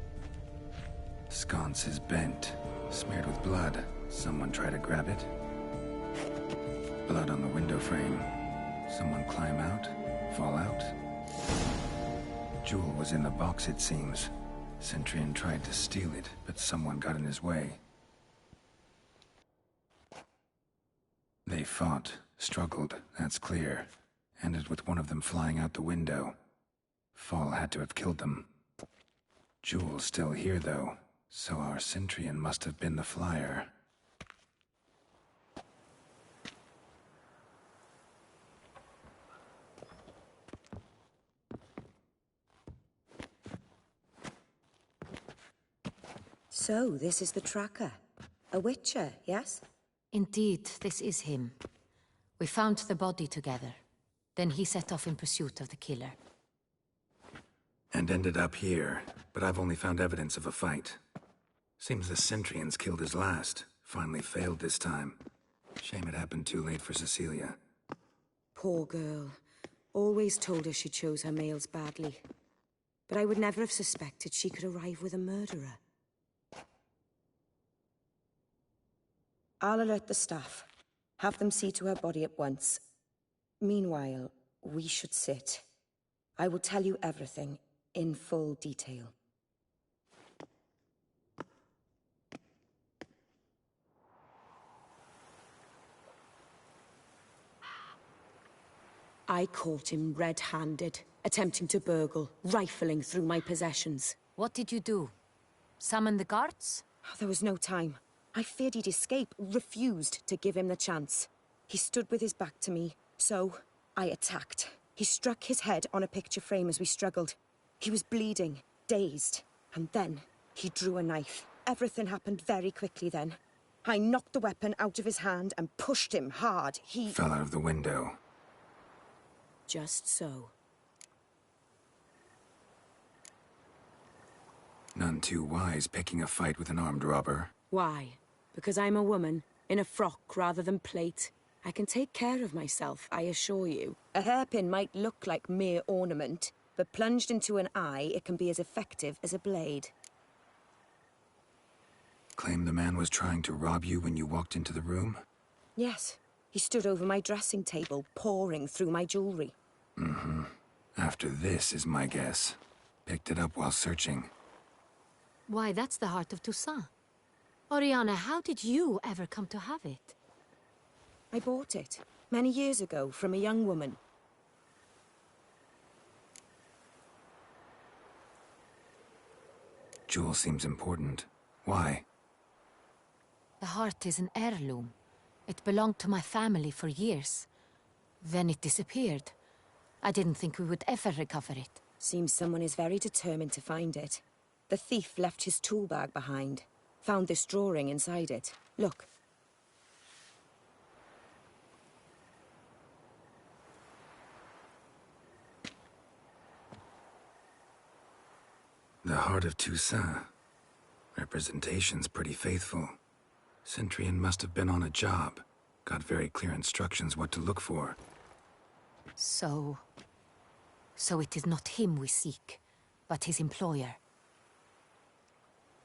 F: Sconce is bent. Smeared with blood. Someone try to grab it. Blood on the window frame. Someone climb out? Fall out? Jewel was in the box, it seems. Centurion tried to steal it, but someone got in his way. They fought, struggled, that's clear. Ended with one of them flying out the window. Fall had to have killed them. Jewel's still here, though, so our Centurion must have been the flyer.
Q: So, this is the tracker. A witcher, yes?
N: Indeed, this is him. We found the body together. Then he set off in pursuit of the killer.
F: And ended up here, but I've only found evidence of a fight. Seems the Centurions killed his last. Finally failed this time. Shame it happened too late for Cecilia.
Q: Poor girl. Always told her she chose her males badly. But I would never have suspected she could arrive with a murderer. I'll alert the staff. Have them see to her body at once. Meanwhile, we should sit. I will tell you everything, in full detail. I caught him red-handed, attempting to burgle, rifling through my possessions.
N: What did you do? Summon the guards?
Q: There was no time. I feared he'd escape, refused to give him the chance. He stood with his back to me, so I attacked. He struck his head on a picture frame as we struggled. He was bleeding, dazed, and then he drew a knife. Everything happened very quickly then. I knocked the weapon out of his hand and pushed him hard. He
F: fell out of the window.
Q: Just so.
F: None too wise picking a fight with an armed robber.
Q: Why? Because I'm a woman, in a frock rather than plate. I can take care of myself, I assure you. A hairpin might look like mere ornament, but plunged into an eye, it can be as effective as a blade.
F: Claim the man was trying to rob you when you walked into the room?
Q: Yes. He stood over my dressing table, pouring through my jewelry.
F: Mm-hmm. After this is my guess. Picked it up while searching.
N: Why, that's the heart of Toussaint. Oriana, how did you ever come to have it?
Q: I bought it, many years ago, from a young woman.
F: Jewel seems important. Why?
N: The heart is an heirloom. It belonged to my family for years. Then it disappeared. I didn't think we would ever recover it.
Q: Seems someone is very determined to find it. The thief left his tool bag behind. Found this drawing inside it. Look.
F: The heart of Toussaint. Representation's pretty faithful. Centurion must have been on a job. Got very clear instructions what to look for.
N: So it is not him we seek, but his employer.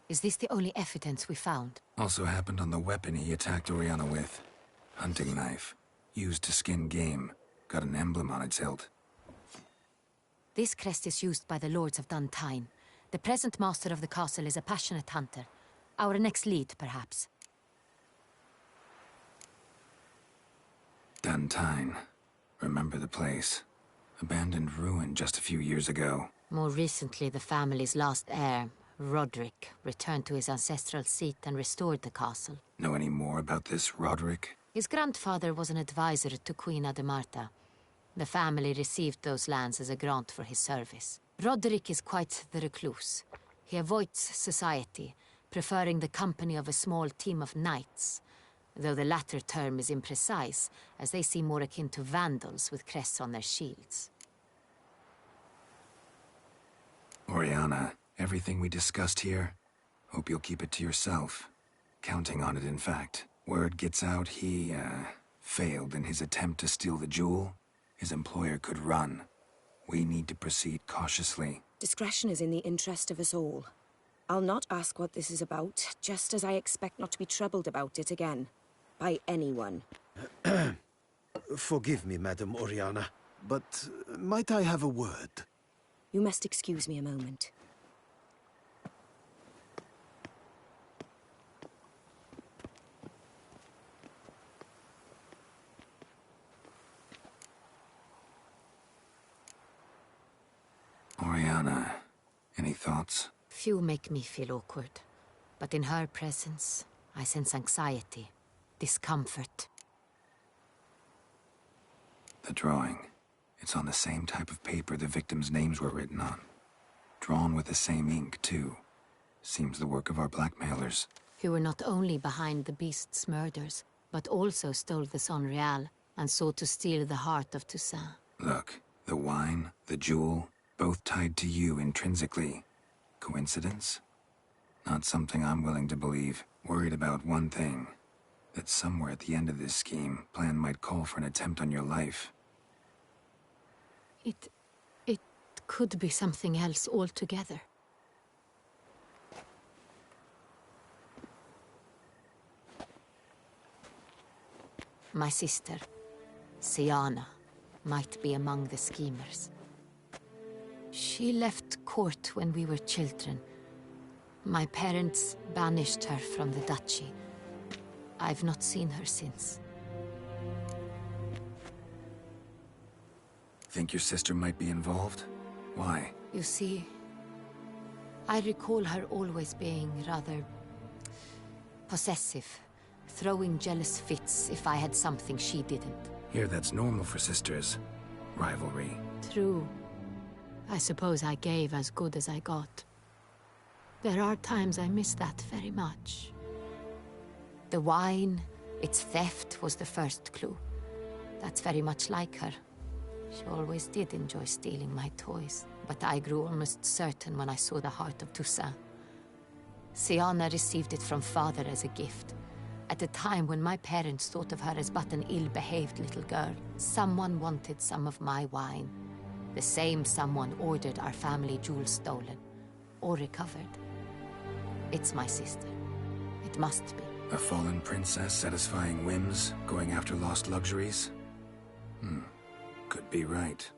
N: Is this the only evidence we found?
F: Also happened on the weapon he attacked Oriana with. Hunting knife. Used to skin game. Got an emblem on its hilt.
N: This crest is used by the Lords of Duntine. The present master of the castle is a passionate hunter. Our next lead, perhaps.
F: Duntine. Remember the place. Abandoned ruin just a few years ago.
N: More recently, the family's last heir, Roderick, returned to his ancestral seat and restored the castle.
F: Know any more about this Roderick?
N: His grandfather was an advisor to Queen Ademarta. The family received those lands as a grant for his service. Roderick is quite the recluse. He avoids society, preferring the company of a small team of knights, though the latter term is imprecise, as they seem more akin to vandals with crests on their shields.
F: Oriana, everything we discussed here, hope you'll keep it to yourself. Counting on it, in fact. Word gets out he, failed in his attempt to steal the jewel. His employer could run. We need to proceed cautiously.
Q: Discretion is in the interest of us all. I'll not ask what this is about, just as I expect not to be troubled about it again. By anyone.
J: Forgive me, Madam Oriana, but might I have a word?
Q: You must excuse me a moment.
F: Oriana, any thoughts?
N: Few make me feel awkward, but in her presence, I sense anxiety, discomfort.
F: The drawing. It's on the same type of paper the victims' names were written on. Drawn with the same ink, too. Seems the work of our blackmailers.
N: Who were not only behind the beast's murders, but also stole the Sonreal and sought to steal the heart of Toussaint.
F: Look, the wine, the jewel, both tied to you intrinsically. Coincidence? Not something I'm willing to believe. Worried about one thing. That somewhere at the end of this scheme, plan might call for an attempt on your life.
N: It could be something else altogether. My sister, Siana, might be among the schemers. She left court when we were children. My parents banished her from the duchy. I've not seen her since.
F: Think your sister might be involved? Why?
N: You see, I recall her always being rather possessive, throwing jealous fits if I had something she didn't.
F: Here, that's normal for sisters. Rivalry.
N: True. I suppose I gave as good as I got. There are times I miss that very much. The wine, its theft, was the first clue. That's very much like her. She always did enjoy stealing my toys, but I grew almost certain when I saw the heart of Toussaint. Siana received it from father as a gift. At a time when my parents thought of her as but an ill-behaved little girl, someone wanted some of my wine. The same someone ordered our family jewels stolen, or recovered. It's my sister. It must be.
F: A fallen princess satisfying whims, going after lost luxuries? Could be right.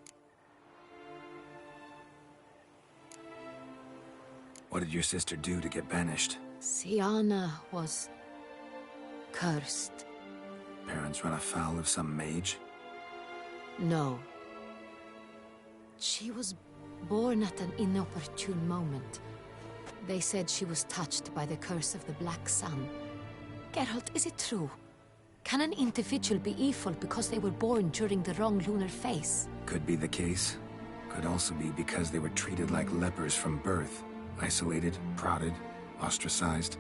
F: What did your sister do to get banished?
N: Siana was cursed.
F: Parents run afoul of some mage?
N: No. She was born at an inopportune moment. They said she was touched by the curse of the Black Sun. Geralt, is it true? Can an individual be evil because they were born during the wrong lunar phase?
F: Could be the case. Could also be because they were treated like lepers from birth. Isolated, prodded, ostracized.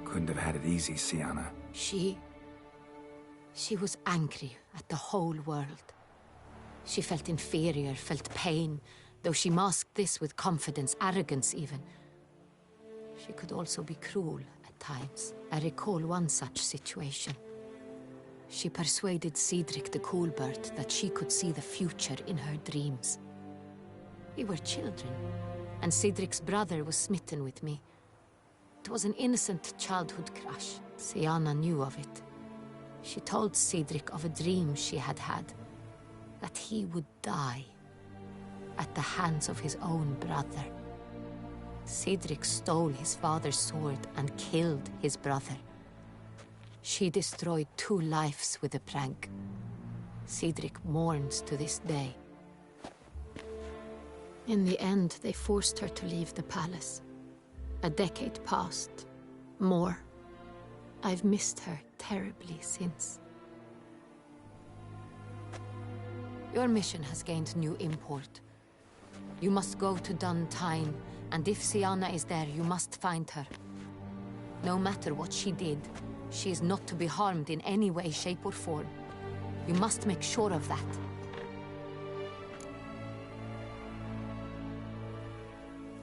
F: Couldn't have had it easy, Siana.
N: She was angry at the whole world. She felt inferior, felt pain, though she masked this with confidence, arrogance even. She could also be cruel at times. I recall one such situation. She persuaded Cedric the Coolbird that she could see the future in her dreams. We were children, and Cedric's brother was smitten with me. It was an innocent childhood crush. Sienna knew of it. She told Cedric of a dream she had had, that he would die at the hands of his own brother. Cedric stole his father's sword and killed his brother. She destroyed 2 lives with a prank. Cedric mourns to this day. In the end, they forced her to leave the palace. A decade passed. More. I've missed her terribly since. Your mission has gained new import. You must go to Dun Tyne, and if Sienna is there, you must find her. No matter what she did, she is not to be harmed in any way, shape, or form. You must make sure of that.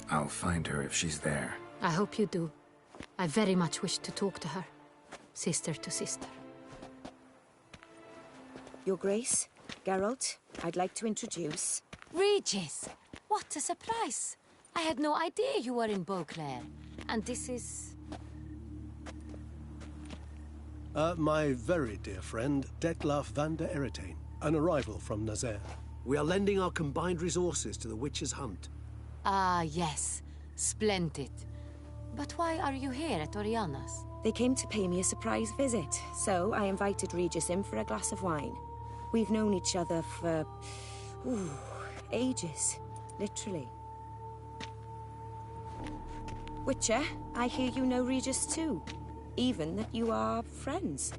F: I'll find her if she's there.
N: I hope you do. I very much wish to talk to her. Sister to sister.
Q: Your Grace, Geralt, I'd like to introduce...
N: Regis! What a surprise! I had no idea you were in Beauclair. And this is...
I: My very dear friend, Detlaf van der Eretain, an arrival from Nazaire.
R: We are lending our combined resources to the Witcher's Hunt.
N: Ah, yes. Splendid. But why are you here at Oriana's?
Q: They came to pay me a surprise visit, so I invited Regis in for a glass of wine. We've known each other for... ages. Literally. Witcher, I hear you know Regis too. Even that you are friends.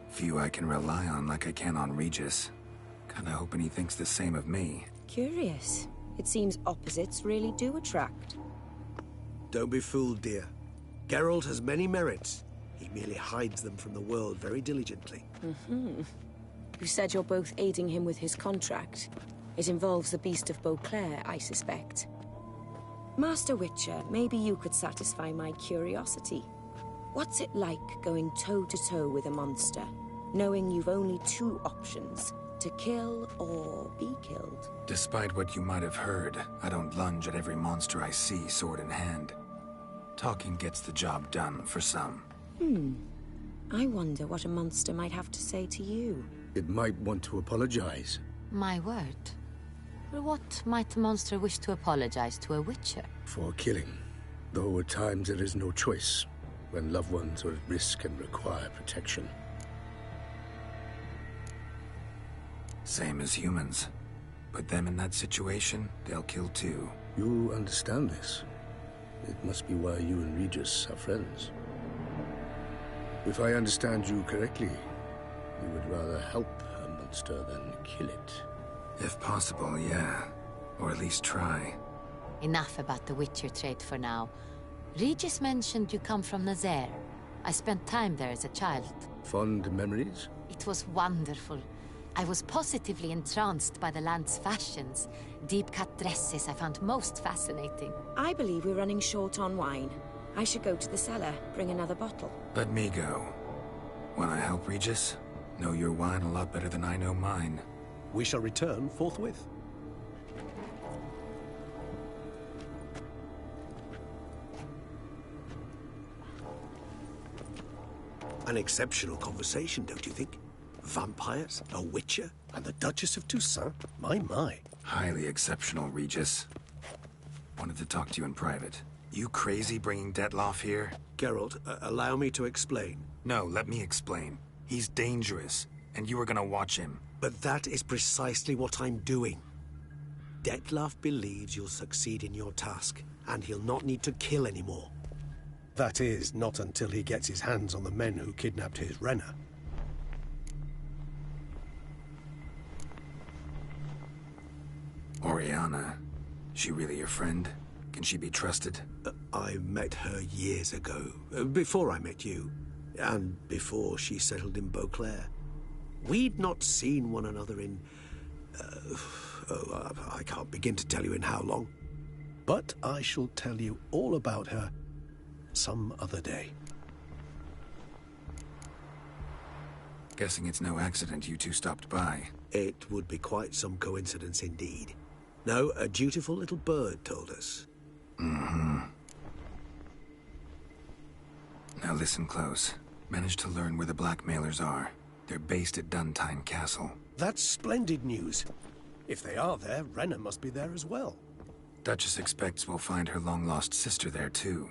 F: Few I can rely on like I can on Regis. Kinda hoping he thinks the same of me.
Q: Curious. It seems opposites really do attract.
R: Don't be fooled, dear. Geralt has many merits. He merely hides them from the world very diligently.
Q: You said you're both aiding him with his contract. It involves the Beast of Beauclair, I suspect. Master Witcher, maybe you could satisfy my curiosity. What's it like going toe-to-toe with a monster, knowing you've only 2 options, to kill or be killed?
F: Despite what you might have heard, I don't lunge at every monster I see sword in hand. Talking gets the job done for some.
Q: I wonder what a monster might have to say to you.
J: It might want to apologize.
N: My word. For what might a monster wish to apologize to a witcher?
J: For killing. Though at times there is no choice, when loved ones are at risk and require protection.
F: Same as humans. Put them in that situation, they'll kill too.
J: You understand this. It must be why you and Regis are friends. If I understand you correctly, you would rather help a monster than kill it.
F: If possible, yeah. Or at least try.
N: Enough about the Witcher trade for now. Regis mentioned you come from Nazaire. I spent time there as a child.
J: Fond memories?
N: It was wonderful. I was positively entranced by the land's fashions. Deep-cut dresses I found most fascinating.
Q: I believe we're running short on wine. I should go to the cellar, bring another bottle.
F: Let me go. When I help Regis, know your wine a lot better than I know mine.
I: We shall return forthwith.
R: An exceptional conversation, don't you think? Vampires, a witcher,
I: and the Duchess of Toussaint? My.
F: Highly exceptional, Regis. Wanted to talk to you in private. You crazy bringing Detlaf here?
R: Geralt, allow me to explain.
F: No, let me explain. He's dangerous, and you were gonna watch him.
R: But that is precisely what I'm doing. Detlaf believes you'll succeed in your task, and he'll not need to kill anymore.
I: That is, not until he gets his hands on the men who kidnapped his Renner.
F: Oriana, she really your friend? Can she be trusted?
R: I met her years ago, before I met you, and before she settled in Beauclair. We'd not seen one another in... I can't begin to tell you in how long.
I: But I shall tell you all about her some other day.
F: Guessing it's no accident you two stopped by.
R: It would be quite some coincidence indeed. No, a dutiful little bird told us.
F: Mm-hmm. Now listen close. Managed to learn where the blackmailers are. They're based at Duntine Castle.
I: That's splendid news. If they are there, Renna must be there as well.
F: Duchess expects we'll find her long-lost sister there too.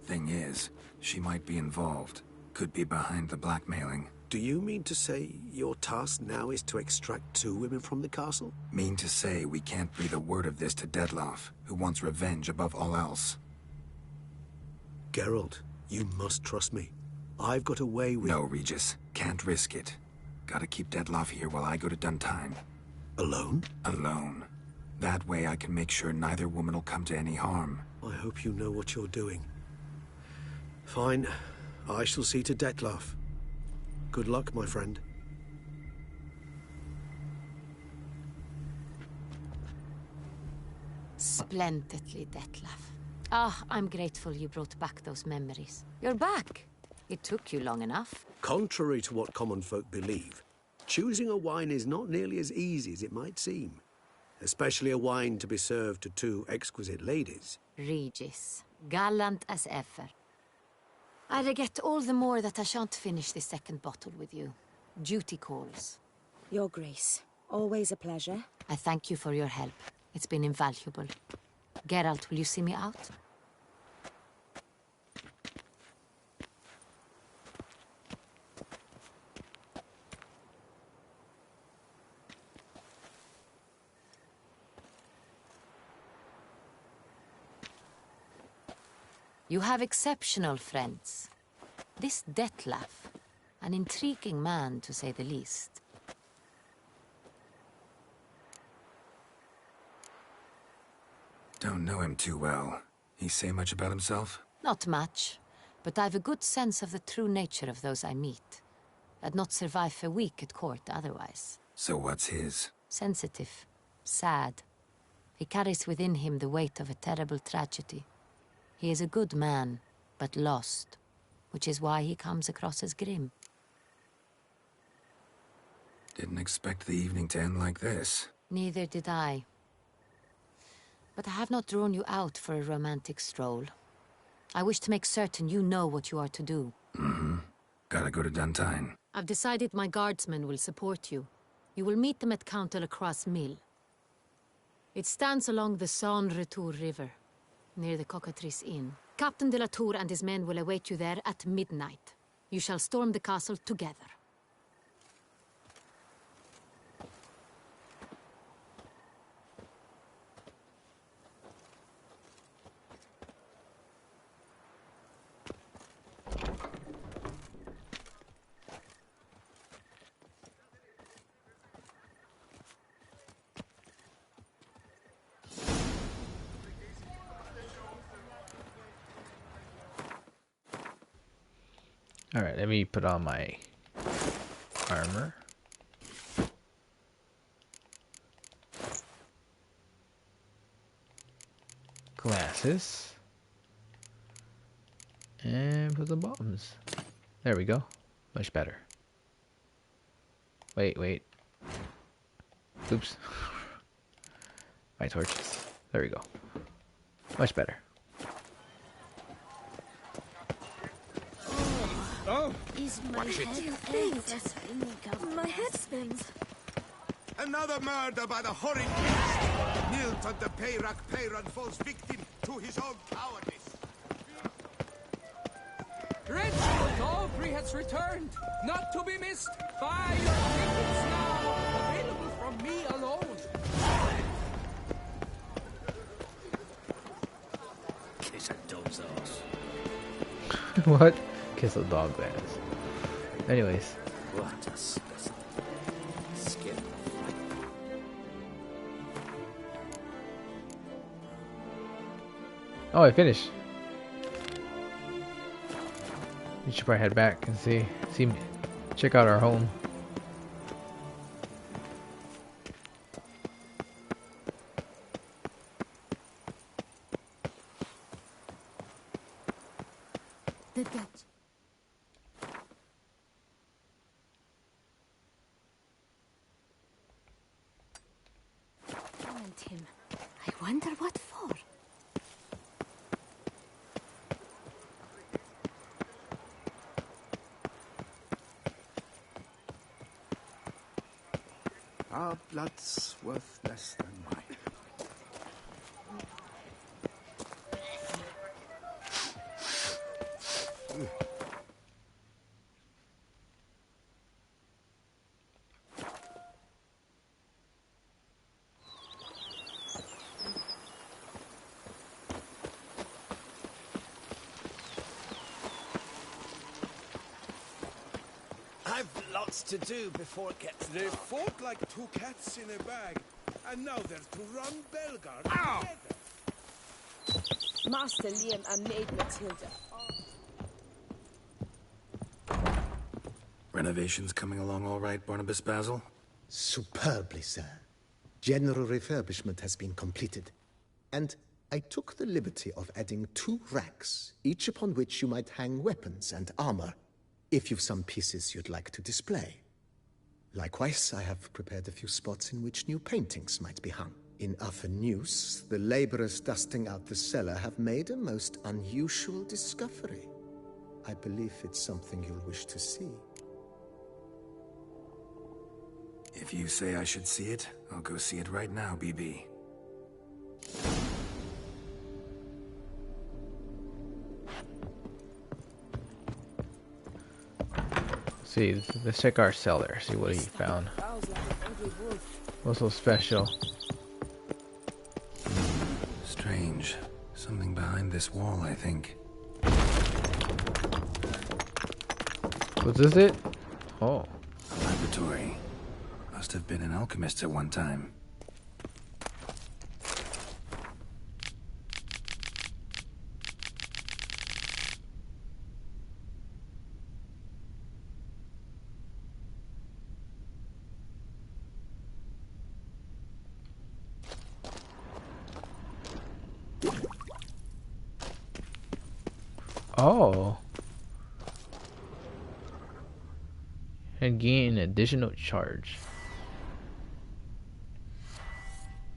F: Thing is, she might be involved. Could be behind the blackmailing.
R: Do you mean to say your task now is to extract 2 women from the castle?
F: Mean to say we can't breathe a word of this to Dettlaff, who wants revenge above all else.
R: Geralt, you must trust me. I've got a way with...
F: No, Regis. Can't risk it. Gotta keep Dettlaff here while I go to Duntine.
R: Alone?
F: Alone. That way I can make sure neither woman will come to any harm.
R: I hope you know what you're doing. Fine. I shall see to Dettlaff. Good luck, my friend.
N: Splendidly, Dettlaff. Ah, I'm grateful you brought back those memories. You're back. It took you long enough.
R: Contrary to what common folk believe, choosing a wine is not nearly as easy as it might seem. Especially a wine to be served to 2 exquisite ladies.
N: Regis, gallant as ever. I regret all the more that I shan't finish this second bottle with you. Duty calls.
Q: Your Grace, always a pleasure.
N: I thank you for your help. It's been invaluable. Geralt, will you see me out? You have exceptional friends. This Dettlaff, an intriguing man to say the least.
F: Don't know him too well. He say much about himself?
N: Not much, but I've a good sense of the true nature of those I meet. I'd not survive a week at court otherwise.
F: So what's his?
N: Sensitive, sad. He carries within him the weight of a terrible tragedy. He is a good man, but lost, which is why he comes across as grim.
F: Didn't expect the evening to end like this.
N: Neither did I. But I have not drawn you out for a romantic stroll. I wish to make certain you know what you are to do.
F: Mm-hmm. Gotta go to Duntine.
N: I've decided my guardsmen will support you. You will meet them at Count Delacroix's mill. It stands along the Saône-Retour River, near the Cockatrice Inn. Captain de la Tour and his men will await you there at midnight. You shall storm the castle together.
A: Alright, let me put on my armor. Glasses. And put the bombs. There we go. Much better. Wait. Oops. My torches. There we go. Much better.
J: Oh!
B: Is my head faint? My head spins.
C: Another murder by the horrid beast! Nilton the Peyrak Peyran falls victim to his own cowardice.
O: Reginald Aubrey has returned, not to be missed. Buy your tickets now, available from me alone.
M: Kiss a dog's ass.
A: What? Kiss a dog's ass. Anyways.
M: What a specimen. Skin.
A: Oh, I finished. We should probably head back and see, check out our home.
B: The Dutch. And him. I wonder what for.
F: Our blood's worth less than mine.
L: I've lots to do before it gets
J: They
L: dark.
J: fought like two cats in a bag, and now they're to run Belgard together.
D: Master Liam and Maid Matilda.
F: Renovations coming along all right, Barnabas Basil?
H: Superbly, sir. General refurbishment has been completed. And I took the liberty of adding 2 racks, each upon which you might hang weapons and armor, if you've some pieces you'd like to display. Likewise, I have prepared a few spots in which new paintings might be hung. In other news, the laborers dusting out the cellar have made a most unusual discovery. I believe it's something you'll wish to see.
F: If you say I should see it, I'll go see it right now, BB.
A: See, let's check our cellar, see what he found. What's so special?
F: Strange. Something behind this wall, I think.
A: Was this it? Oh.
F: A laboratory. Must have been an alchemist at one time.
A: Oh. And gain an additional charge.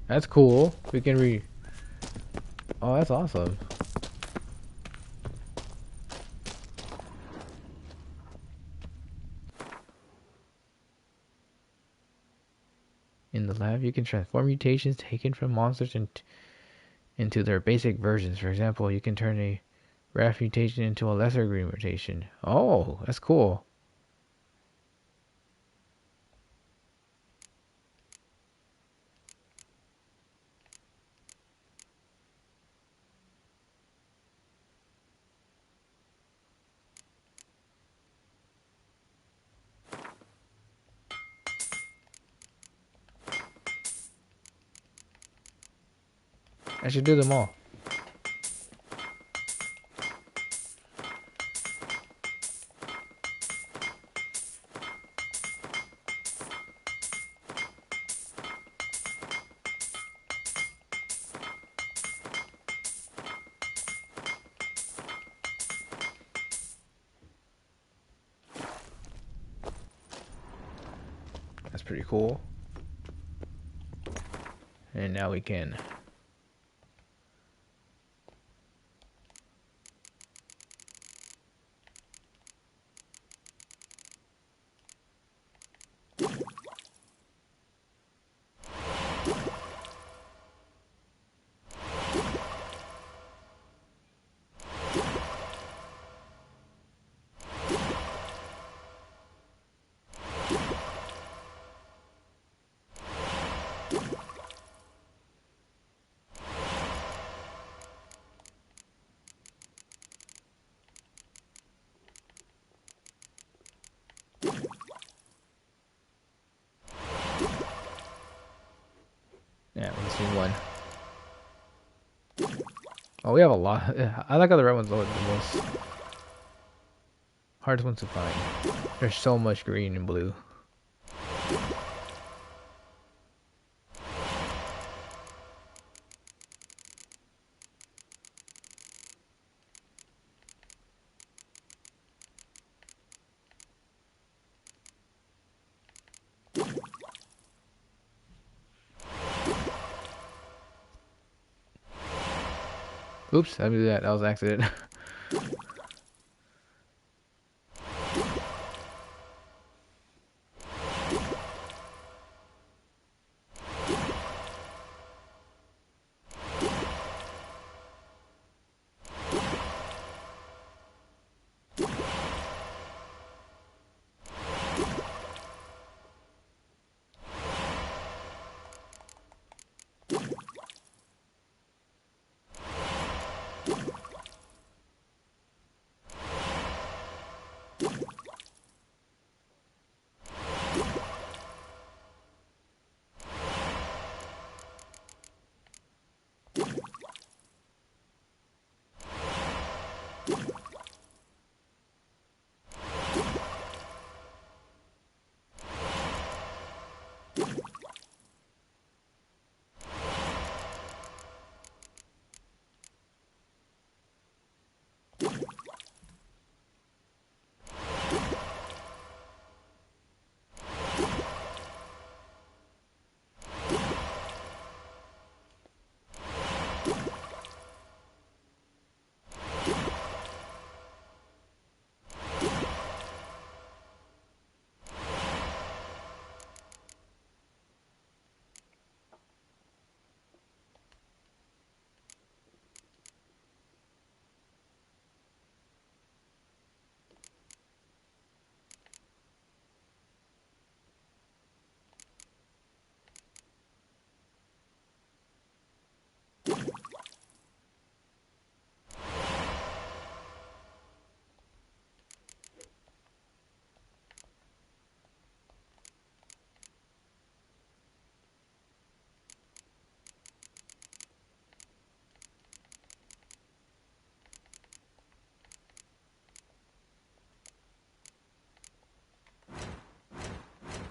A: That's cool. We can Oh, that's awesome. In the lab, you can transform mutations taken from monsters into their basic versions. For example, you can turn a RAF mutation into a lesser green mutation. Oh, that's cool. I should do them all. That's pretty cool. And now we can yeah, let's see one. Oh, we have a lot. I like how the red ones are the most hardest ones to find. There's so much green and blue. Oops, I didn't do that. That was an accident.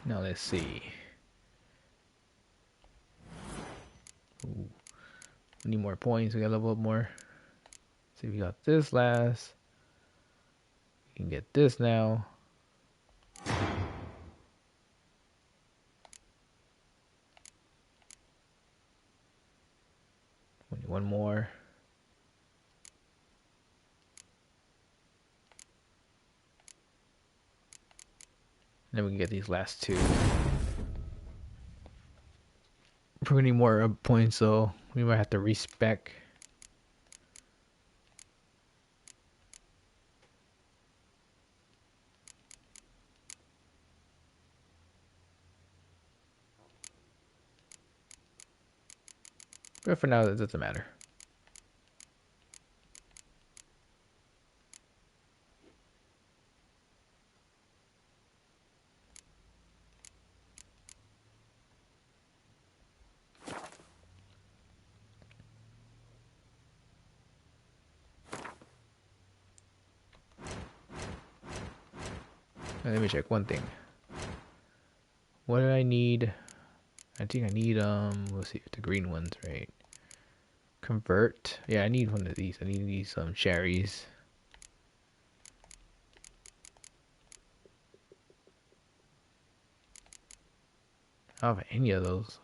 A: Now let's see. Ooh. We need more points. We gotta level up more. See, we got this last. We can get this now. We need one more. And then we can get these last two. We're gonna need more points, so we might have to respec. But for now, it doesn't matter. Let me check one thing. What do I need? I think I need let's see, the green ones, right? Convert. Yeah, I need one of these. I need these cherries. I don't have any of those.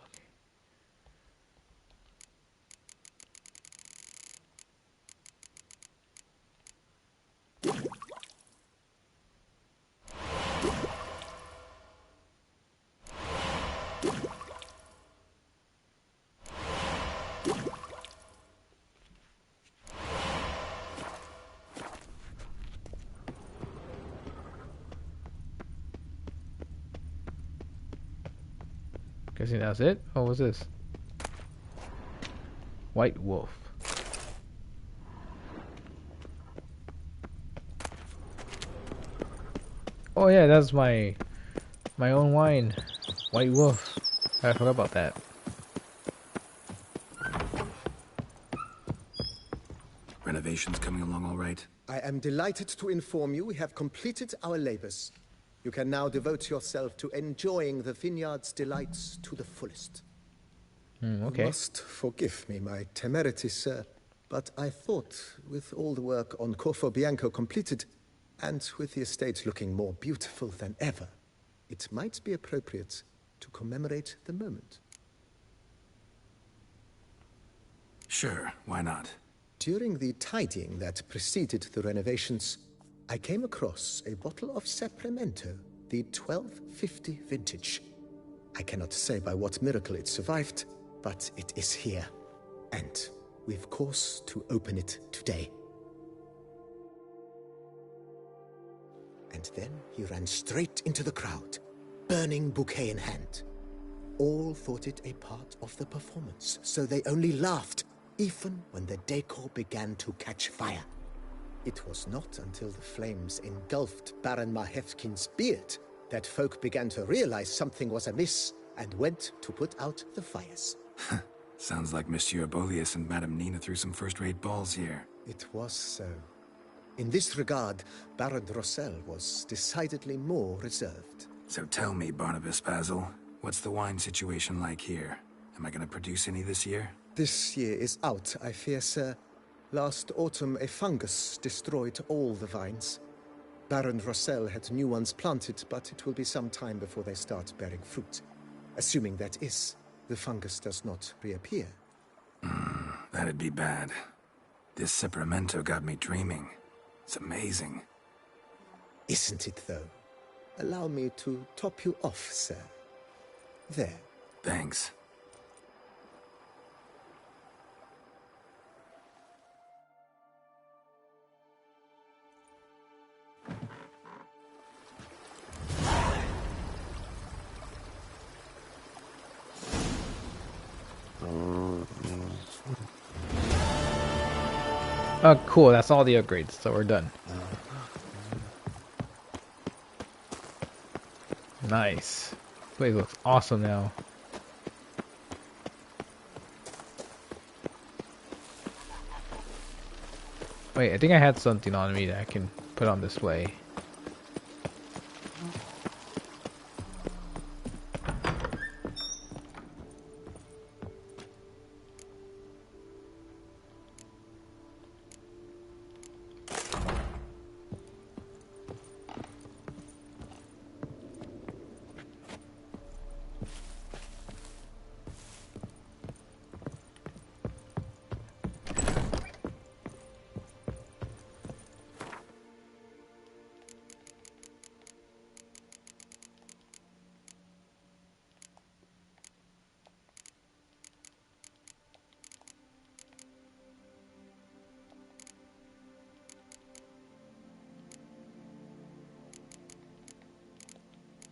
A: Guessing that's it? Oh, what's this? White wolf. Oh yeah, that's my own wine. White wolf. I forgot about that.
F: Renovations coming along all right?
H: I am delighted to inform you we have completed our labors. You can now devote yourself to enjoying the vineyard's delights to the fullest.
A: Okay.
H: You must forgive me my temerity, sir, but I thought with all the work on Corfo Bianco completed, and with the estate looking more beautiful than ever, it might be appropriate to commemorate the moment.
F: Sure, why not?
H: During the tidying that preceded the renovations, I came across a bottle of Sapramento, the 1250 vintage. I cannot say by what miracle it survived, but it is here. And we've cause to open it today. And then he ran straight into the crowd, burning bouquet in hand. All thought it a part of the performance, so they only laughed, even when the decor began to catch fire. It was not until the flames engulfed Baron Mahevkin's beard that folk began to realize something was amiss and went to put out the fires.
F: Sounds like Monsieur Bolius and Madame Nina threw some first-rate balls here.
H: It was so. In this regard, Baron Rossel was decidedly more reserved.
F: So tell me, Barnabas Basil, what's the wine situation like here? Am I gonna produce any this year?
H: This year is out, I fear, sir. Last autumn, a fungus destroyed all the vines. Baron Rossel had new ones planted, but it will be some time before they start bearing fruit. Assuming that is, the fungus does not reappear.
F: That'd be bad. This Sapramento got me dreaming. It's amazing.
H: Isn't it, though? Allow me to top you off, sir. There.
F: Thanks.
A: Oh, cool. That's all the upgrades, so we're done. Nice. Place looks awesome now. Wait, I think I had something on me that I can put on display.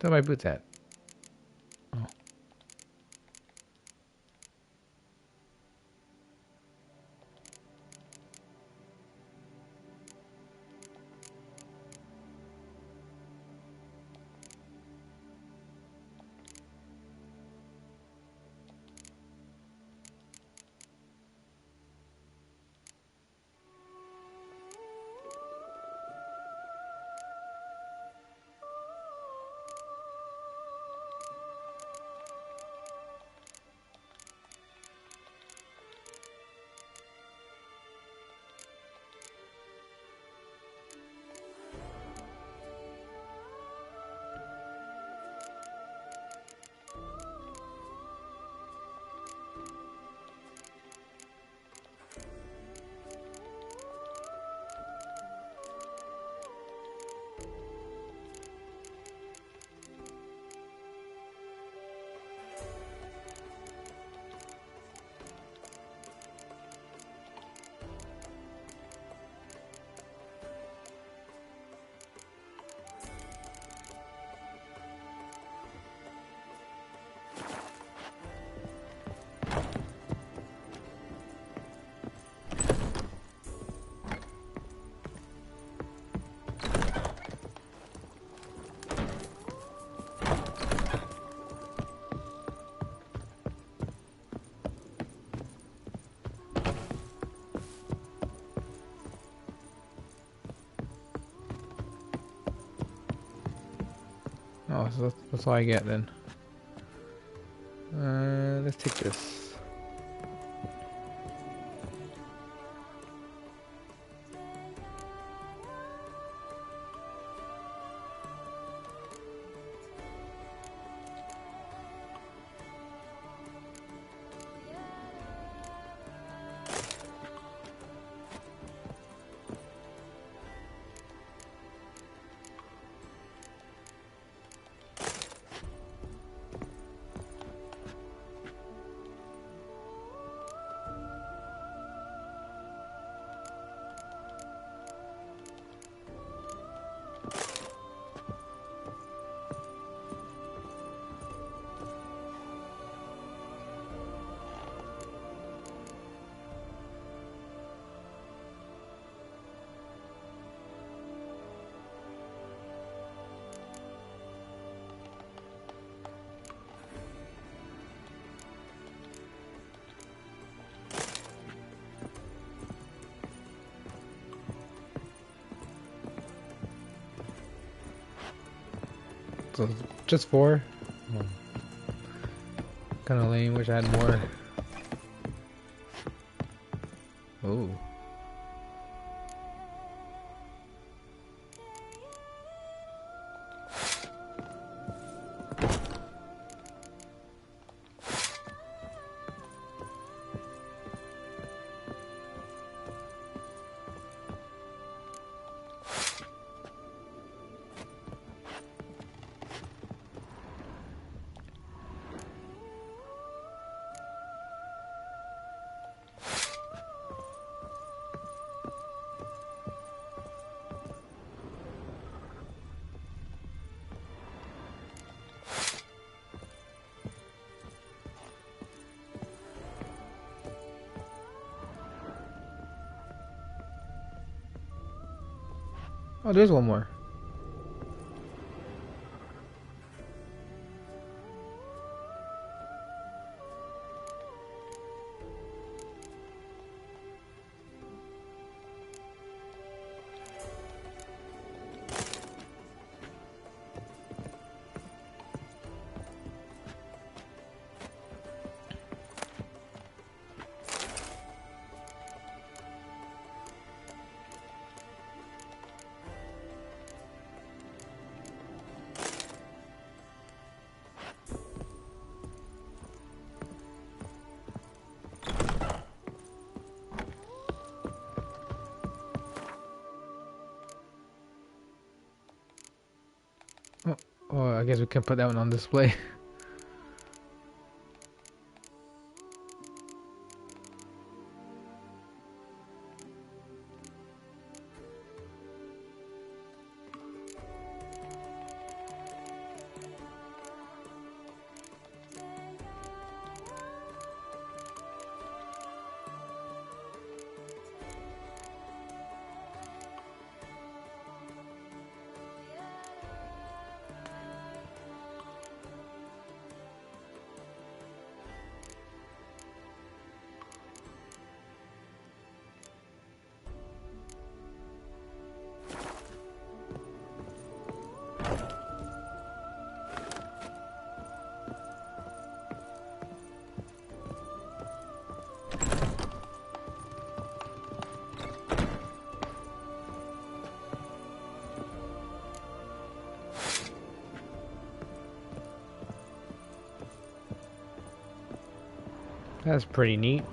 A: Where my boots at? Oh. Oh, so that's all I get then. Let's take this. So just 4? Kind of lame. Wish I had more. Oh. Oh, there's one more. Oh, I guess we can put that one on display. That's pretty neat.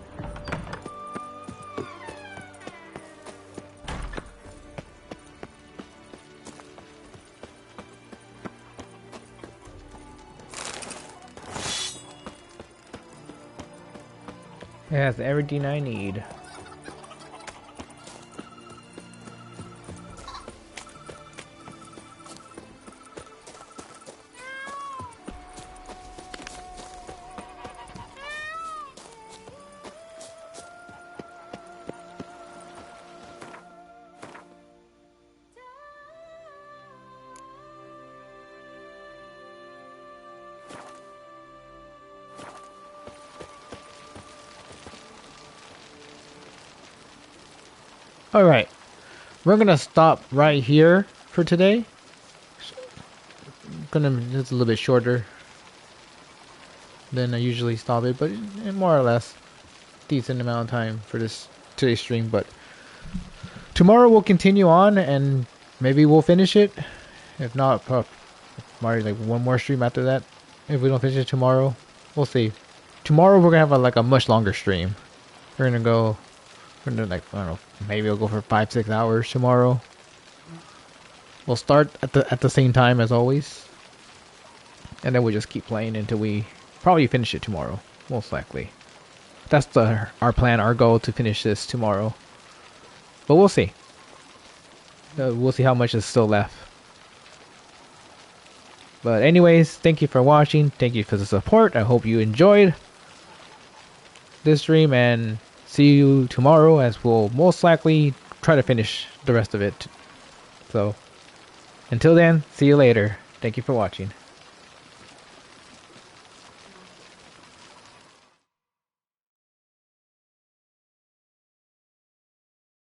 A: It has everything I need. Alright, we're gonna stop right here for today. It's a little bit shorter than I usually stop it, but more or less decent amount of time for today's stream. But tomorrow we'll continue on and maybe we'll finish it. If not, probably like one more stream after that. If we don't finish it tomorrow, we'll see. Tomorrow we're gonna have a much longer stream. We're gonna like, I don't know, maybe we'll go for 5-6 hours tomorrow. We'll start at the same time as always, and then we'll just keep playing until we probably finish it tomorrow, most likely. That's our plan, our goal, to finish this tomorrow. But we'll see. We'll see how much is still left. But anyways, thank you for watching. Thank you for the support. I hope you enjoyed this stream, and see you tomorrow, as we'll most likely try to finish the rest of it. So, until then, see you later. Thank you for watching.